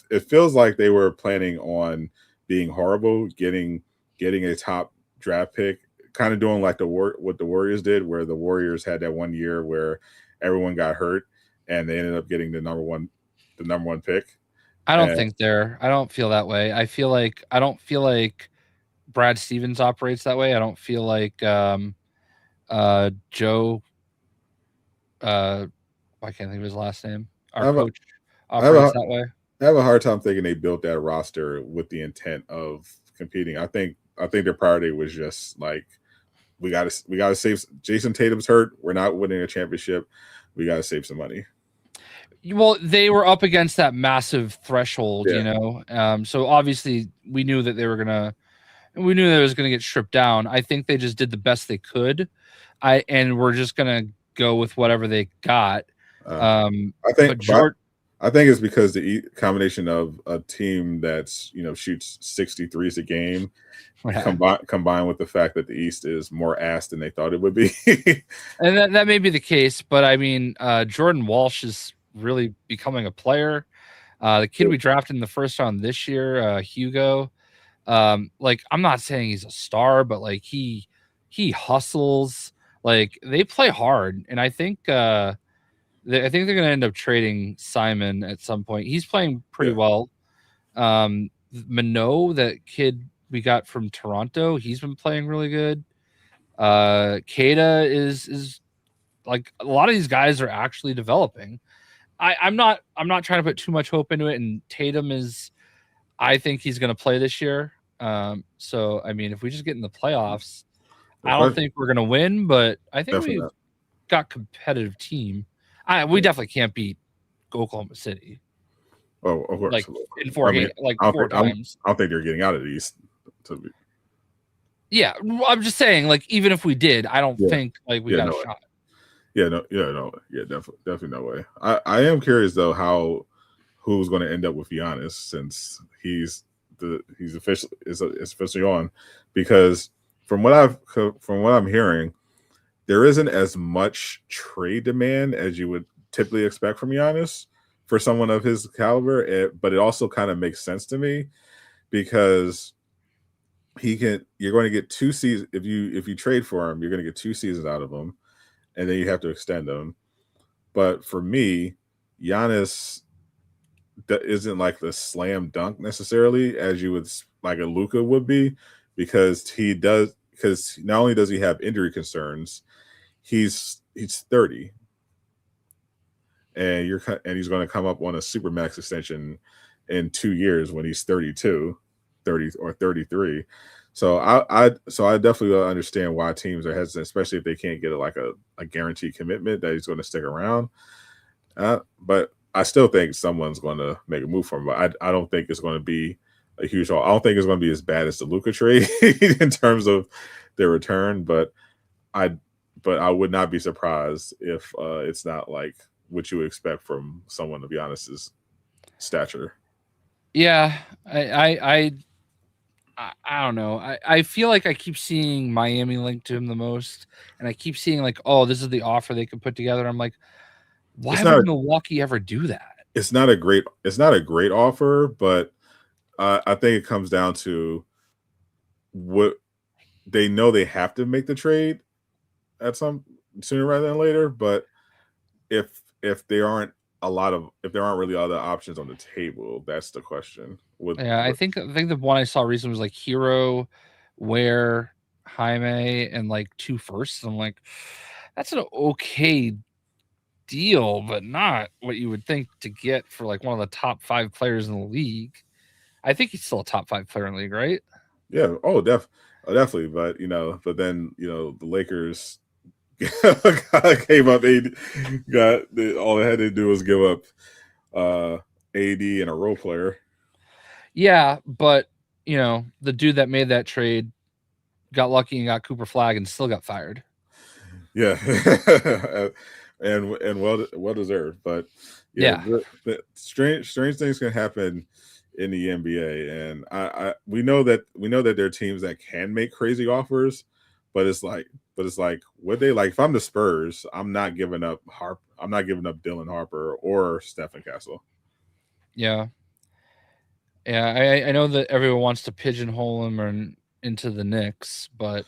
Speaker 1: it feels like they were planning on being horrible, getting a top draft pick, kind of doing like what the Warriors did, where the Warriors had that one year where everyone got hurt and they ended up getting the number one pick.
Speaker 2: I don't feel that way. I don't feel like Brad Stevens operates that way. I don't feel like Joe I can't think of his last name. Our coach operates that way.
Speaker 1: I have a hard time thinking they built that roster with the intent of competing. I think their priority was just like, we gotta save. Jason Tatum's hurt. We're not winning a championship. We gotta save some money.
Speaker 2: Well, they were up against that massive threshold, so obviously we knew that it was gonna get stripped down. I think they just did the best they could. And we're just gonna go with whatever they got.
Speaker 1: I think it's because the combination of a team that's shoots 63s a game, combined with the fact that the East is more ass than they thought it would be.
Speaker 2: And that may be the case, but I mean, Jordan Walsh is really becoming a player. The kid we drafted in the first round this year, Hugo, like I'm not saying he's a star, but like he hustles. Like they play hard, and I think they're going to end up trading Simon at some point. He's playing pretty well. Minot, that kid we got from Toronto, he's been playing really good. Keita is like, a lot of these guys are actually developing. I'm not trying to put too much hope into it. And Tatum I think he's going to play this year. So I mean, if we just get in the playoffs, I don't think we're going to win, but I think we've got competitive team. We definitely can't beat Oklahoma City.
Speaker 1: Oh, of course.
Speaker 2: Like in four times.
Speaker 1: I don't think they're getting out of the East.
Speaker 2: Yeah, I'm just saying, like, even if we did, I don't think like we got a shot.
Speaker 1: Definitely no way. I am curious though who's going to end up with Giannis, since he's officially on, because from what I'm hearing, there isn't as much trade demand as you would typically expect from Giannis for someone of his caliber. But it also kind of makes sense to me, because you're going to get 2 seasons if you trade for him. You're going to get 2 seasons out of him, and then you have to extend them. But for me, Giannis isn't like the slam dunk necessarily as you would like a Luka would be, because not only does he have injury concerns, he's 30, and he's going to come up on a supermax extension in 2 years when he's 32, 30 or 33. So I definitely understand why teams are hesitant, especially if they can't get a guaranteed commitment that he's going to stick around. But I still think someone's going to make a move for him. But I don't think it's going to be a huge haul. I don't think it's going to be as bad as the Luka trade in terms of their return. But I would not be surprised if it's not like what you would expect from someone of Giannis's stature.
Speaker 2: Yeah, I don't know. I feel like I keep seeing Miami linked to him the most, and I keep seeing like, oh, this is the offer they could put together. I'm like, why would Milwaukee ever do that?
Speaker 1: It's not a great offer, but I think it comes down to what they know they have to make the trade at some sooner rather than later. But if there aren't really other options on the table, that's the question.
Speaker 2: I think the one I saw recently was like Hero, Ware, Jaime, and like 2 firsts. I'm like, that's an okay deal, but not what you would think to get for like one of the top 5 players in the league. I think he's still a top 5 player in the league, right?
Speaker 1: Yeah. Oh, definitely. But then the Lakers came up. All they had to do was give up AD and a role player.
Speaker 2: Yeah, but the dude that made that trade got lucky and got Cooper Flag and still got fired.
Speaker 1: Yeah, and well deserved. But yeah, the strange things can happen in the NBA, and we know that there are teams that can make crazy offers, but it's like would they, like, if I'm the Spurs, I'm not giving up Dylan Harper or Stephen Castle.
Speaker 2: Yeah. I know that everyone wants to pigeonhole him into the Knicks, but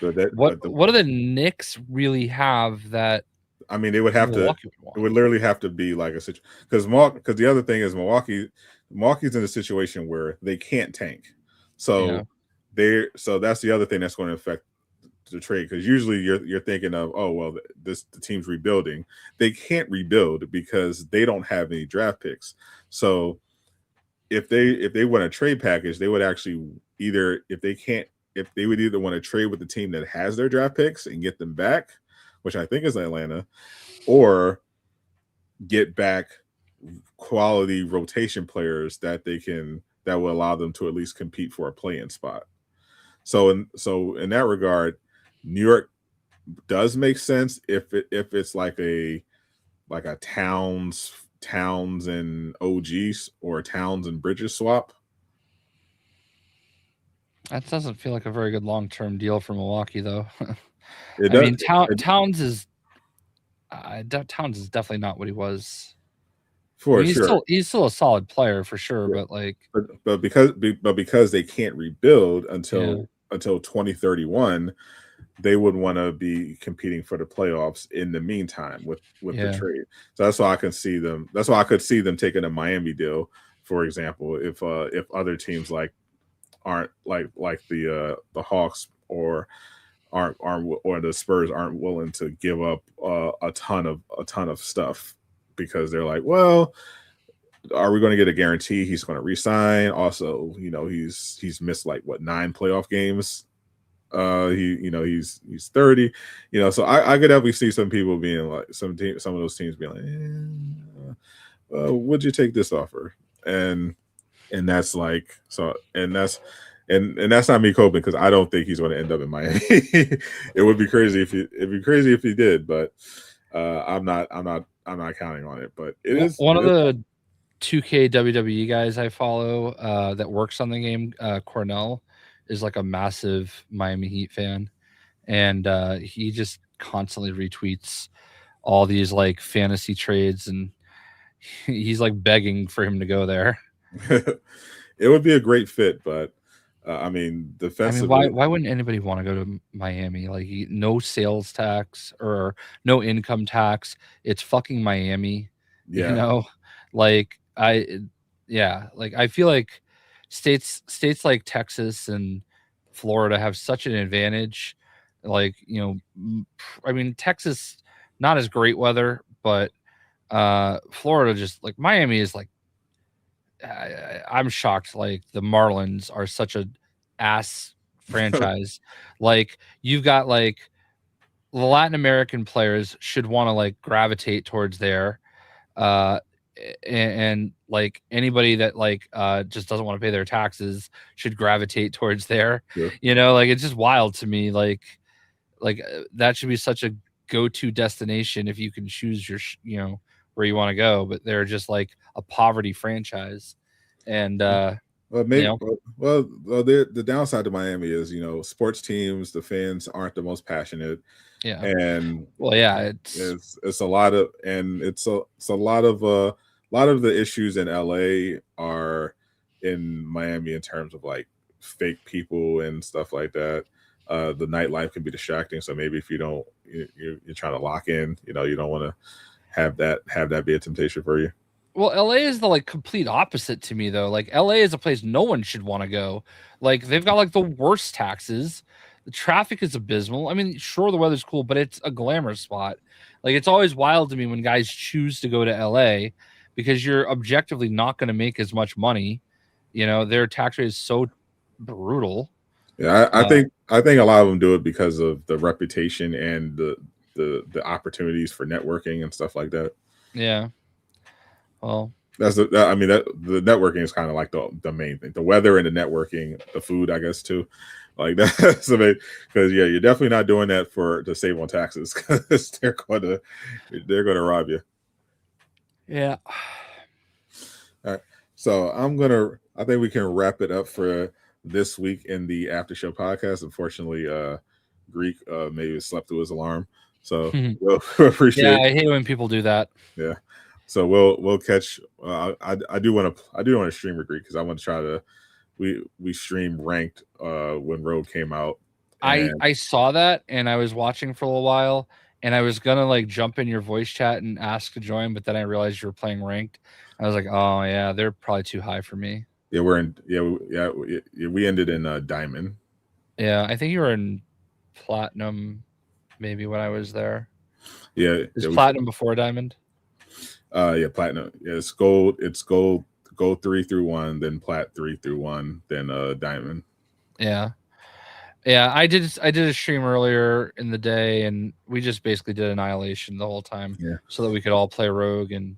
Speaker 2: what do the Knicks really have that?
Speaker 1: I mean, they would have to. It would literally have to be like a situation, because the other thing is Milwaukee's in a situation where they can't tank, so that's the other thing that's going to affect the trade, because usually you're thinking of, oh well, the team's rebuilding. They can't rebuild because they don't have any draft picks. So if they want a trade package, they would actually they would either want to trade with the team that has their draft picks and get them back, which I think is Atlanta, or get back quality rotation players that will allow them to at least compete for a play-in spot. So in that regard, New York does make sense if it's like a Towns and OGs or Towns and Bridges swap.
Speaker 2: That doesn't feel like a very good long-term deal for Milwaukee, though. Towns is definitely not what he was. He's still a solid player for sure, yeah.
Speaker 1: but because they can't rebuild until 2031, they would want to be competing for the playoffs in the meantime with the trade. So that's why I can see them. That's why I could see them taking a Miami deal, for example, if other teams aren't like the Hawks or the Spurs aren't willing to give up a ton of stuff, because they're like, well, are we going to get a guarantee he's going to re-sign? Also, he's missed 9 playoff games. He's 30. So I could definitely see some people being like, some of those teams being like, would you take this offer? And that's like, so, and that's not me coping, because I don't think he's going to end up in Miami. It would be crazy if he did, but I'm not counting on it. But it is
Speaker 2: one of the 2K WWE guys I follow that works on the game. Cornell is like a massive Miami Heat fan, and he just constantly retweets all these like fantasy trades, and he's like begging for him to go there.
Speaker 1: It would be a great fit, but defensively,
Speaker 2: why wouldn't anybody want to go to Miami? Like, no sales tax or no income tax. It's fucking Miami.
Speaker 1: Yeah.
Speaker 2: I feel like states like Texas and Florida have such an advantage. Texas, not as great weather, but Florida, just like Miami is like, I'm shocked. Like, the Marlins are such a ass franchise. Like, you've got like the Latin American players should want to like gravitate towards there. And like anybody that just doesn't want to pay their taxes should gravitate towards there.
Speaker 1: Yeah.
Speaker 2: It's just wild to me. Like that should be such a go-to destination if you can choose your where you want to go, but they're just like a poverty franchise. And
Speaker 1: the downside to Miami is, sports teams, the fans aren't the most passionate.
Speaker 2: Yeah.
Speaker 1: And
Speaker 2: it's
Speaker 1: a lot of, and it's a lot of the issues in LA are in Miami in terms of like fake people and stuff like that. The nightlife can be distracting. So maybe if you're trying to lock in, you don't want to have that be a temptation for you.
Speaker 2: Well, LA is the like complete opposite to me, though. Like, LA is a place no one should want to go. Like, they've got like the worst taxes. The traffic is abysmal. I mean, sure, the weather's cool, but it's a glamour spot. Like, it's always wild to me when guys choose to go to LA, because you're objectively not going to make as much money. Their tax rate is so brutal.
Speaker 1: Yeah, I think a lot of them do it because of the reputation and the opportunities for networking and stuff like that.
Speaker 2: Yeah. Well,
Speaker 1: I mean, the networking is kind of like the main thing. The weather and the networking, the food, I guess too. Like that's because you're definitely not doing that to save on taxes because they're gonna rob you.
Speaker 2: Yeah.
Speaker 1: All right, so I think we can wrap it up for this week in the After Show podcast. Unfortunately, Greek maybe slept through his alarm, so we'll appreciate.
Speaker 2: Yeah, I hate when people do that.
Speaker 1: Yeah, so we'll catch. I do want to stream with Greek because I want to try to. We streamed ranked when Rogue came out.
Speaker 2: I saw that and I was watching for a little while and I was gonna like jump in your voice chat and ask to join, but then I realized you were playing ranked. I was like, oh yeah, they're probably too high for me.
Speaker 1: Yeah, we ended in diamond.
Speaker 2: Yeah, I think you were in platinum, maybe when I was there.
Speaker 1: Yeah,
Speaker 2: is platinum before diamond?
Speaker 1: Yeah, platinum. Yeah, it's gold. It's gold 3 through 1, then plat 3 through 1, then diamond.
Speaker 2: Yeah. I did a stream earlier in the day and we just basically did Annihilation the whole time, so that we could all play Rogue. And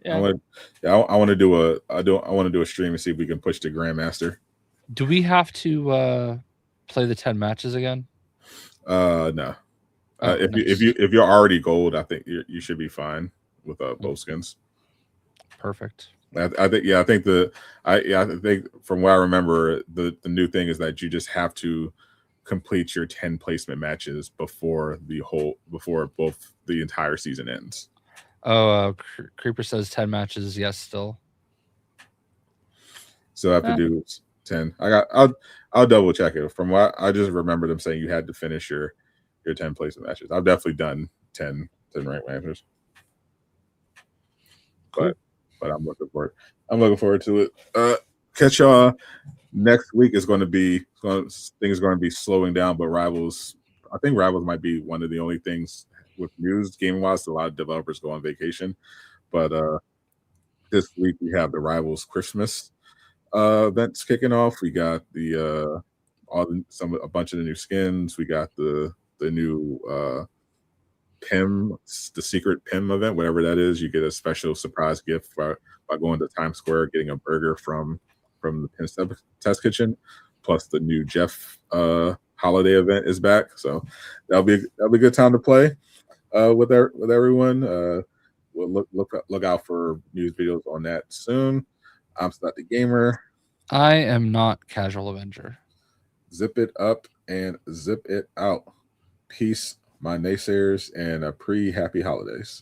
Speaker 1: I want to do a stream and see if we can push the Grandmaster.
Speaker 2: Do we have to play the 10 matches again?
Speaker 1: No. If you're already gold, I think you should be fine with both skins.
Speaker 2: Perfect.
Speaker 1: I think from what I remember, the new thing is that you just have to complete your 10 placement matches before both the entire season ends.
Speaker 2: Oh, Creeper says 10 matches. Yes, still.
Speaker 1: So I have to do 10. I'll double check it. From what I just remember them saying, you had to finish your 10 placement matches. I've definitely done 10 ranked matches. Cool. But I'm looking forward to it. Catch y'all next week. Things are going to be slowing down, but I think Rivals might be one of the only things with news game wise. A lot of developers go on vacation, but this week we have the Rivals Christmas events kicking off. We got a bunch of the new skins. We got the new PIM, the secret PIM event, whatever that is. You get a special surprise gift by going to Times Square, getting a burger from the PIM Test Kitchen, plus the new Geoff holiday event is back. So that'll be a good time to play with everyone. We'll look out for news videos on that soon. I'm Sadot the Gamer.
Speaker 2: I am not Casual Avenger.
Speaker 1: Zip it up and zip it out. Peace, my naysayers, and happy holidays.